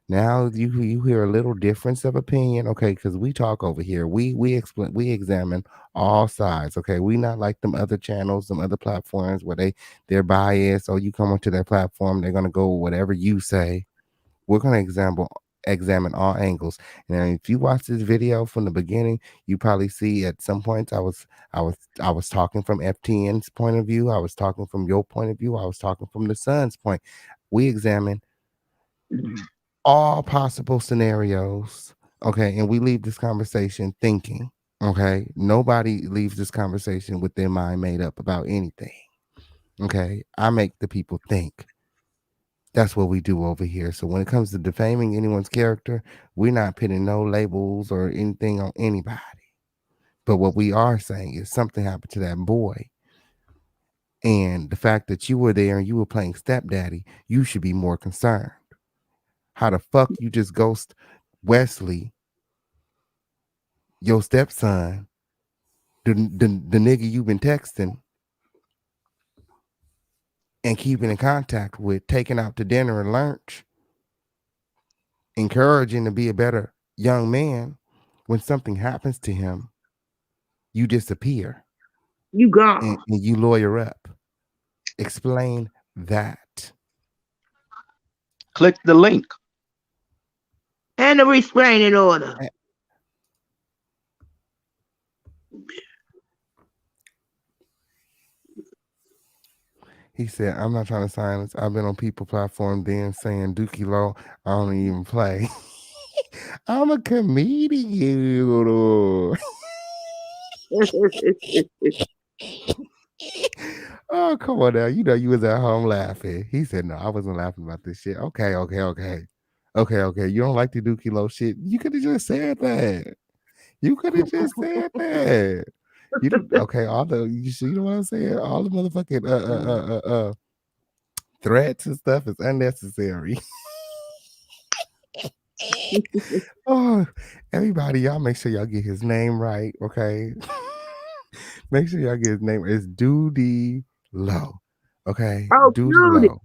Now you hear a little difference of opinion, okay? Because we talk over here, we examine all sides, okay? We not like them other channels, them other platforms where they're biased. Or you come onto their platform, they're gonna go with whatever you say. We're gonna examine all angles. And if you watch this video from the beginning, you probably see at some points I was talking from FTN's point of view. I was talking from your point of view. I was talking from the son's point. We examine all possible scenarios, okay, and we leave this conversation thinking, okay. Nobody leaves this conversation with their mind made up about anything, okay. I make the people think. That's what we do over here. So when it comes to defaming anyone's character, we're not putting no labels or anything on anybody. But what we are saying is something happened to that boy. And the fact that you were there and you were playing stepdaddy, you should be more concerned. How the fuck you just ghost Wesley, your stepson, the nigga you've been texting and keeping in contact with, taking out to dinner and lunch, encouraging to be a better young man. When something happens to him, you disappear. You gone. And you lawyer up. Explain that. Click the link. And a restraining order. He said, I'm not trying to silence. I've been on people platform then saying Dookie Low, I don't even play. I'm a comedian. Oh, come on now. You know you was at home laughing. He said, no, I wasn't laughing about this shit. Okay. You don't like the Dookie Low shit. You could have just said that. You could have just said that. You don't, okay, all the you know what I'm saying? All the motherfucking threats and stuff is unnecessary. Oh, everybody, y'all make sure y'all get his name right, okay? Make sure y'all get his name. It's Doodie Low. Okay. Oh, Doodie Doodie. Low.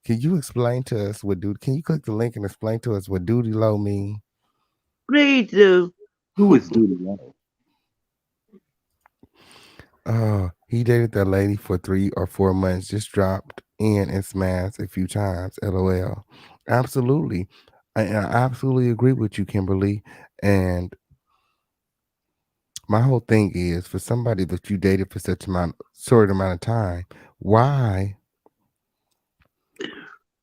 Can you explain to us what dude? Can you click the link and explain to us what Doodie Low mean? Please do. Who is Doodie Low? He dated that lady for 3 or 4 months, just dropped in and smashed a few times. LOL. Absolutely. I absolutely agree with you, Kimberly. And my whole thing is, for somebody that you dated for such short amount of time, why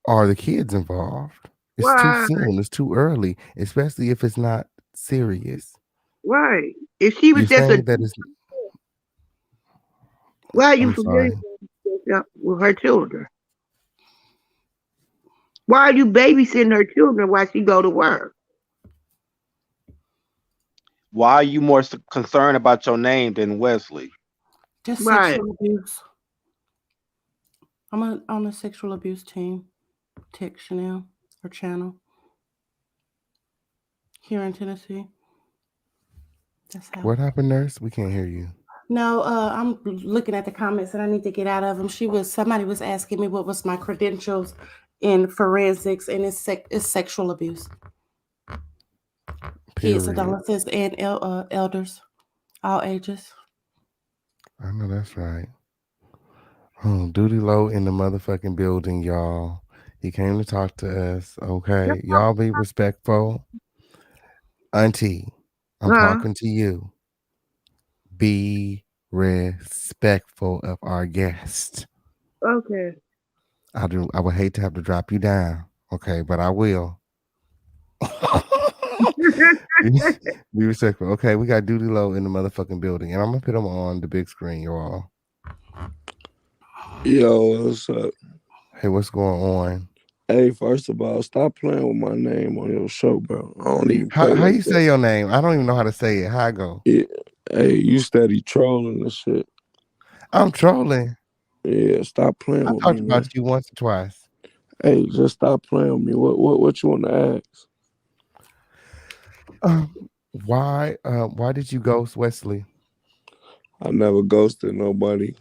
are the kids involved? It's too Why? soon. It's too early, especially if it's not serious. Right. If she was You're just a, saying that it's. why are you I'm familiar sorry. with her children? Why are you babysitting her children while she go to work? Why are you more concerned about your name than Wesley? Just Right. sexual abuse. I'm on a sexual abuse team. Tech Chanel or channel here in Tennessee. That's how. What happened, nurse? We can't hear you. No, I'm looking at the comments and I need to get out of them. Somebody was asking me what was my credentials in forensics, and it's sexual abuse. Kids, Period. adolescents, and elders, all ages. I know that's right. Doodie Low in the motherfucking building, y'all. He came to talk to us. Okay, y'all be respectful. Auntie, I'm talking to you. Be respectful of our guest. Okay. I would hate to have to drop you down. Okay, but I will. Be respectful. Okay, we got Doodie Low in the motherfucking building, and I'm gonna put him on the big screen, y'all. Yo, what's up? Hey, what's going on? Hey, first of all, stop playing with my name on your show, bro. I don't even play How like you that. say your name? I don't even know how to say it. How I go? Yeah. Hey, you steady trolling and shit. I'm trolling. Yeah, stop playing I with talked me, about man. you once or twice. Hey, just stop playing with me. What you want to ask? Why did you ghost Wesley? I never ghosted nobody.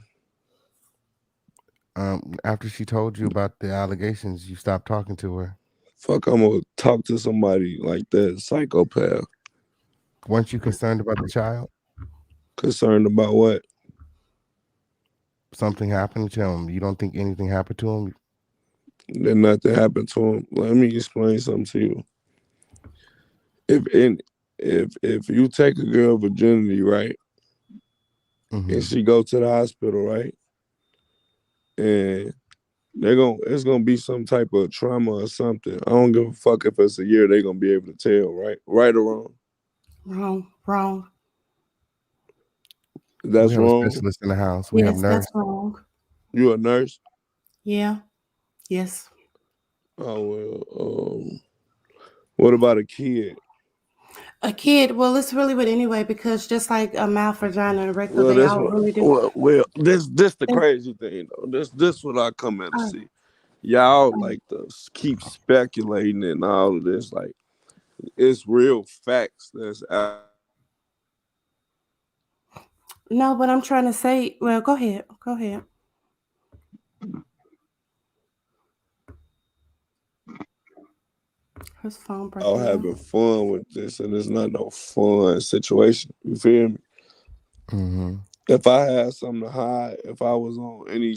After she told you about the allegations, you stopped talking to her. Fuck, I'm gonna talk to somebody like that, psychopath. Weren't you concerned about the child? Concerned about what? Something happened to him. You don't think anything happened to him? That nothing happened to him. Let me explain something to you. If in if you take a girl virginity, right, and she go to the hospital, right, and it's gonna be some type of trauma or something. I don't give a fuck if it's a year. They gonna be able to tell, right or wrong. Wrong. We That's have a wrong. specialist in the house. We have Yes, nurse. that's wrong. You a nurse? Yeah. Yes. Oh well. What about a kid? A kid, well, it's really what anyway, because just like a mouth, vagina, and rectal, Well, they that's all what. really do. This the crazy thing though. This what I come in to Oh, see. Y'all like to keep speculating and all of this. Like it's real facts. That's out. no, but I'm trying to say, well, go ahead. Go ahead. His phone breaking up. Having fun with this, and it's not no fun situation. You feel me? Mm-hmm. If I had something to hide, if I was on any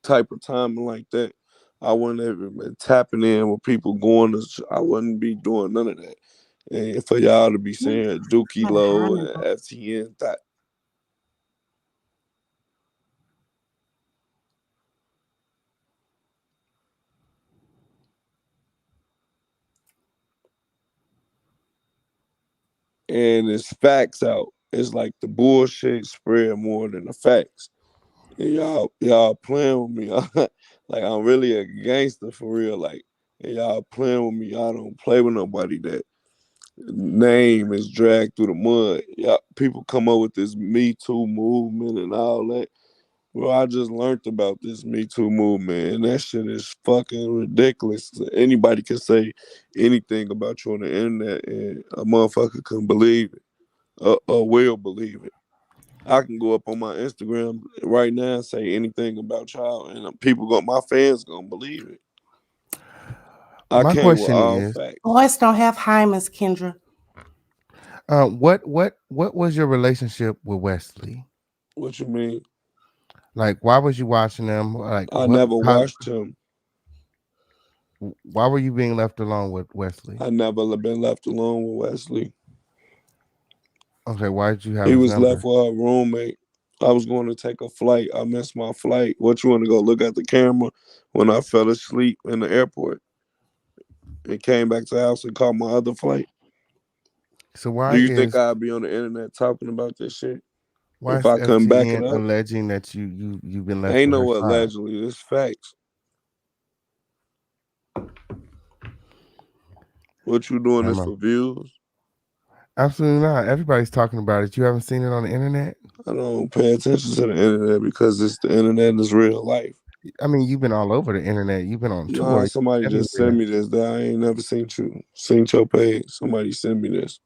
type of timing like that, I wouldn't have been tapping in with people going to. I wouldn't be doing none of that. And for y'all to be saying Dookie Not a Low hiding. and FTN, and it's facts out. It's like the bullshit spread more than the facts. And y'all playing with me. Like I'm really a gangster for real. Like and y'all playing with me. Y'all don't play with nobody that name is dragged through the mud. Y'all people come up with this Me Too movement and all that. Well, I just learned about this Me Too movement, and that shit is fucking ridiculous. Anybody can say anything about you on the internet, and a motherfucker can believe it, or will believe it. I can go up on my Instagram right now and say anything about y'all, and my fans gonna believe it. I My came with question all is, facts. Boys don't have hymens, Kendra. what was your relationship with Wesley? What you mean? Like, why was you watching them? Like, I never watched him. why were you being left alone with Wesley? I never been left alone with Wesley. Okay, why did you have He his was left number? with a roommate. I was going to take a flight. I missed my flight. What you want to go look at the camera when I fell asleep in the airport and came back to the house and caught my other flight? So Do you think I'd be on the internet talking about this shit why if is I couldn't back it FTN up? alleging that you've been left Ain't with her no side? allegedly. It's facts. What you doing this for views? Absolutely not. Everybody's talking about it. You haven't seen it on the internet? I don't pay attention to the internet because it's the internet is real life. I mean, you've been all over the internet. You've been on Nah, tour. somebody just sent Everywhere. me this. That I ain't never seen your page. Somebody sent me this.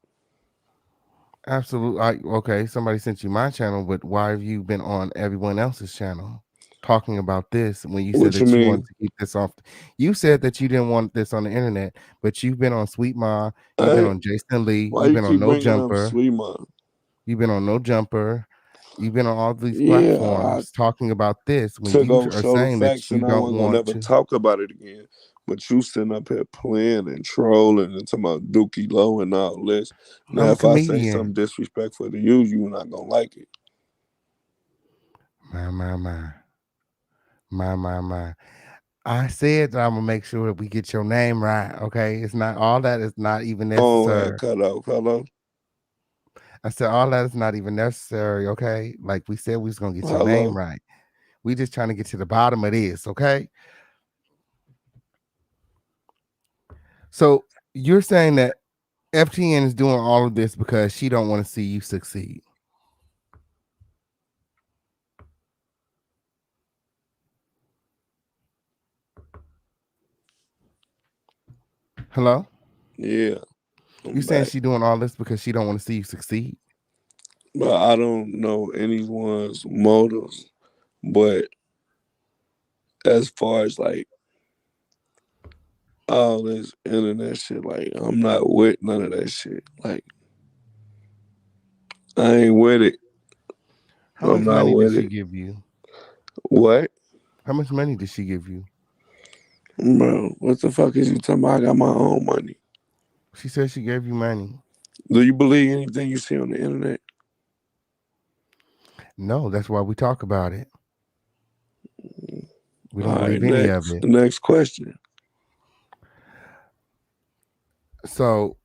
Absolutely. Okay, somebody sent you my channel, but why have you been on everyone else's channel talking about this when you said What you that you wanted mean? to keep this off? You said that you didn't want this on the internet, but you've been on Sweet Ma, you've been on Jason Lee, Why you've you been on keep No bringing up Jumper, Sweet Mom? you've been on No Jumper, you've been on all these Yeah, I platforms talking about this when to you go are show the saying that facts, you and I don't wasn't gonna want never to. talk about it again. But you sitting up here playing and trolling and talking about Dookie Low and all this. Now, I'm a if I say something comedian. disrespectful to you, you not gonna like it. My, my, my. My. I said that I'm gonna make sure that we get your name right. Okay, it's not all that is not even Oh, and necessary. cut off. Hello, I said all that is not even necessary. Okay, like we said, we was gonna get your name hello. right. We just trying to get to the bottom of this. Okay, so you're saying that FTN is doing all of this because she don't want to see you succeed. Hello, Yeah, you I'm saying back. she doing all this because she don't want to see you succeed? but I don't know anyone's motives. But as far as like all this internet shit, like I'm not with none of that shit. Like I ain't with it. How I'm much not money did with she it. give you? What? How much money did she give you? Bro, what the fuck is you talking about? I got my own money. She said she gave you money. Do you believe anything you see on the internet? No, that's why we talk about it. We All don't right, believe any of next. it. Next question. So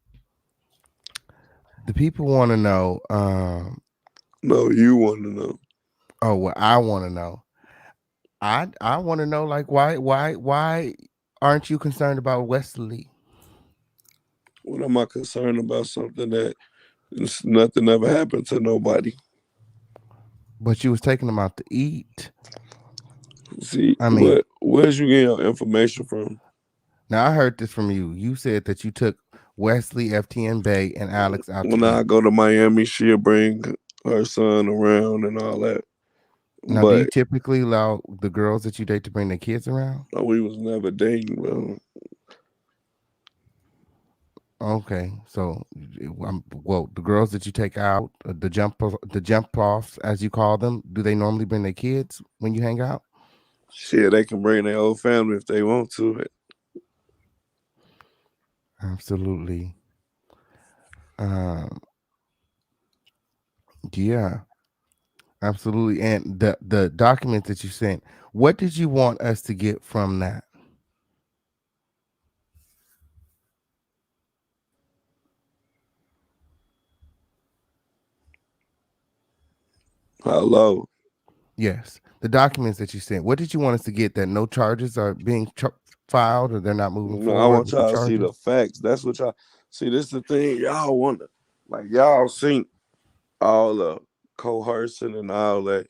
the people want to know. No, you want to know. Oh, well, I want to know. I want to know, like, why aren't you concerned about Wesley? What am I concerned about? Something that nothing ever happened to nobody. But you was taking him out to eat. See, I mean, where's you getting your information from? now I heard this from you. You said that you took Wesley, FTN BAE, and Alex out to When I eat. go to Miami, she'll bring her son around and all that. Now, do you But typically allow the girls that you date to bring their kids around? we was never dating, bro. Okay, so well, the girls that you take out, the jump offs, as you call them, do they normally bring their kids when you hang out? Shit, they can bring their whole family if they want to. Absolutely. Um, yeah, absolutely. And the documents that you sent, what did you want us to get from that? Hello. Yes, the documents that you sent. What did you want us to get? That no charges are being filed, or they're not moving No, I forward want with the y'all to see charges? the facts. That's what y'all see. This is the thing y'all want to like. Y'all seen all the coercing and all that,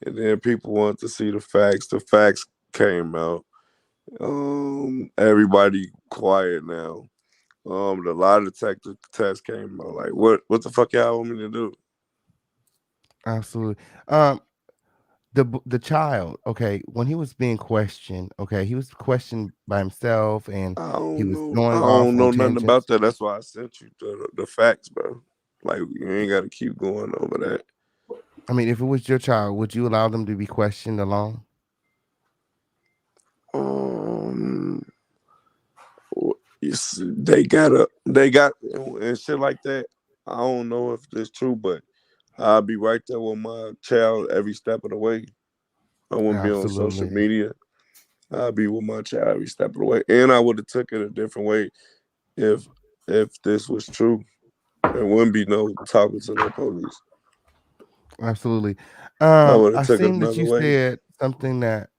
and then people want to see the facts. The facts came out. Everybody quiet now. The lie detector test came out. Like, what the fuck y'all want me to do? Absolutely. The child, okay, when he was being questioned, okay, he was questioned by himself, and I he don't was know. I going off don't on know nothing about tangents. that. That's why I sent you the facts, bro. Like, you ain't got to keep going over that. I mean, if it was your child, would you allow them to be questioned alone? Um, they got and shit like that. I don't know if it's true, but I'll be right there with my child every step of the way. I wouldn't be on social Absolutely. media. I'll be with my child every step of the way, and I would have took it a different way if this was true. There wouldn't be no talking to no police. Absolutely. I would have I took it seen that another you way. said something that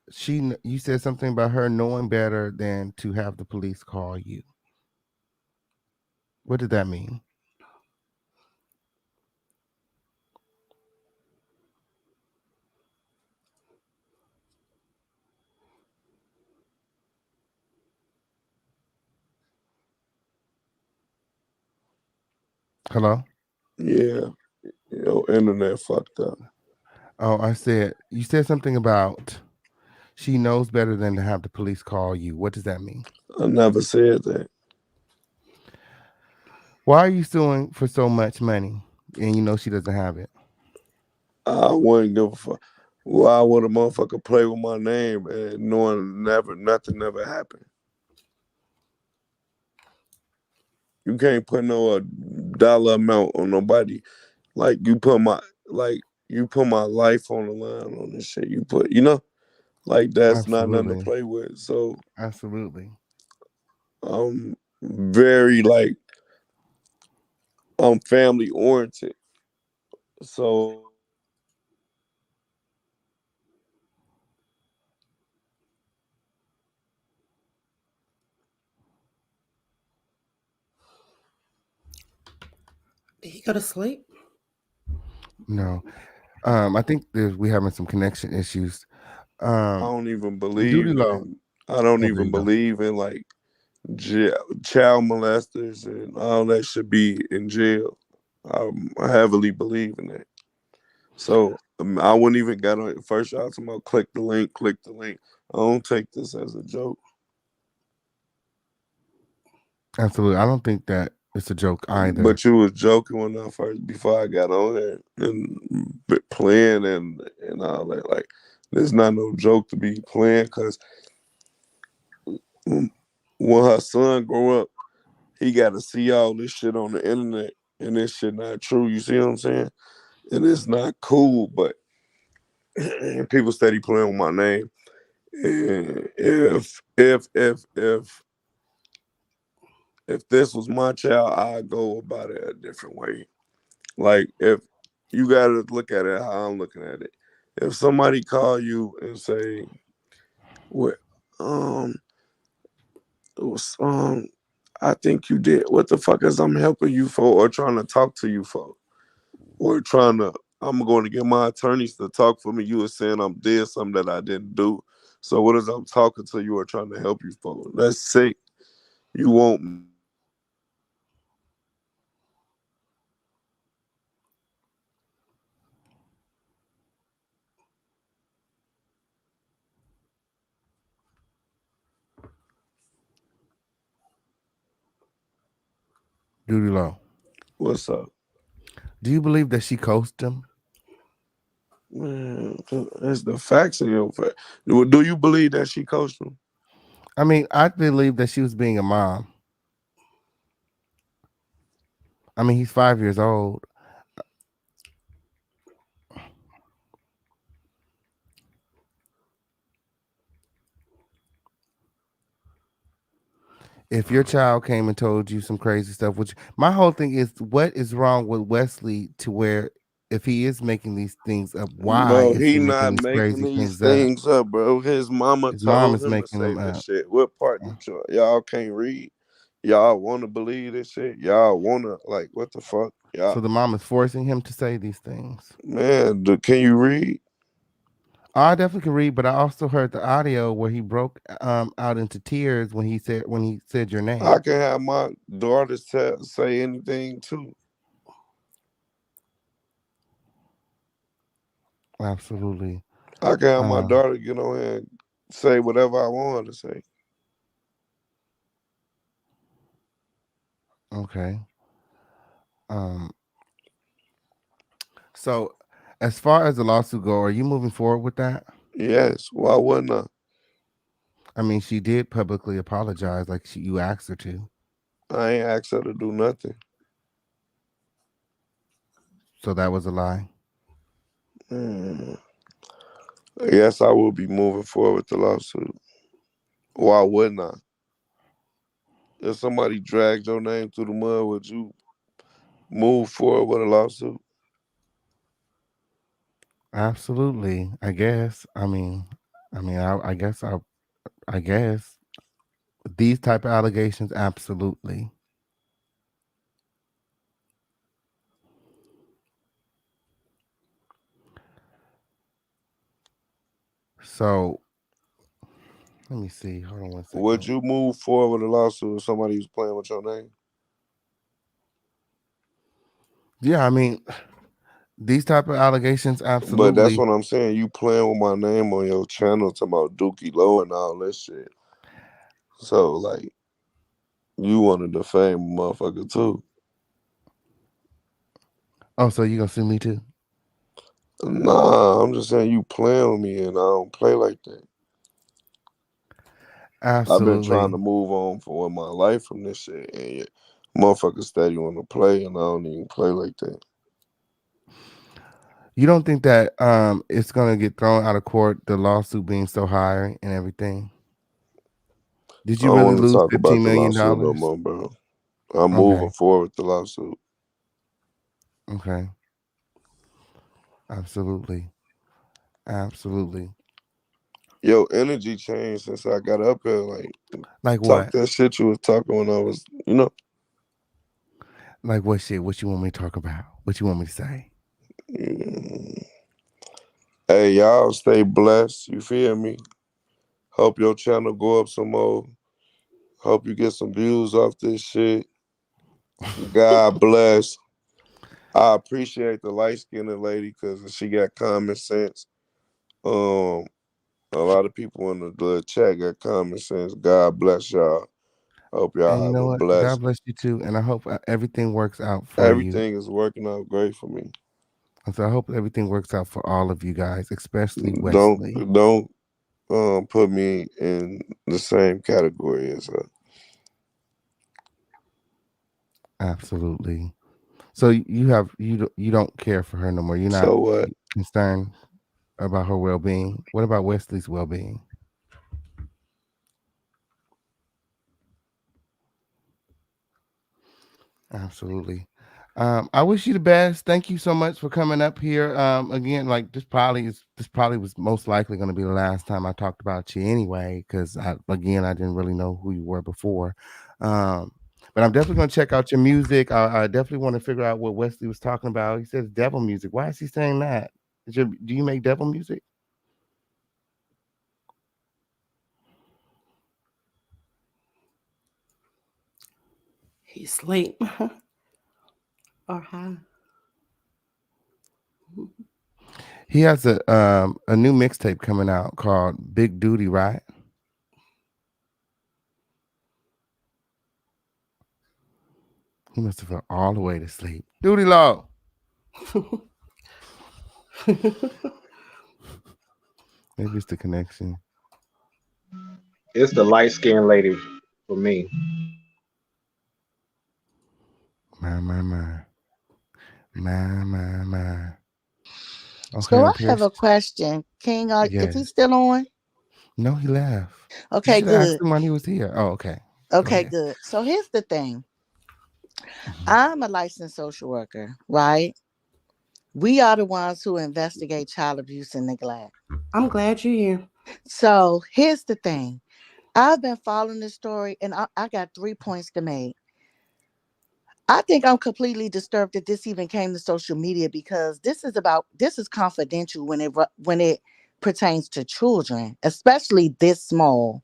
you said something about her knowing better than to have the police call you. What did that mean? Hello? Yeah, internet fucked up. Oh, I said you said something about she knows better than to have the police call you. What does that mean? I never said that. Why are you suing for so much money and you know she doesn't have it? I wouldn't give a fuck. Why would a motherfucker play with my name and knowing nothing never happened? You can't put no dollar amount on nobody. Like you put my life on the line on this shit. Like that's not nothing to Absolutely. play with. So Absolutely. I'm very like I'm family oriented. So Did he go to sleep? No. I think we having some connection issues. I Um don't even Duty believe Law. in. I don't Oh, there even you go. believe in like child molesters and all that should be in jail. I heavily believe in that. So I wouldn't even got on it. First y'all talking about click the link, click the link. I don't take this as a joke. Absolutely. I don't think that it's a joke either. But you was joking when I first before I got on here and playing and all that. Like, there's not no joke to be playing because when her son grow up, he got to see all this shit on the internet, and this shit not true. You see what I'm saying? And it's not cool. But people steady playing with my name. And if this was my child, I'd go about it a different way. Like, if you gotta look at it how I'm looking at it. If somebody call you and say, "What, um, it was, I think you did. What the fuck is I'm helping you for, or trying to talk to you for, or I'm going to get my attorneys to talk for me. You were saying I'm did something that I didn't do. So what is I'm talking to you or trying to help you for? That's sick. You won't." Duty Low. What's up? Do you believe that she coached him? Man, that's the facts in your fact. Do you believe that she coached him? I mean, I believe that she was being a mom. I mean, he's 5 years old. If your child came and told you some crazy stuff, which my whole thing is, what is wrong with Wesley to where if he is making these things up, why Bro, is he he making not these making crazy these things up? things up, bro. His mama His mom told is him to making say them this up. shit. What part did y'all can't read? Y'all want to believe this shit? Y'all want to, like, what the fuck? So Y'all, the mom is forcing him to say these things. man, can you read? I definitely can read, but I also heard the audio where he broke out into tears when he said your name. I can have my daughters say anything too. Absolutely. I can have my Um, daughter get on here and say whatever I want her to say. okay. Um, so as far as the lawsuit go, are you moving forward with that? Yes, why wouldn't I? I mean, she did publicly apologize, like you asked her to. I ain't asked her to do nothing. So that was a lie. Mm. Yes, I will be moving forward with the lawsuit. Why wouldn't I? If somebody dragged your name through the mud, would you move forward with a lawsuit? Absolutely. I guess. I guess. I guess these type of allegations. Absolutely. So let me see. Hold on one Would second. you move forward with a lawsuit if somebody was playing with your name? Yeah, I mean, these type of allegations. But that's Absolutely. what I'm saying. You playing with my name on your channel, talking about Dookie Low and all this shit. So, like, you want to defame a motherfucker too. Oh, so you gonna sue me too? Nah, I'm just saying you playing with me and I don't play like that. I've been trying Absolutely. to move on for my life from this shit, and yet motherfuckers steady want to play, and I don't even play like that. You don't think that it's gonna get thrown out of court, the lawsuit being so high and everything? Did I you don't really want to lose talk about the lawsuit no $15 million? more, bro. I'm moving Okay. forward with the lawsuit. Okay. Absolutely. Absolutely. Yo, energy changed since I got up here. Like, Like talk what? that shit you was talking when I was, Like what shit? What you want me to talk about? What you want me to say? mm. Hey, y'all stay blessed. You feel me? Hope your channel go up some more. Hope you get some views off this shit. God bless. I appreciate the light skinned lady because she got common sense. Um, a lot of people in the chat got common sense. God bless y'all. Hope And y'all you have know a what? God blessed. bless you too. And I hope everything works out for you. Everything is working out great for me. And so I hope everything works out for all of you guys, especially Don't Wesley. don't put me in the same category as her. Absolutely. So you don't care for her no more. You're not So what? concerned about her well being. What about Wesley's well being? Absolutely. I wish you the best. Thank you so much for coming up here. Again, like this probably was most likely going to be the last time I talked about you anyway, because I didn't really know who you were before. Um, but I'm definitely going to check out your music. I definitely want to figure out what Wesley was talking about. He says devil music. Why is he saying that? Do you make devil music? He's asleep. Or high. He has a new mixtape coming out called Big Duty, right? He must have fell all the way to sleep. Duty law. Maybe it's the connection. It's the light skinned lady for me. My, my, my. My. Okay, So I I'm have Pierce. a question. King, is he Yes. still on? No, he left. You Okay, should have asked good. him when he was here. Oh, okay. Go Okay, ahead. good. So here's the thing. Mhm. I'm a licensed social worker, right? We are the ones who investigate child abuse and neglect. I'm glad you're here. So here's the thing. I've been following this story and I got 3 points to make. I think I'm completely disturbed that this even came to social media because this is confidential when it pertains to children, especially this small.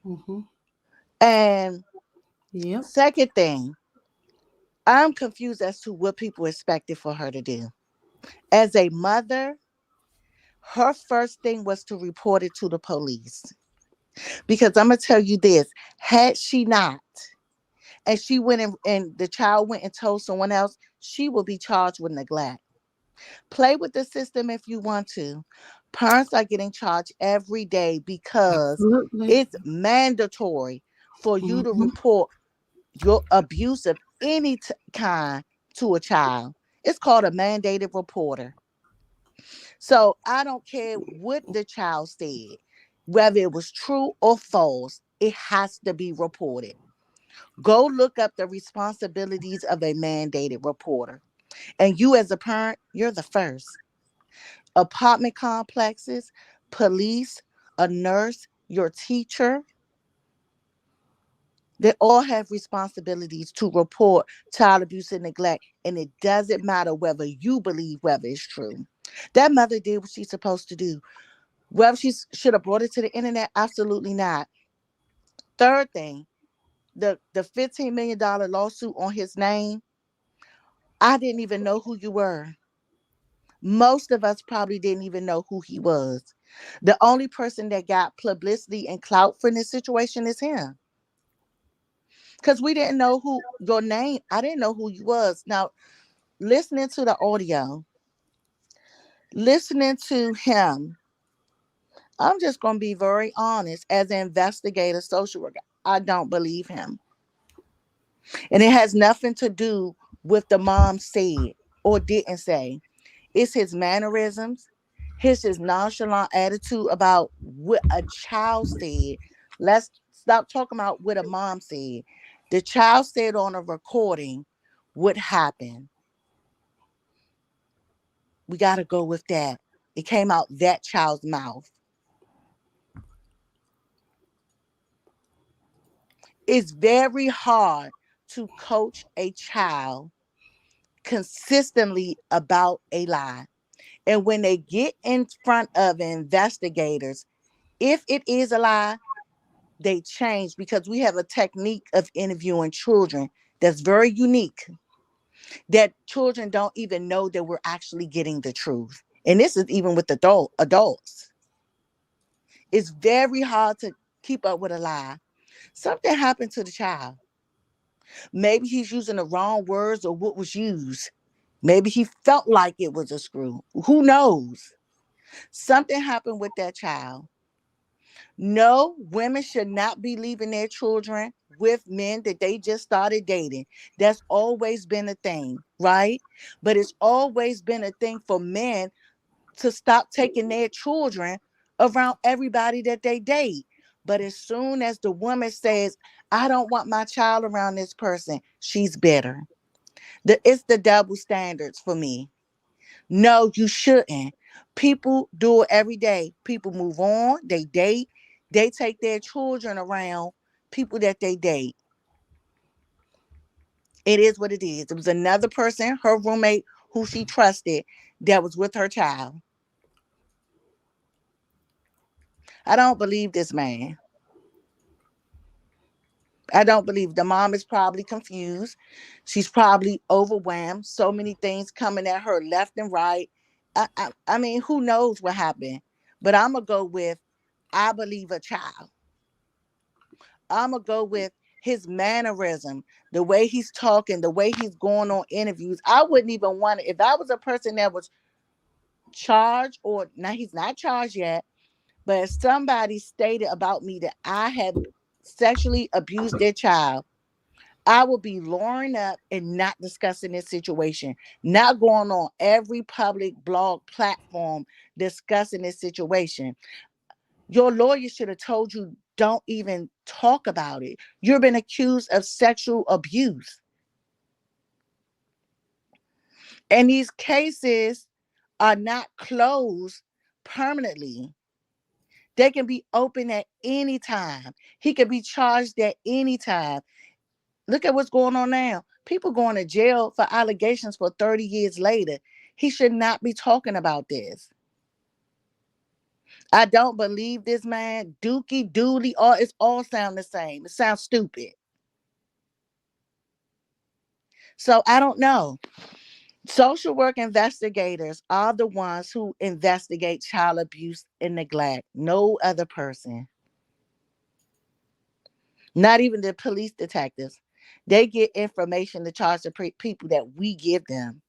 Mm-hmm. And Yep. second thing, I'm confused as to what people expected for her to do. As a mother, her first thing was to report it to the police. Because I'm going to tell you this, had she not, and she went and the child went and told someone else, she will be charged with neglect. Play with the system if you want to. Parents are getting charged every day because Absolutely. it's mandatory for you to Mm-hmm. report your abuse of any kind to a child. It's called a mandated reporter. So I don't care what the child said, whether it was true or false, it has to be reported. Go look up the responsibilities of a mandated reporter. And you, as a parent, you're the first. Apartment complexes, police, a nurse, your teacher, they all have responsibilities to report child abuse and neglect. And it doesn't matter whether you believe whether it's true. That mother did what she's supposed to do. Whether she should have brought it to the internet, absolutely not. Third thing, the $15 million lawsuit on his name, I didn't even know who you were. Most of us probably didn't even know who he was. The only person that got publicity and clout for this situation is him. Because we didn't know who your name, I didn't know who you was. Now, listening to the audio, listening to him, I'm just going to be very honest. As an investigator, social worker, I don't believe him. And it has nothing to do with the mom said or didn't say. It's his mannerisms, his nonchalant attitude about what a child said. Let's stop talking about what a mom said. The child said on a recording what happened. We got to go with that. It came out that child's mouth. It's very hard to coach a child consistently about a lie. And when they get in front of investigators, if it is a lie, they change because we have a technique of interviewing children that's very unique. that children don't even know that we're actually getting the truth. And this is even with adults. It's very hard to keep up with a lie. Something happened to the child. Maybe he's using the wrong words or what was used. Maybe he felt like it was a screw. Who knows? Something happened with that child. No, women should not be leaving their children with men that they just started dating. That's always been a thing, right? But it's always been a thing for men to stop taking their children around everybody that they date. But as soon as the woman says, I don't want my child around this person, she's bitter. It's the double standards for me. No, you shouldn't. People do it every day. People move on, they date, they take their children around people that they date. It is what it is. It was another person, her roommate, who she trusted, that was with her child. I don't believe this man. I don't believe the mom is probably confused. She's probably overwhelmed. So many things coming at her left and right. I mean, who knows what happened? But I'm going to go with, I believe a child. I'm going to go with his mannerism, the way he's talking, the way he's going on interviews. I wouldn't even want it. If I was a person that was charged, or now he's not charged yet, but if somebody stated about me that I have sexually abused their child, I will be lowering up and not discussing this situation, not going on every public blog platform discussing this situation. Your lawyer should have told you, don't even talk about it. You've been accused of sexual abuse. And these cases are not closed permanently. They can be open at any time. He can be charged at any time. Look at what's going on now. People going to jail for allegations for 30 years later. He should not be talking about this. I don't believe this man. Dookie, Doodie, it's all sound the same. It sounds stupid. So I don't know. Social work investigators are the ones who investigate child abuse and neglect. No other person. Not even the police detectives. They get information to charge the people that we give them.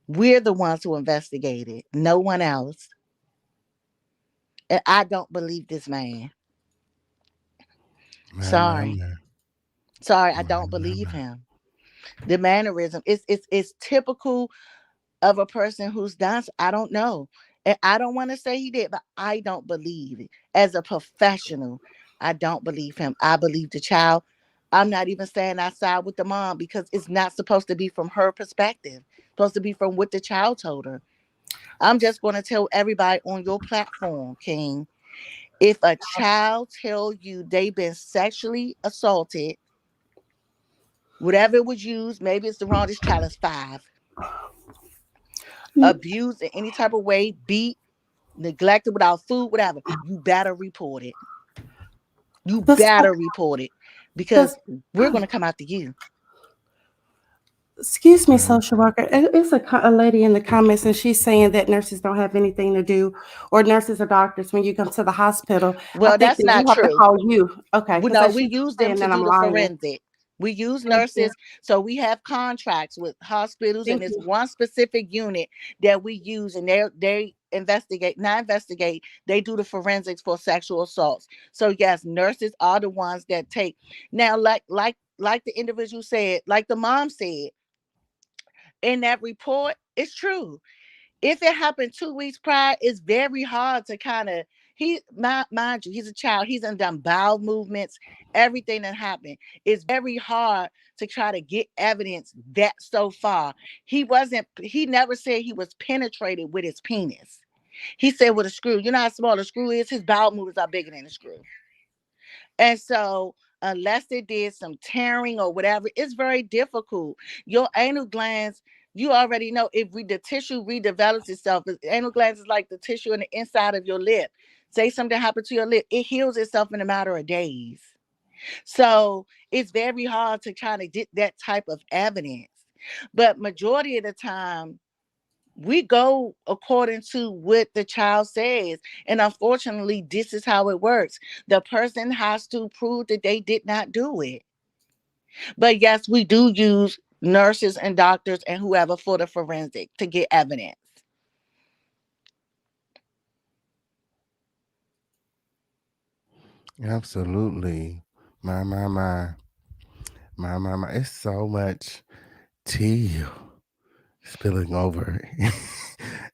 We're the ones who investigate it. No one else. And I don't believe this man. Sorry. Sorry, I don't believe him. The mannerism it's typical of a person who's done. I don't know. And I don't want to say he did, but I don't believe it. As a professional, I don't believe him. I believe the child. I'm not even saying I side with the mom because it's not supposed to be from her perspective. It's supposed to be from what the child told her. I'm just going to tell everybody on your platform, King, if a child tell you they've been sexually assaulted, whatever it was used, maybe it's the wrong, this child is 5, abused in any type of way, beat, neglected without food, whatever, you better report it. You better report it because we're going to come after you. Excuse me, social worker. It's a lady in the comments, and she's saying that nurses don't have anything to do, or nurses or doctors when you come to the hospital. Well, I think that's that we not have to true. call you. Okay, No, because we she's use them saying to that I'm do the lying. forensic. We use Thank you. nurses, so we have contracts with hospitals, and Thank it's you. one specific unit that we use, and they investigate, not investigate, they do the forensics for sexual assaults. So yes, nurses are the ones that take. Now, like the individual said, like the mom said in that report, it's true. If it happened 2 weeks prior, it's very hard to kind of mind you, he's a child. He's done bowel movements, everything that happened. It's very hard to try to get evidence that so far. He never said he was penetrated with his penis. He said with a screw. You know how small a screw is? His bowel movements are bigger than a screw. And so unless they did some tearing or whatever, it's very difficult. Your anal glands, you already know if the tissue redevelops itself. Anal glands is like the tissue on the inside of your lip. Say something happened to your lip, it heals itself in a matter of days. So it's very hard to kind of get that type of evidence. But majority of the time, we go according to what the child says. And unfortunately, this is how it works. The person has to prove that they did not do it. But yes, we do use nurses and doctors and whoever for the forensic to get evidence. Absolutely. My. It's so much tea spilling over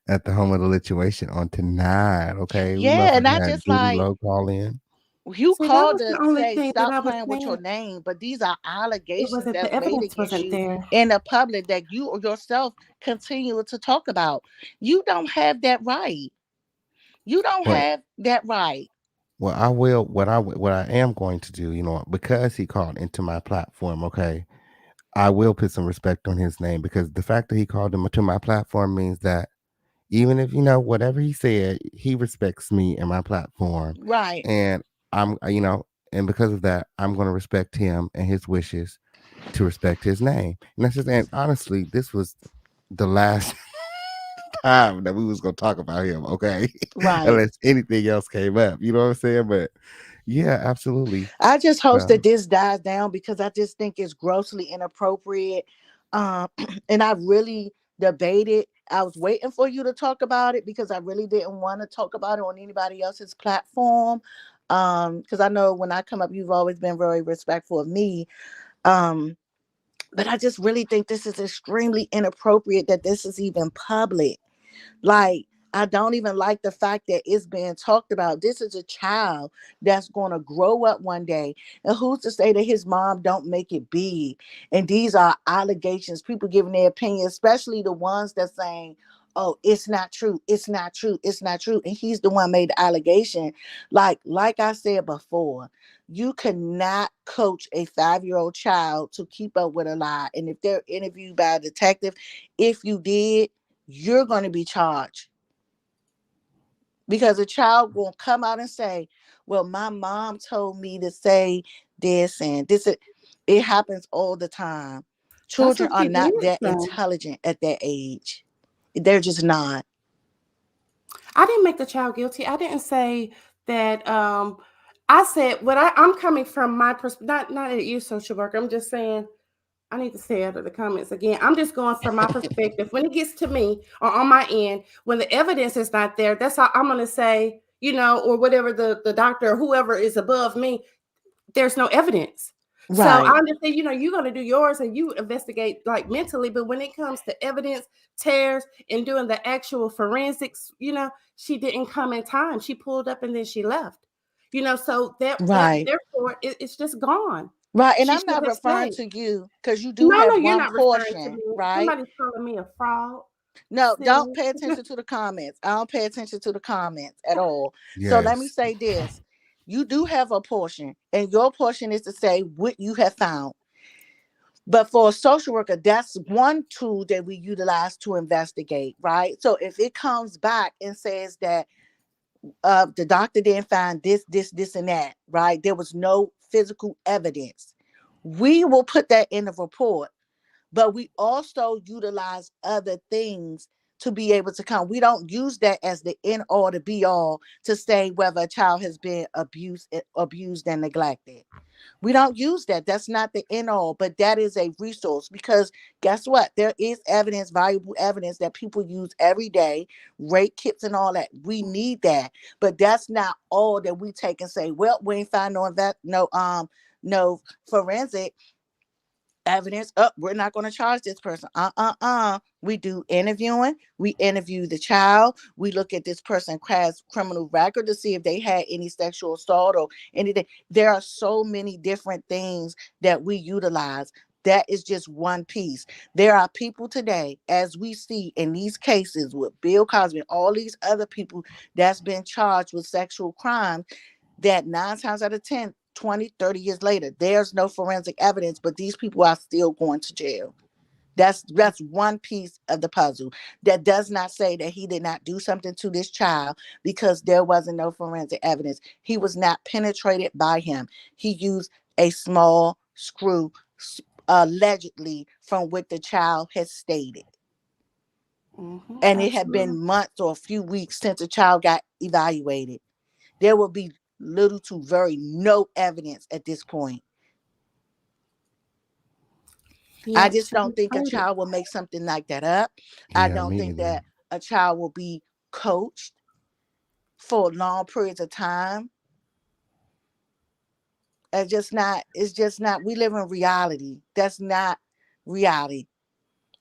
at the home of the lituation on tonight. Okay. We love Yeah, for and I that. just Duty like, Low call in. you See, that called was to the only say thing that stop I was playing with your saying. name, but these are It allegations wasn't, the that's made evidence against wasn't you there. in the public that you yourself continue to talk about. You don't have that right. You don't What have that right. Well, I will. What I am going to do, because he called into my platform. Okay, I will put some respect on his name because the fact that he called him to my platform means that even if whatever he said, he respects me and my platform, Right. and and because of that, I'm going to respect him and his wishes to respect his name. And that's just, and honestly, this was the last time that we was gonna talk about him, okay? Right. Unless anything else came up, you know what I'm saying? But yeah, absolutely. I just hope So that this dies down because I just think it's grossly inappropriate. Um, and I really debated. I was waiting for you to talk about it because I really didn't want to talk about it on anybody else's platform. Because I know when I come up, you've always been very respectful of me. Um, but I just really think this is extremely inappropriate that this is even public. Like, I don't even like the fact that it's being talked about. This is a child that's going to grow up one day. And who's to say that his mom don't make it big? And these are allegations, people giving their opinion, especially the ones that's saying, oh, it's not true. It's not true. It's not true. And he's the one made the allegation. Like I said before, you cannot coach a 5-year-old child to keep up with a lie. And if they're interviewed by a detective, if you did, you're going to be charged because a child will come out and say, well, my mom told me to say this and this. It happens all the time. That's Children what are keep me not that saying. intelligent at that age. They're just not. I didn't make the child guilty. I didn't say that. I said what I'm coming from my perspective. Not at you, social worker. I'm just saying. I need to say out of the comments again. I'm just going from my perspective. When it gets to me or on my end, when the evidence is not there, that's how I'm going to say, or whatever the doctor or whoever is above me, there's no evidence. So I Right. understand, you're going to do yours and you investigate like mentally, but when it comes to evidence, tears, and doing the actual forensics, she didn't come in time. She pulled up and then she left. So that Right. therefore it's just gone. Right. And She I'm should not have referring stayed. to you because you do No, no, have you're one not referring to portion, me. right? Somebody's calling me a fraud. No, don't Silly. pay attention to the comments. I don't pay attention to the comments at all. So let me yes, say this. You do have a portion, and your portion is to say what you have found. But for a social worker, that's one tool that we utilize to investigate, right? So if it comes back and says that the doctor didn't find this, and that, right? There was no physical evidence. We will put that in the report, but we also utilize other things to be able to count. We don't use that as the end all to be all to say whether a child has been abused and neglected. We don't use that. That's not the end all, but that is a resource because guess what? There is evidence, valuable evidence that people use every day, rape kits and all that. We need that, but that's not all that we take and say, well, we ain't find no forensic evidence. Up, we're not going to charge this person. We do interviewing. We interview the child. We look at this person's criminal record to see if they had any sexual assault or anything. There are so many different things that we utilize. That is just one piece. There are people today, as we see in these cases with Bill Cosby and all these other people that's been charged with sexual crime, that 9 times out of 10, 20, 30 years later, there's no forensic evidence, but these people are still going to jail. That's one piece of the puzzle. That does not say that he did not do something to this child because there wasn't no forensic evidence. He was not penetrated by him. He used a small screw allegedly from what the child has stated. And it had been months or a few weeks since the child got evaluated. There will be little to very no evidence at this point. I just don't think a child will make something like that up. I Yeah, don't me think either. that a child will be coached for long periods of time. It's just not, we live in reality. That's not reality.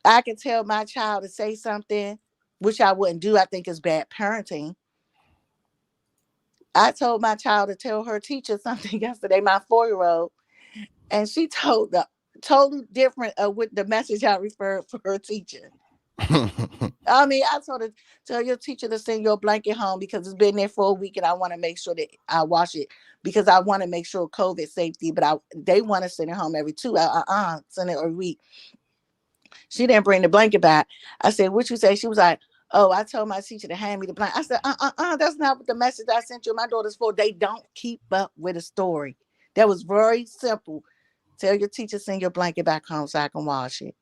I can tell my child to say something, which I wouldn't do. I think is bad parenting. I told my child to tell her teacher something yesterday, my 4-year-old, and she told the total different of what the message I referred for her teacher. I mean, I told her, tell your teacher to send your blanket home because it's been there for a week and I want to make sure that I wash it because I want to make sure COVID safety, but they want to send it home every 2 hours, send it every week. She didn't bring the blanket back. I said, what you say? She was like, oh, I told my teacher to hand me the blanket. I said, that's not what the message I sent you. My daughter's for. They don't keep up with a story. That was very simple. Tell your teacher send your blanket back home so I can wash it.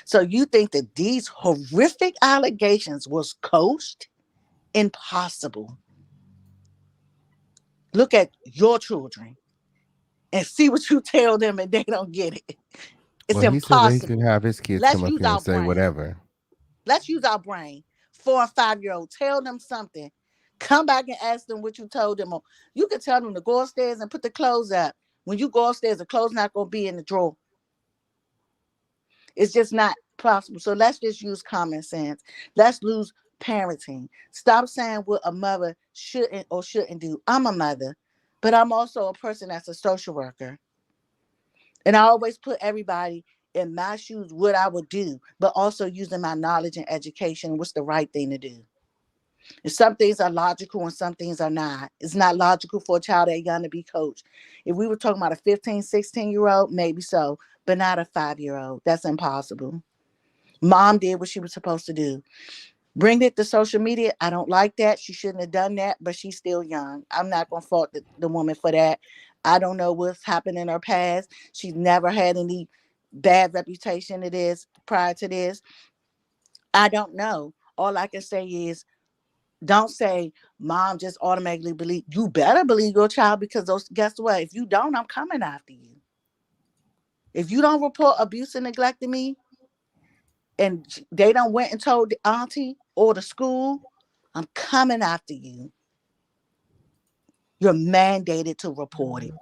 So you think that these horrific allegations was coached? Impossible. Look at your children and see what you tell them and they don't get it. It's Well, he said that he's gonna impossible. have his kids come Let's up use here and our say brain. whatever. Let's use our brain. 4 and 5-year-old, tell them something. Come back and ask them what you told them. Or you can tell them to go upstairs and put the clothes up. When you go upstairs, the clothes not gonna be in the drawer. It's just not possible. So let's just use common sense. Let's lose parenting. Stop saying what a mother shouldn't or shouldn't do. I'm a mother, but I'm also a person that's a social worker. And I always put everybody in my shoes what I would do, but also using my knowledge and education, what's the right thing to do. And some things are logical and some things are not. It's not logical for a child that young to be coached. If we were talking about a 15, 16-year-old, maybe so, but not a 5-year-old. That's impossible. Mom did what she was supposed to do. Bring it to social media. I don't like that. She shouldn't have done that, but she's still young. I'm not going to fault the woman for that. I don't know what's happened in her past. She's never had any bad reputation it is prior to this. I don't know. All I can say is don't say mom just automatically believe. You better believe your child because those, guess what? If you don't, I'm coming after you. If you don't report abuse and neglect to me, and they don't went and told the auntie or the school, I'm coming after you. You're mandated to report it.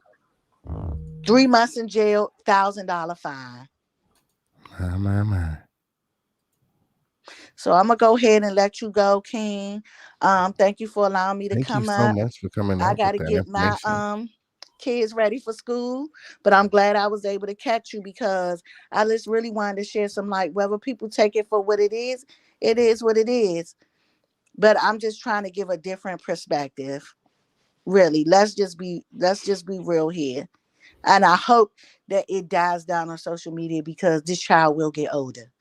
3 months in jail, $1,000 fine. My. So I'm gonna go ahead and let you go, King. Thank you for allowing me to Thank you come so up. much for coming I up with gotta that get my information. kids ready for school, but I'm glad I was able to catch you because I just really wanted to share some light. Whether people take it for what it is what it is. But I'm just trying to give a different perspective. Really, let's just be real here. And I hope that it dies down on social media because this child will get older.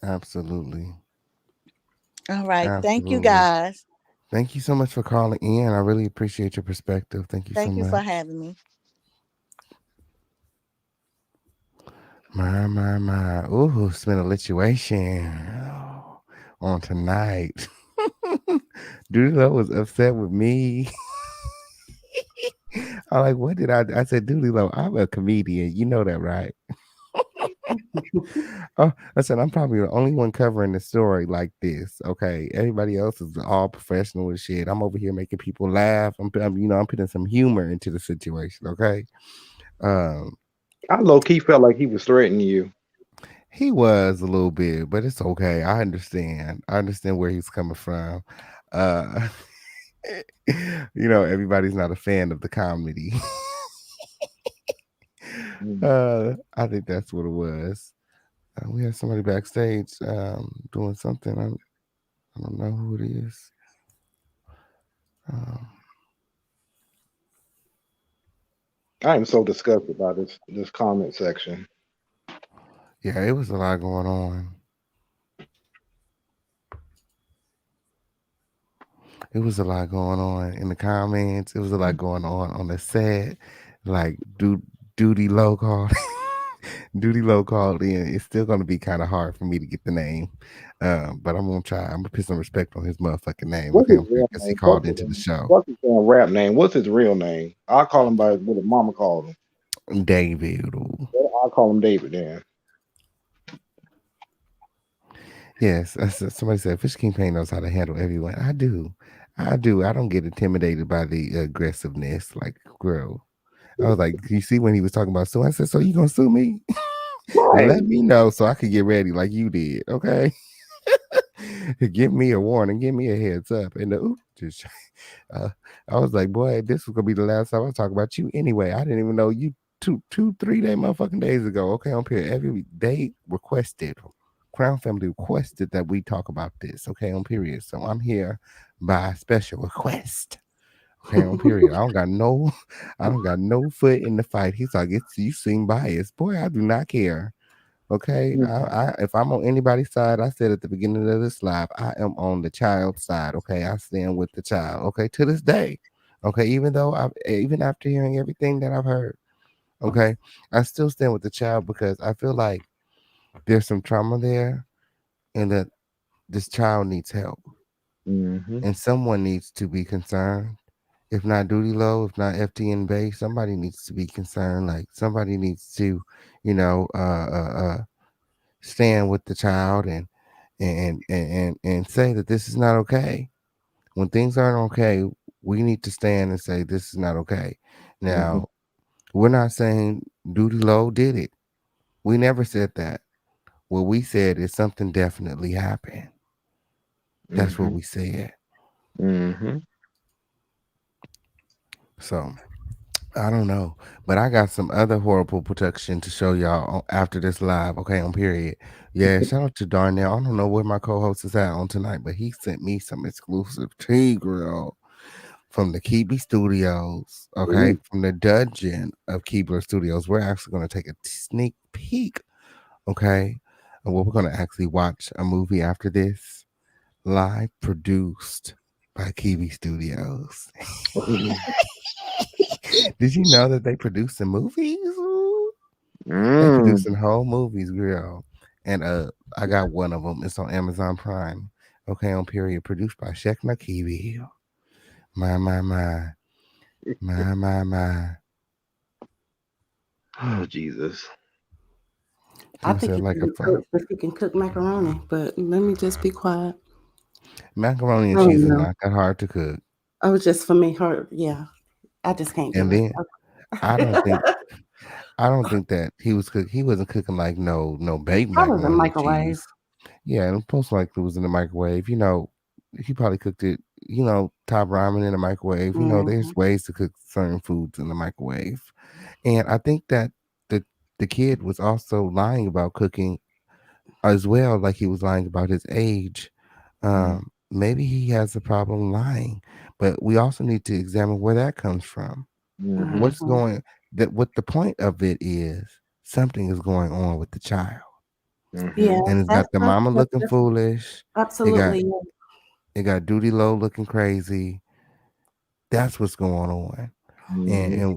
Absolutely. All right. Thank you Absolutely. guys. Thank you so much for calling in. I really appreciate your perspective. Thank you so Thank you for much. having me. My. Ooh, it's been a lituation on tonight. Dude was upset with me. I'm like, what did I said, Dooley, I'm a comedian. You know that, right? Oh, I said, I'm probably the only one covering the story like this. Okay. Everybody else is all professional and shit. I'm over here making people laugh. I'm putting some humor into the situation. Okay. Um, I low key felt like he was threatening you. he was a little bit, but it's okay. I understand. I understand where he's coming from. Uh, everybody's not a fan of the comedy. Mm. I think that's what it was. We have somebody backstage doing something. I don't know who it is. Um, I am so disgusted by this comment section. yeah, it was a lot going on. It was a lot going on in the comments. It was a lot going on the set. Like, Doodie low called. Duty Low called in. It's still gonna be kind of hard for me to get the name, but I'm gonna try. I'm gonna put some respect on his motherfucking name, What's okay? his real Because he name? called into the show. What's his damn rap name? What's his real name? I call him by what his mama called him. David. I call him David. Then Yes, somebody said Fish King Payne knows how to handle everyone. I do. I do. I don't get intimidated by the aggressiveness. Like, girl. I was like, you see when he was talking about sue, I said, so you gonna sue me? right. Let me know so I could get ready like you did, okay? Give me a warning, give me a heads up. And just uh, I was like, boy, this was gonna be the last time I talk about you anyway. I didn't even know you 3 day motherfucking days ago. Okay, on period. Every day requested. Crown family requested that we talk about this. Okay, on period. So I'm here by special request. Okay, on period. I don't got no foot in the fight. He's like, it's you seem biased. Boy, I do not care. Okay. If I'm on anybody's side, I said at the beginning of this live, I am on the child's side. Okay. I stand with the child. Okay. To this day. Okay. Even after hearing everything that I've heard, okay, I still stand with the child because I feel like there's some trauma there and that this child needs help Mm-hmm. and someone needs to be concerned. If not Duty Low, if not FTN BAE, somebody needs to be concerned. Like somebody needs to, you know, stand with the child and say that this is not okay. When things aren't okay, we need to stand and say this is not okay. Mm-hmm. Now, we're not saying Duty Low did it. We never said that. What we said is something definitely happened. That's what Mm-hmm. we said. Mm-hmm. So I don't know, but I got some other horrible production to show y'all after this live. Okay, on period. Yeah, shout out to Darnell. I don't know where my co-host is at on tonight, but he sent me some exclusive tea, girl, from the Kibi Studios. Okay, Ooh. from the dungeon of Keebler Studios. We're actually going to take a sneak peek. Okay, and we're going to actually watch a movie after this, live produced by Kibi Studios. Did you know that they produce the movies? They Mm. producing whole movies, girl. And I got one of them. It's on Amazon Prime. Okay, on period. Produced by Shekna Kiwi. My, my, my. My, my, my. Oh Jesus. I Who think said you like a can fuck? cook, but you can cook macaroni. But let me just be quiet. Macaroni and Oh cheese is no. not that hard to cook. Oh, just for me, her. Yeah, I just can't And do it. then I don't think that he wasn't cooking like no baked Probably the macaroni and microwave. cheese. Yeah, and most likely it was in the microwave. You know, he probably cooked it, top ramen in the microwave. You know, Hmm. there's ways to cook certain foods in the microwave. And I think that the kid was also lying about cooking as well, like he was lying about his age. Maybe he has a problem lying, but we also need to examine where that comes from. Mm-hmm. What's Hmm. going that what the point of it is something is going on with the child. Yeah, Mm-hmm. And it's that's got the that's, mama that's, looking that's foolish. It got absolutely. it got Duty Low looking crazy. That's what's going on. Mm-hmm.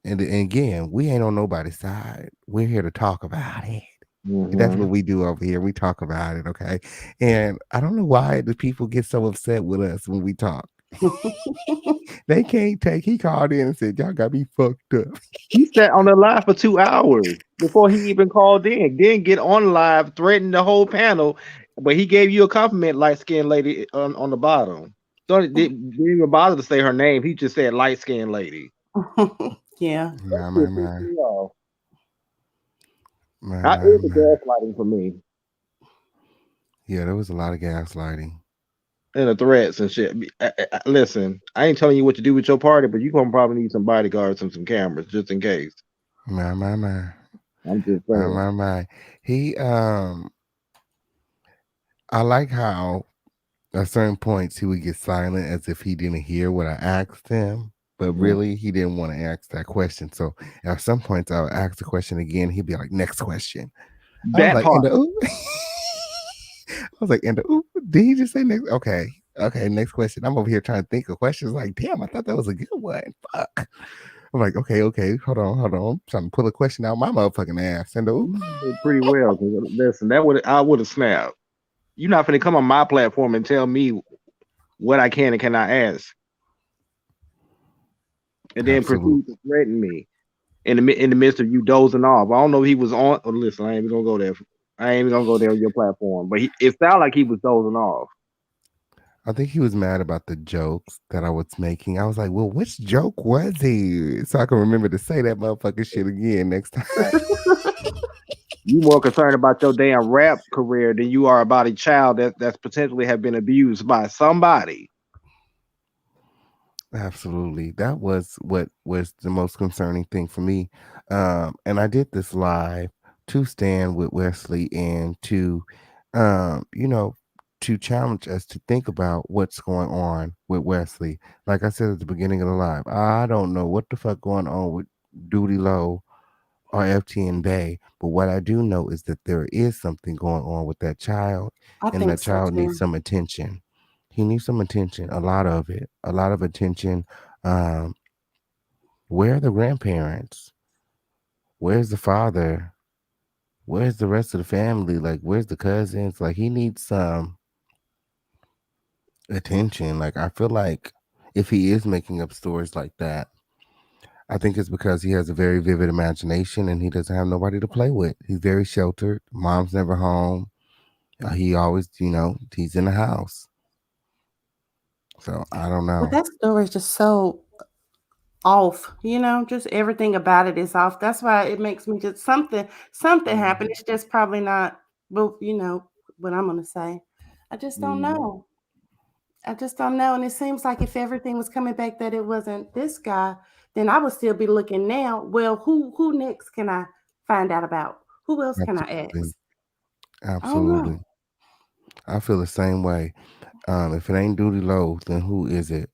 And again, we ain't on nobody's side. We're here to talk about it. That's Mm-hmm. what we do over here. We talk about it, okay? And I don't know why the people get so upset with us when we talk. They can't take. He called in and said, "Y'all got me fucked up." He sat on the live for 2 hours before he even called in. Then get on live, threaten the whole panel, but he gave you a compliment, light skinned lady on the bottom. So it didn't even bother to say her name. He just said light skinned lady. Yeah. My, That my, shit pissed my, me off. my, I my, is the my. gaslighting for me Yeah, there was a lot of gaslighting. and the threats and shit. Listen, I ain't telling you what to do with your party, but you gonna probably need some bodyguards and some cameras just in case. My, my, my, I'm just my, saying. my, my. He I like how at certain points he would get silent as if he didn't hear what I asked him, but Mm. really he didn't want to ask that question. So at some points I would ask the question again. He'd be like, "Next question." I was That like, "And part. the ooh." I was like, "And the ooh." Did he just say next? Okay, next question. I'm over here trying to think of questions. Like, damn, I thought that was a good one. Fuck. I'm like, okay, hold on. I'm trying to pull a question out my motherfucking ass. And You did pretty well. 'Cause listen, I would have snapped. You're not finna come on my platform and tell me what I can and cannot ask, and then absolutely, proceed to threaten me in the midst of you dozing off. I don't know if he was on. Oh, listen, I ain't even gonna go there. I ain't even gonna go there on your platform. But it sounded like he was dozing off. I think he was mad about the jokes that I was making. I was like, well, which joke was he? So I can remember to say that motherfucking shit again next time. You more concerned about your damn rap career than you are about a child that's potentially have been abused by somebody. Absolutely. That was what was the most concerning thing for me. And I did this live to stand with Wesley and to, you know, to challenge us to think about what's going on with Wesley. Like I said at the beginning of the live, I don't know what the fuck going on with Duty Low or FTN Bay, but what I do know is that there is something going on with that child, I and think that so child needs too. some attention. He needs some attention, a lot of it, a lot of attention. Um, where are the grandparents? Where's the father? Where's the rest of the family? Like, where's the cousins? Like, he needs some attention. Like, I feel like if he is making up stories like that, I think it's because he has a very vivid imagination and he doesn't have nobody to play with. He's very sheltered. Mom's never home. He always, he's in the house. So I don't But know. that story is just so off, just everything about it is off. That's why it makes me just something happened. It's just probably not, well, what I'm gonna say. I just don't Mhm. know. I just don't know. And it seems like if everything was coming back that it wasn't this guy, then I would still be looking now. Well, who next can I find out about? Who else can I Absolutely. ask? I don't know. Absolutely. I feel the same way. If it ain't Duty Low, then who is it?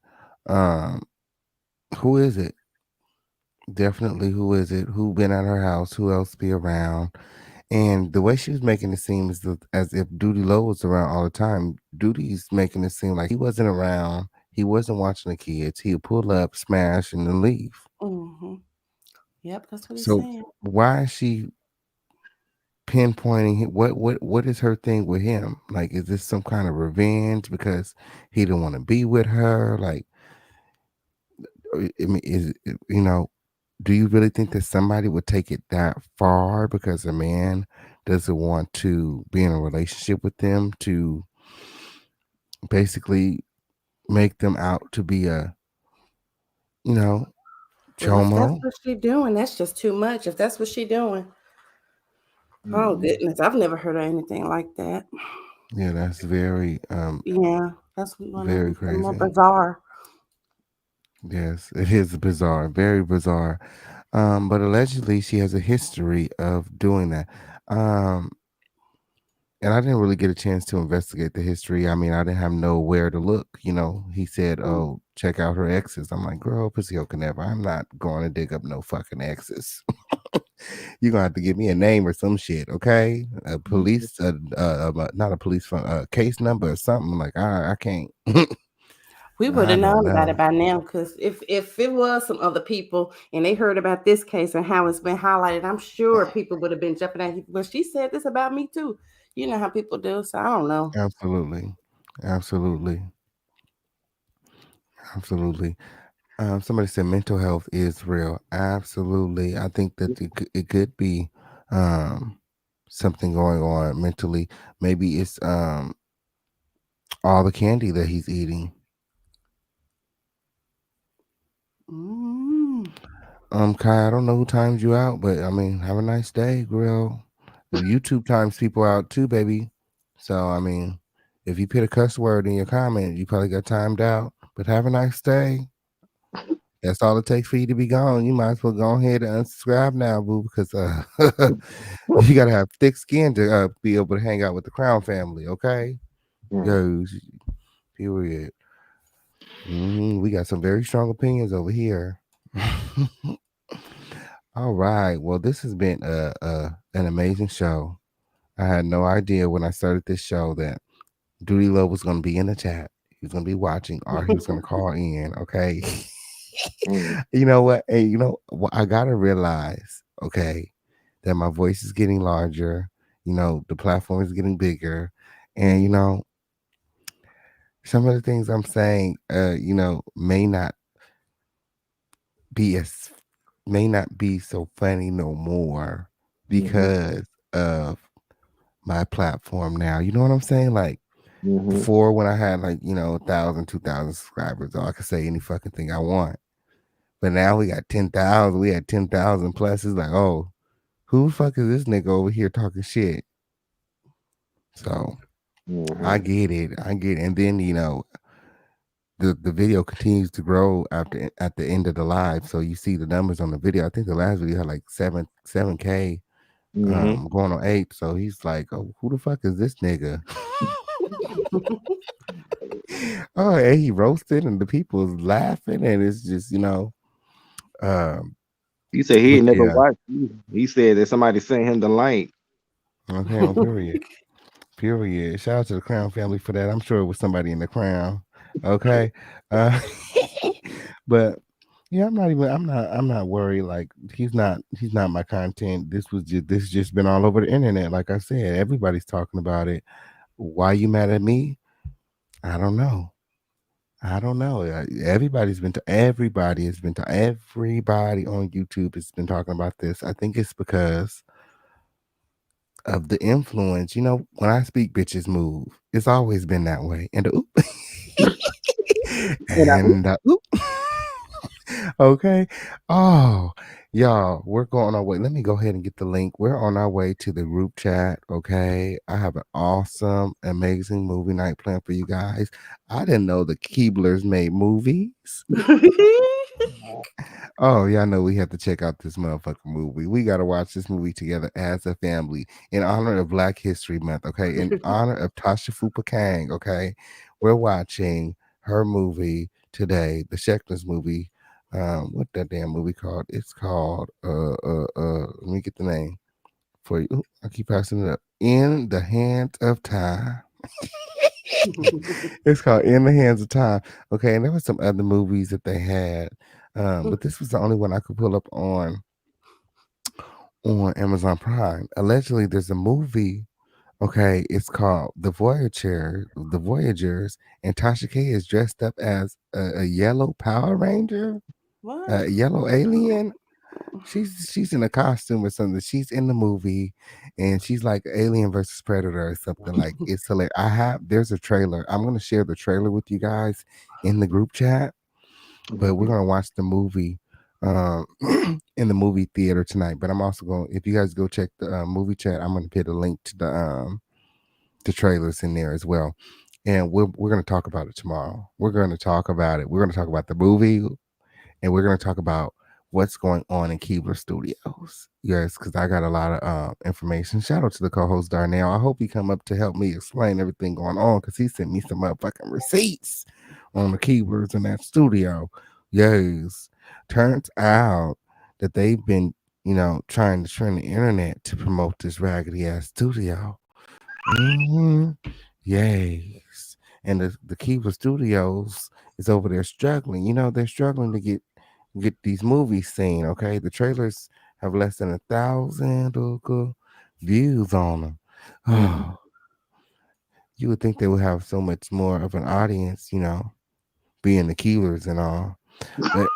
Um, who is it? Definitely who is it? Who been at her house? Who else be around? And the way she was making it seem as if Duty Low was around all the time. Duty's making it seem like he wasn't around. He wasn't watching the kids. He'd pull up, smash, and then leave. Hmm. Yep, that's what he's So saying. why is she pinpointing what is her thing with him? Like, is this some kind of revenge because he didn't want to be with her? Like, I mean, do you really think that somebody would take it that far because a man doesn't want to be in a relationship with them to basically make them out to be a, you know, Well, if that's chomo? what she doing, that's just too much. If that's what she doing, oh Mhm. goodness, I've never heard of anything like that. Yeah, that's very Yeah, that's one of very the more crazy. bizarre. Yes, it is bizarre, very bizarre. But allegedly she has a history of doing that. Um, and I didn't really get a chance to investigate the history. I mean, I didn't have nowhere to look. He said, Mm. "Oh, check out her exes." I'm like, "Girl, pussy can never. I'm not going to dig up no fucking exes. You're gonna have to give me a name or some shit, okay? A police, not a police phone, case number or something. Like, I can't. We would I have don't known about know. it by now, because if it was some other people and they heard about this case and how it's been highlighted, I'm sure people would have been jumping at you. Well, she said this about me too. You know how people do. So I don't know. Absolutely, absolutely, absolutely." Somebody said mental health is real. Absolutely. I think that it could be um, something going on mentally. Maybe it's all the candy that he's eating. Mm. Kai, I don't know who times you out, but I mean, have a nice day, girl. YouTube times people out too, baby. So I mean, if you put a cuss word in your comment, you probably got timed out. But have a nice day. That's all it takes for you to be gone. You might as well go ahead and unsubscribe now, boo, because you gotta have thick skin to be able to hang out with the Crown family. Okay, Mhm. goes period. We got some very strong opinions over here. All right. Well, this has been an amazing show. I had no idea when I started this show that Duty Love was going to be in the chat. He was going to be watching, or he was going to call in. Okay. You know what? Hey, you know what? I gotta realize, okay, that my voice is getting larger. You know, the platform is getting bigger, and you know, some of the things I'm saying, you know, be as may not be so funny no more because of my platform now. You know what I'm saying? Like before, when I had like, you know, 1,000, 2,000 subscribers, I could say any fucking thing I want. But now we got 10,000. We had 10,000 plus. It's like, oh, who the fuck is this nigga over here talking shit? So I get it. I get it. And then, you know, the video continues to grow after at the end of the live. So you see the numbers on the video. I think the last video had like 7K going on 8. So he's like, oh, who the fuck is this nigga? Oh, and he roasted and the people's laughing and it's just, you know, um, He said he but ain't never yeah, watched you. He said that somebody sent him the link. okay, on period. Period. Shout out to the Crown family for that. I'm sure it was somebody in the Crown. Okay. Uh but yeah, I'm not worried. Like he's not my content. This just been all over the internet. Like I said, everybody's talking about it. Why you mad at me? I don't know. I don't know. Everybody has been to everybody on YouTube has been talking about this. I think it's because of the influence. You know, when I speak, bitches move. It's always been that way. And the oop. And I, And oop. Okay. Oh, y'all, we're going our way. Let me go ahead and get the link. We're on our way to the group chat. Okay. I have an awesome, amazing movie night planned for you guys. I didn't know the Keeblers made movies. Oh, y'all know we have to check out this motherfucking movie. We got to watch this movie together as a family in honor of Black History Month, okay? In honor of Tasha Fupa Kang, okay? We're watching her movie today, the Shecklers movie. What that damn movie called? It's called let me get the name for you. Ooh, I keep passing it up. In the Hands of Time. It's called In the Hands of Time. Okay, and there were some other movies that they had. But this was the only one I could pull up on Amazon Prime. Allegedly, there's a movie. Okay, it's called The Voyagers, and Tasha K is dressed up as a yellow Power Ranger, a What? yellow alien. She's in a costume or something. She's in the movie, and she's like Alien versus Predator or something. Like it's hilarious. There's a trailer. I'm gonna share the trailer with you guys in the group chat, but we're gonna watch the movie um in the movie theater tonight. But I'm also going, if you guys go check the movie chat, I'm gonna put a link to the trailers in there as well. And we're gonna talk about it tomorrow. We're gonna talk about it. We're gonna talk about the movie, and we're gonna talk about what's going on in Keebler Studios. Yes, because I got a lot of information. Shout out to the co-host Darnell. I hope he come up to help me explain everything going on because he sent me some motherfucking receipts on the Keeblers in that studio. Yes, turns out that they've been, you know, trying to trend the internet to promote this raggedy ass studio. Hmm. Yes, and the Keebler Studios is over there struggling. You know, they're struggling to get these movies seen. Okay, the trailers have less than 1,000 views on them. Oh, you would think they would have so much more of an audience, you know, being the Keelers and all. But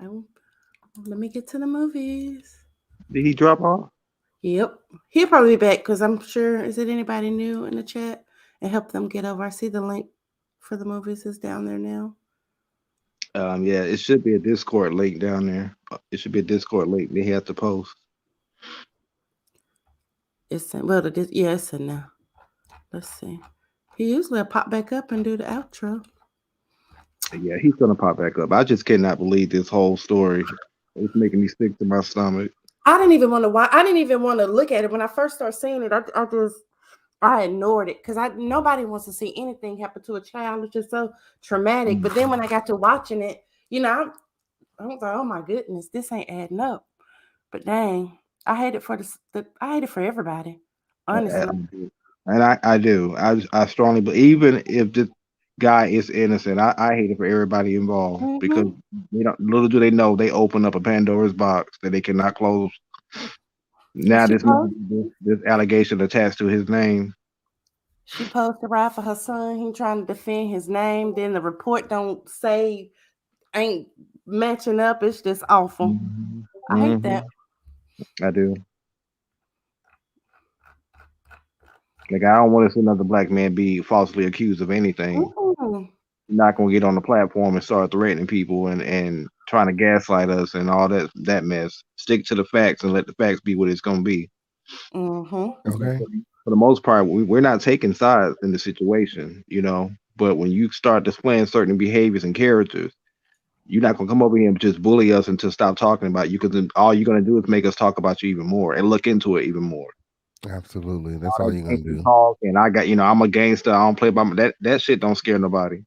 Oh, let me get to the movies. did he drop off? Yep. He'll probably be back because I'm sure. Is it anybody new in the chat? And help them get over. I see the link for the movies is down there now. Yeah, it should be a Discord link down there. It should be a Discord link they have to post. It's in, well, yeah, it's in now. Let's see. He usually pop back up and do the outro. Yeah, he's gonna pop back up. I just cannot believe this whole story. It's making me sick to my stomach. I didn't even want to watch. I didn't even want to look at it when I first started seeing it. I ignored it because nobody wants to see anything happen to a child. It's just so traumatic. But then when I got to watching it, you know, I was like, oh my goodness, this ain't adding up. But dang, I hate it for I hate it for everybody. Honestly. And I do. I strongly believe, even if this guy is innocent, I hate it for everybody involved because Mm-hmm. they don't. Little do they know, they open up a Pandora's box that they cannot close. Now She this man, post this allegation attached to his name. she posted right for her son. He trying to defend his name. Then the report don't say ain't matching up. It's just awful. Hmm. I hate that. I do. Like I don't want to see another black man be falsely accused of anything. Mm-mm. You're not gonna get on the platform and start threatening people and trying to gaslight us and all that mess. Stick to the facts and let the facts be what it's gonna be. Mm-hmm. But Okay. for the most part, we're not taking sides in the situation, you know. But when you start displaying certain behaviors and characters, you're not gonna come over here and just bully us and to stop talking about you, because then all you're gonna do is make us talk about you even more and look into it even more. Absolutely. That's All all that you're gonna gangster do. talk, and I got, I'm a gangster. I don't play by that shit. Don't scare nobody.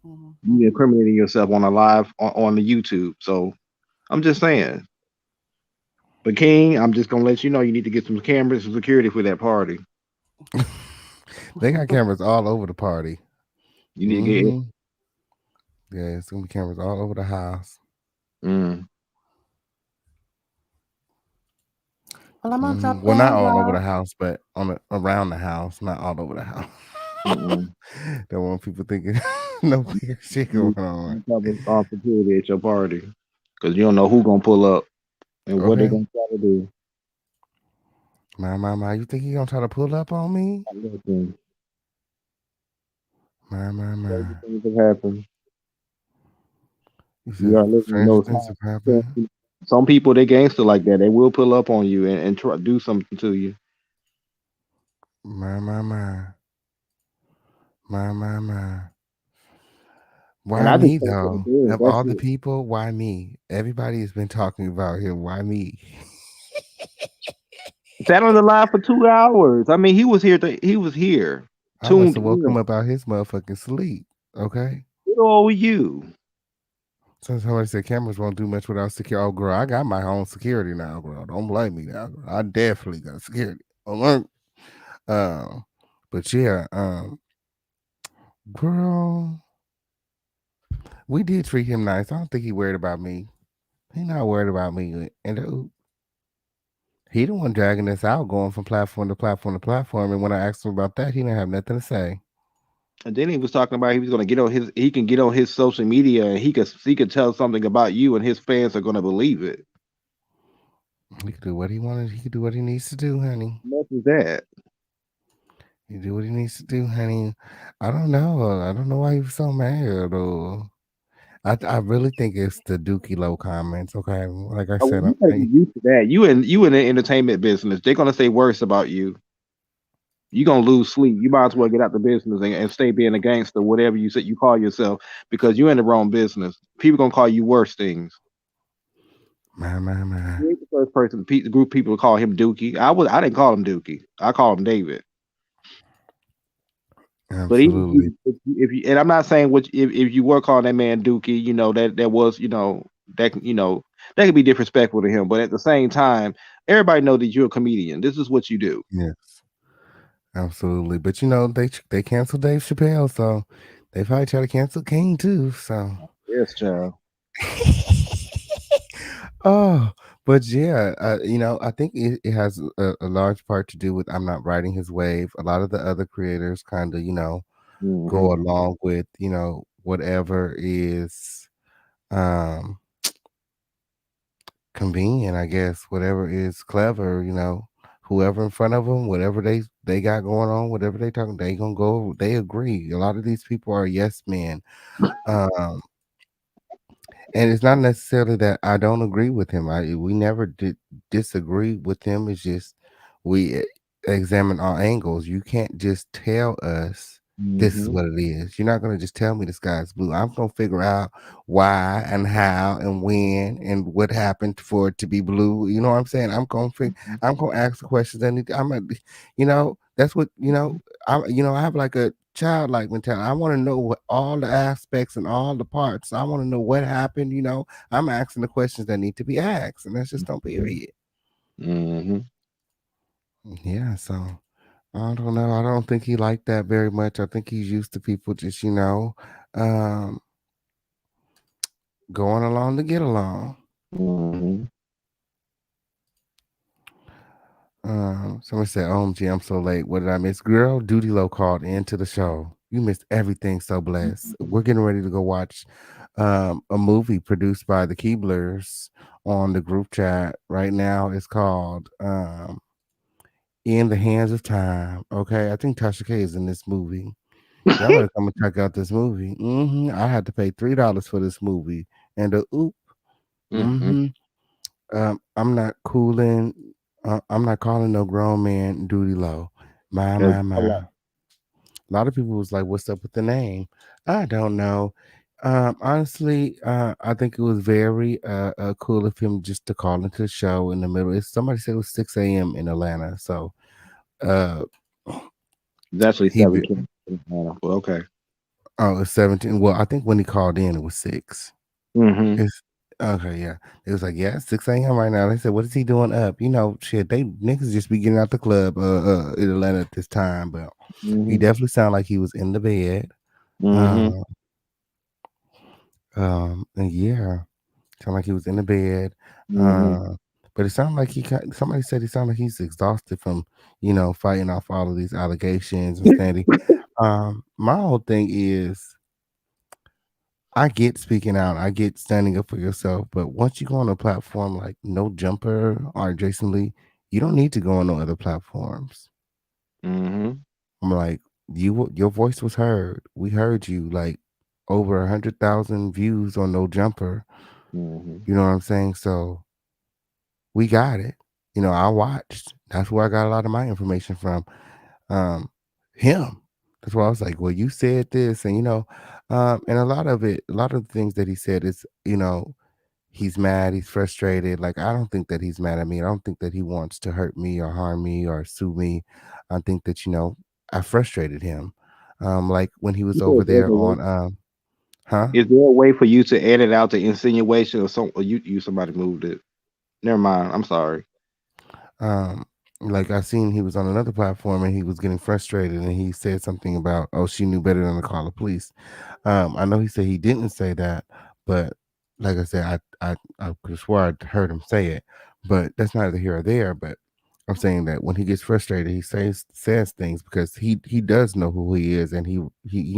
Mm-hmm. You incriminating yourself on a live on the YouTube. So I'm just saying. But King, I'm just gonna let you know you need to get some cameras and security for that party. They got cameras all over the party. You need to get. Mm-hmm. Yeah, it's gonna be cameras all over the house. Mm, Well, I'm gonna Hmm. drop Well, not down, all over the y'all. house, but around the house, not all over the house. mm-mm. Don't want people thinking no weird shit You going need on. some type of security at your party, because you don't know who gonna pull up and what they Okay. gonna try to do. My, you think he gonna try to pull up on me? Listen, crazy My. things have happened. You We said are living in strange those things times. have happened. Some people they gangster like that. They will pull up on you and try do something to you. My. My. And Why I just me think that though? there, Of that's all the it. people, why me? Everybody has been talking about him. Why me? Sat on the line for 2 hours. I mean, he was here. He was here, I must tuned have woke him in. up out his motherfucking sleep. Okay. Good old you. So somebody said cameras won't do much without security. Oh, girl, I got my own security now, girl. Don't blame me now, girl. I definitely got security. Alert. Um, but yeah, girl, we did treat him nice. I don't think he worried about me. He not worried about me. And he the one dragging us out, going from platform to platform to platform. And when I asked him about that, he didn't have nothing to say. And then he was talking about he was gonna get on his. He can get on his social media and he could tell something about you and his fans are gonna believe it. He could do what he wanted. He could do what he needs to do, honey. What is that? He do what he needs to do, honey. I don't know. I don't know why he was so mad. Or I really think it's the Dookie Low comments. Okay, like I Oh, well, said, you gotta I get used to that. You in the entertainment business. They're gonna say worse about you. You're gonna lose sleep. You might as well get out the business and stay being a gangster, whatever you say you call yourself, because you're in the wrong business. People gonna call you worse things. my. You ain't the first person, the group of people to call him Dookie. I didn't call him Dookie. I call him David. But even Absolutely. if you, and I'm not saying what if you were calling that man Dookie, that was that could be disrespectful to him. But at the same time, everybody know that you're a comedian. This is what you do. Yes, absolutely. But they canceled Dave Chappelle, so they probably try to cancel King too. So Yes, child. oh, but yeah, I think it has a large part to do with I'm not riding his wave. A lot of the other creators kind of, go Hmm. along with, whatever is um convenient, I guess, whatever is clever, whoever in front of them, whatever they got going on, whatever they talking, they gonna go, they agree. A lot of these people are yes men. Um And it's not necessarily that I don't agree with him. We never did disagree with him. It's just we examine all angles. You can't just tell us this is Hmm. what it is. You're not gonna just tell me the sky is blue. I'm gonna figure out why and how and when and what happened for it to be blue. You know what I'm saying? I'm gonna ask the questions. That's what I have like a childlike mentality. I want to know what all the aspects and all the parts. I want to know what happened. I'm asking the questions that need to be asked, and that's just on period. Hmm. Yeah. So, I don't know. I don't think he liked that very much. I think he's used to people just, um, going along to get along. Mm-hmm. Somebody said, "OMG, I'm so late. What did I miss?" Girl, Duty Low called into the show. You missed everything. So blessed. We're getting ready to go watch a movie produced by the Keeblers on the group chat right now. It's called In the Hands of Time. Okay, I think Tasha K is in this movie. Y'all better come and check out this movie. I had to pay $3 for this movie, and the oop. Mm-hmm. hmm I'm not cooling. I'm not calling no grown man Duty Low. My That's my all my. right. A lot of people was like, "What's up with the name?" I don't know. Honestly, I think it was very cool of him just to call into the show in the middle. Somebody said it was 6 a.m. in Atlanta, so uh, It's actually he be, 17. Well, okay. oh, it's 17. Well, I think when he called in, it was 6. Mm-hmm. It's okay, yeah. It was like, yeah, 6 a.m. right now. They said, what is he doing up? Shit, they niggas just be getting out the club in Atlanta at this time, but he Mm-hmm. definitely sounded like he was in the bed. Mm-hmm. Um, and yeah, sounded like he was in the bed. Mm-hmm. Uh, but it sounded like somebody said he sounded like he's exhausted from, fighting off all of these allegations and standing. My whole thing is I get speaking out, I get standing up for yourself, but once you go on a platform like No Jumper or Jason Lee, you don't need to go on no other platforms. Mm-hmm. I'm like, your voice was heard. We heard you like over 100,000 views on No Jumper. Mm-hmm. You know what I'm saying? So we got it. I watched. That's where I got a lot of my information from. Um, him. That's why I was like, well, you said this, and and a lot of it, a lot of the things that he said is, he's mad, he's frustrated. Like, I don't think that he's mad at me. I don't think that he wants to hurt me or harm me or sue me. I think that, I frustrated him. Like when he was over there on huh? Is there a way for you to edit out the insinuation or some? Or you somebody moved it. Never mind. I'm sorry. Um, like I seen he was on another platform and he was getting frustrated and he said something about, oh, she knew better than to call the police. I know he said he didn't say that, but like I said, I could have swore I heard him say it, but that's neither here or there. But I'm saying that when he gets frustrated, he says things because he does know who he is and he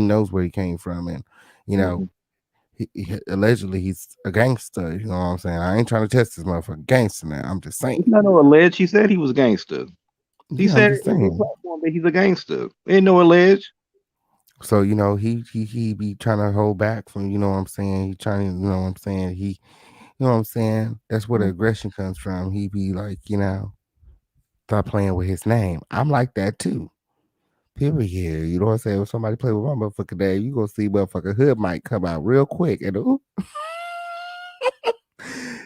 knows where he came from, and you Mm-hmm. know allegedly he's a gangster. You know what I'm saying? I ain't trying to test this motherfucker gangster now. I'm just saying. It's not no alleged. He said he was a gangster. He Yeah, I'm said just in his saying. platform that he's a gangster. Ain't no alleged. So he be trying to hold back from, you know what I'm saying. He trying to, you know what I'm saying. You know what I'm saying. That's where the aggression comes from. He be like, stop playing with his name. I'm like that too. Period. You know what I'm saying? If somebody play with my motherfucker name, you gonna see motherfucker hood might come out real quick. And ooh,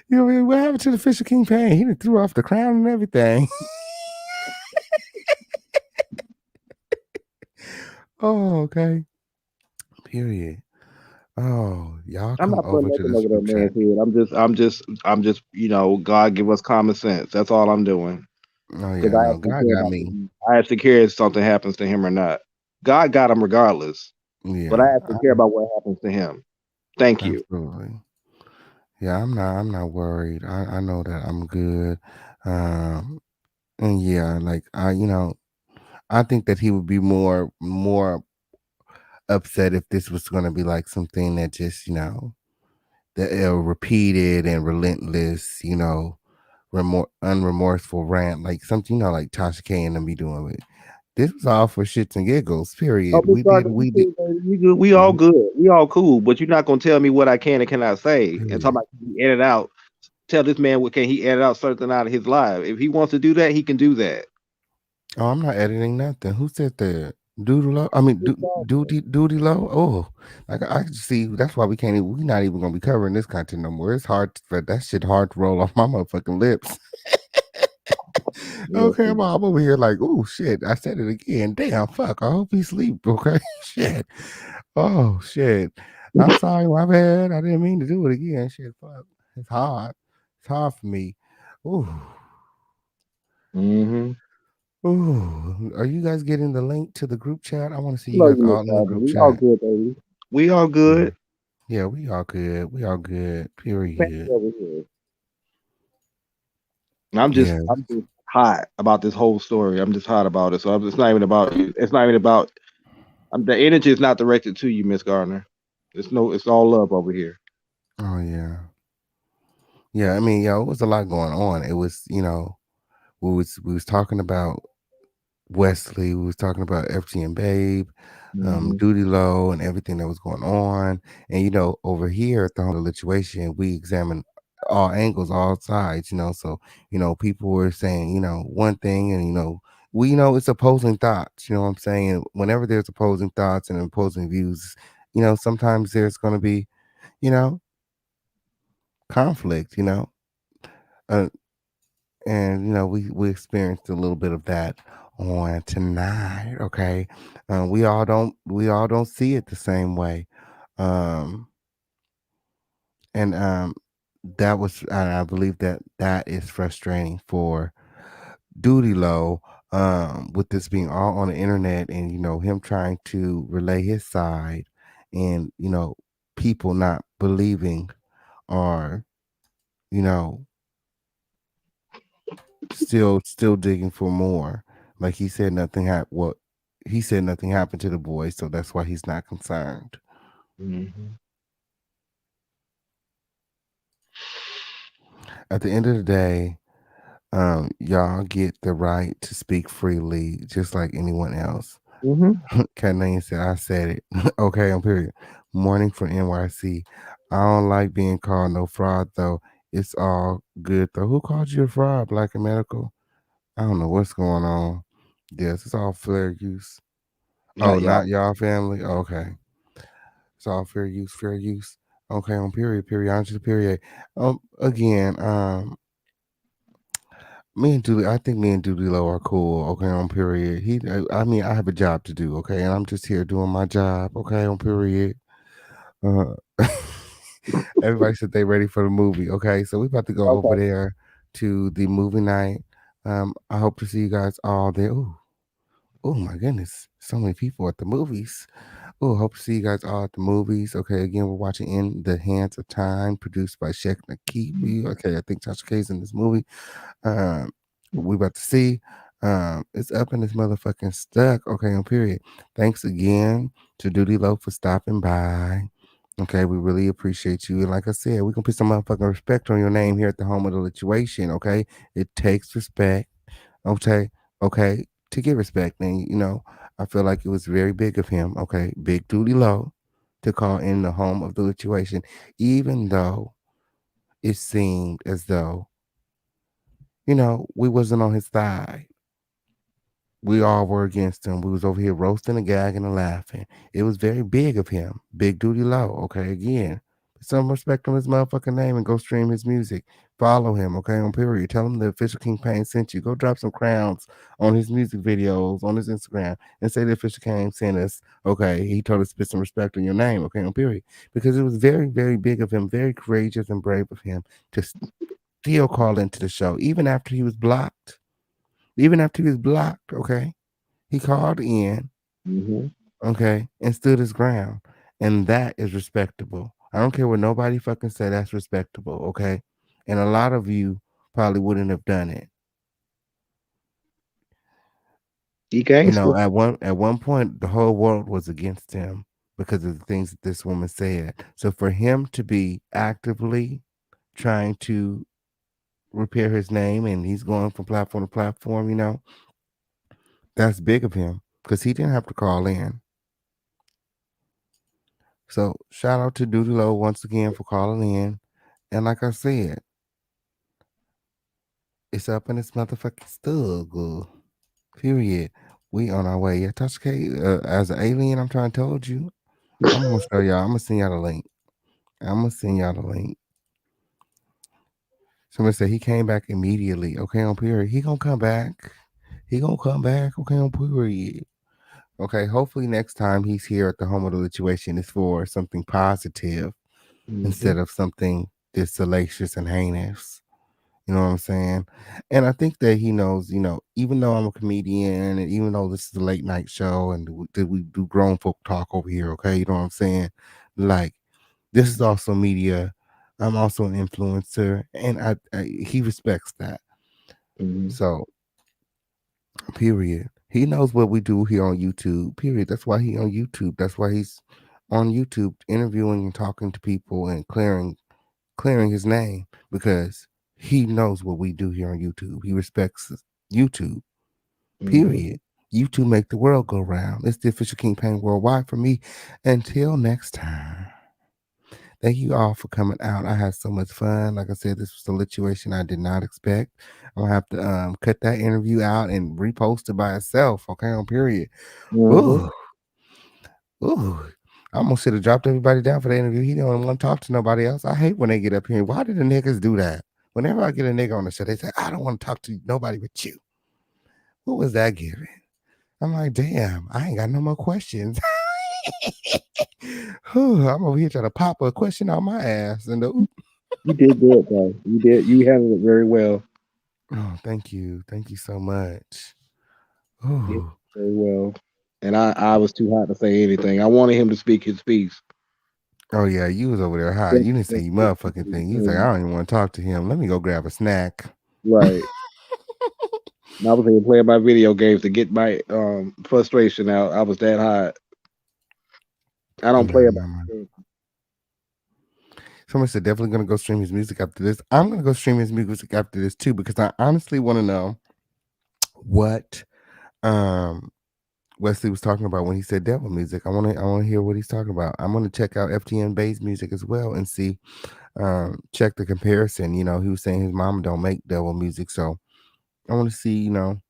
what happened to the Fisher King Pain? He done threw off the crown and everything. Oh, okay. Period. Oh, y'all I'm come not putting over to nothing this over that group chat. man's head. I'm just. God give us common sense. That's all I'm doing. Oh Because yeah, I no, actually God care got about me. I actually care if something happens to him or not. God got him regardless, but Yeah, I actually care about what happens to him. Thank you. absolutely. Yeah, I'm not worried. I know that I'm good. Um, and yeah, like I think that he would be more upset if this was going to be like something that just that repeated and relentless, unremorseful rant, like something like Tasha K and them be doing with. This was all for shits and giggles. Oh, Period. Miss Gardner, you We did. cool, baby. You good. We all Mhm. good. We all cool. But you're not gonna tell me what I can and cannot say. And talk Period. about he edit out. Tell this man what can he edit out something out of his life. If he wants to do that, he can do that. Oh, I'm not editing nothing. Who said that? Doodle low. I mean, Miss Gardner. doody low. Oh, like I see. That's why we can't. We not even gonna be covering this content no more. It's hard. For that shit hard to roll off my motherfucking lips. Okay, Listen. I'm over here like, oh shit. I said it again. Damn, fuck. I hope he sleep. Okay, shit. Oh shit. I'm sorry. My bad. I didn't mean to do it again. Shit, fuck. It's hard. It's hard for me. Ooh. Mm-hmm. Ooh, are you guys getting the link to the group chat? I want to see you No, guys you Miss all in the Gardner. group We all chat. good, baby. We all Yeah. good. Yeah, we all good. We all good. Man, Period. over here. Yeah. I'm just hot about this whole story. I'm just hot about it. So it's not even about you. It's not even about. The energy is not directed to you, Miss Gardner. It's all love over here. Oh yeah. Yeah. I mean, yeah, it was a lot going on. It was, we was talking about Wesley. We was talking about FTN Babe, Hmm. Duty Low, and everything that was going on. And over here at the home of Lituation, we examine all angles, all sides. So people were saying one thing, and we it's opposing thoughts. You know what I'm saying? And whenever there's opposing thoughts and opposing views, sometimes there's going to be you know conflict. Uh, and we experienced a little bit of that on tonight. Okay, we all don't see it the same way, um and that was, and I believe that is frustrating for Duty Low, with this being all on the internet, and him trying to relay his side, and people not believing, or you know still digging for more. Like he said nothing happened to the boy, so that's why he's not concerned. Hmm. At the end of the day, y'all get the right to speak freely, just like anyone else. Hmm. Name said, "I said it." Okay, on period. Morning from NYC. I don't like being called no fraud though. It's all good though. Who called you a fraud, Black and Medical? I don't know what's going on. Yes, it's all fair use. Oh, Not not y'all. y'all family? Okay. It's all fair use, fair use. Okay, on period, period, period. Again, me and Dooley, I think me and Dooley Low are cool. Okay, on period. I mean, I have a job to do. Okay, and I'm just here doing my job. Okay, on period. Uh, everybody said they ready for the movie. Okay, so we about to go over Okay. there to the movie night. I hope to see you guys all there. Ooh, oh my goodness, so many people at the movies. Oh, hope to see you guys all at the movies. Okay, again, we're watching In the Hands of Time, produced by Sheikh Nakibi. Okay, I think Tasha K's in this movie. Um, we about to see. It's up and it's motherfucking stuck. Okay, on period. Thanks again to Duty Low for stopping by. Okay, we really appreciate you. And like I said, we're gonna put some motherfucking respect on your name here at the home of the Lituation. Okay, it takes respect. Okay, okay, to get respect. And I feel like it was very big of him. Okay, big Duty Low to call in the home of the Lituation, even though it seemed as though we wasn't on his side. We all were against him. We was over here roasting and gagging and laughing. It was very big of him. Big Duty Low. Okay, again. Put some respect on his motherfucking name and go stream his music. Follow him, okay, on period. Tell him the official King Pain sent you. Go drop some crowns on his music videos, on his Instagram, and say the official King sent us. Okay, he told us to put some respect on your name, okay, on period. Because it was very, very big of him, very courageous and brave of him to still call into the show, even after he was blocked. Even after he was blocked, okay? He called in, Hmm. okay, and stood his ground. And that is respectable. I don't care what nobody fucking say, that's respectable, okay? And a lot of you probably wouldn't have done it. He gangster. At one point the whole world was against him because of the things that this woman said. So for him to be actively trying to repair his name, and he's going from platform to platform, that's big of him because he didn't have to call in. So shout out to Duty Low once again for calling in. And like I said, it's up in this motherfucking struggle. Period. We on our way. Yeah, Touch K, as an alien, I'm trying to told you. I'm gonna show y'all. I'm gonna send y'all the link. I'm gonna send y'all the link. Somebody said he came back immediately. Okay, on period. He gonna come back. He gonna come back. Okay, on period. Okay, hopefully next time he's here at the home of the Lituation is for something positive Hmm. instead of something this salacious and heinous. You know what I'm saying? And I think that he knows, even though I'm a comedian and even though this is a late night show and we do grown folk talk over here, okay? You know what I'm saying? Like, this is also media. I'm also an influencer, and he respects that. Mhm. So, period. He knows what we do here on YouTube. Period. That's why he on YouTube. That's why he's on YouTube interviewing and talking to people and clearing his name because he knows what we do here on YouTube. He respects YouTube. Mhm. Period. YouTube make the world go round. It's the official King Pain worldwide for me. Until next time. Thank you all for coming out. I had so much fun. Like I said, this was a situation I did not expect. I'm gonna have to cut that interview out and repost it by itself. Okay, on period. Mhm. Ooh, ooh. I almost should have dropped everybody down for the interview. He don't want to talk to nobody else. I hate when they get up here. Why did the niggas do that? Whenever I get a nigga on the show, they say, I don't want to talk to nobody but you. What was that giving? I'm like, damn, I ain't got no more questions. I'm over here trying to pop a question out my ass. And You did good, though. You did. You handled it very well. oh, thank you. Thank you so much. You did Oh, very well. And I was too hot to say anything. I wanted him to speak his piece. oh yeah, you was over there hot. Just- You didn't say just- you motherfucking thing. You was like, I don't even want to talk to him. Let me go grab a snack. Right. And I was here playing my video games to get my frustration out. I was that hot. I don't play about it. Someone said definitely gonna go stream his music after this. I'm gonna go stream his music after this too because I honestly want to know what um Wesley was talking about when he said devil music. I wanna hear what he's talking about. I'm gonna check out FTN BAE's music as well and see check the comparison. He was saying his mom don't make devil music, so I want to see, the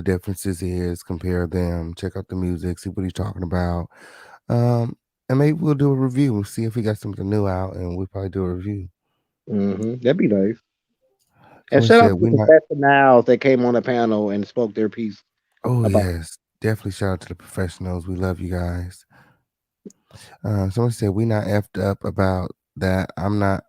differences is compare them, check out the music, see what he's talking about. And maybe we'll do a review and see if we got something new out and we'll probably do a review. That'd be nice. And Someone shout out said to the we're not. professionals that came on the panel and spoke their piece Oh about. yes, definitely shout out to the professionals. We love you guys. Someone said we not effed up about that. I'm not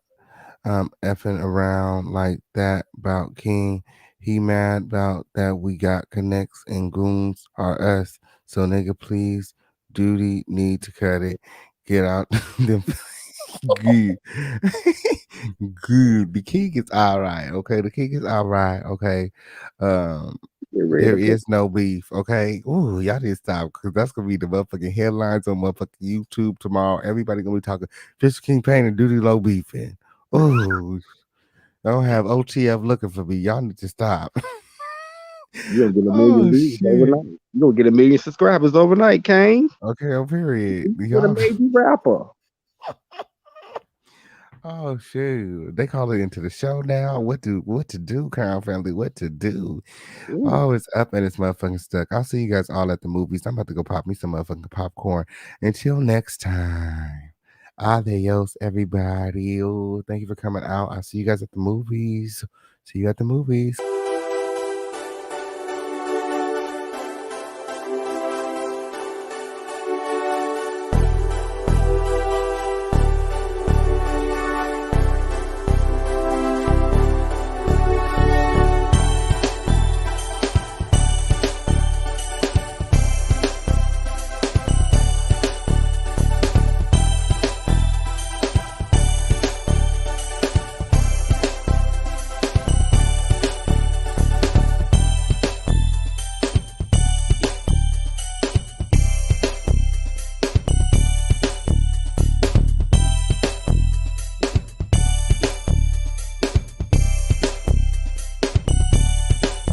effing around like that about King. He mad about that we got connects and goons are us. So nigga, please, duty need to cut it. Get out them good. Good. The king is all right. Okay. The king is all right. Okay. Um, Get ready there to put. is no beef. Okay. Ooh, y'all need to stop because that's gonna be the motherfucking headlines on motherfucking YouTube tomorrow. Everybody gonna be talking Fish King Payne and Duty Low beefing. Oh, I don't have OTF looking for me. Y'all need to stop. You're gonna get a million Oh views shit. overnight. You're gonna get a million subscribers overnight, Kane. Okay, oh, period. You get a Y'all. major rapper. Oh shoot. They call it into the show now. What to do, Crown Family? What to do? Ooh. Oh, it's up and it's motherfucking stuck. I'll see you guys all at the movies. I'm about to go pop me some motherfucking popcorn. Until next time. Adios, everybody. Oh, thank you for coming out. I'll see you guys at the movies. See you at the movies.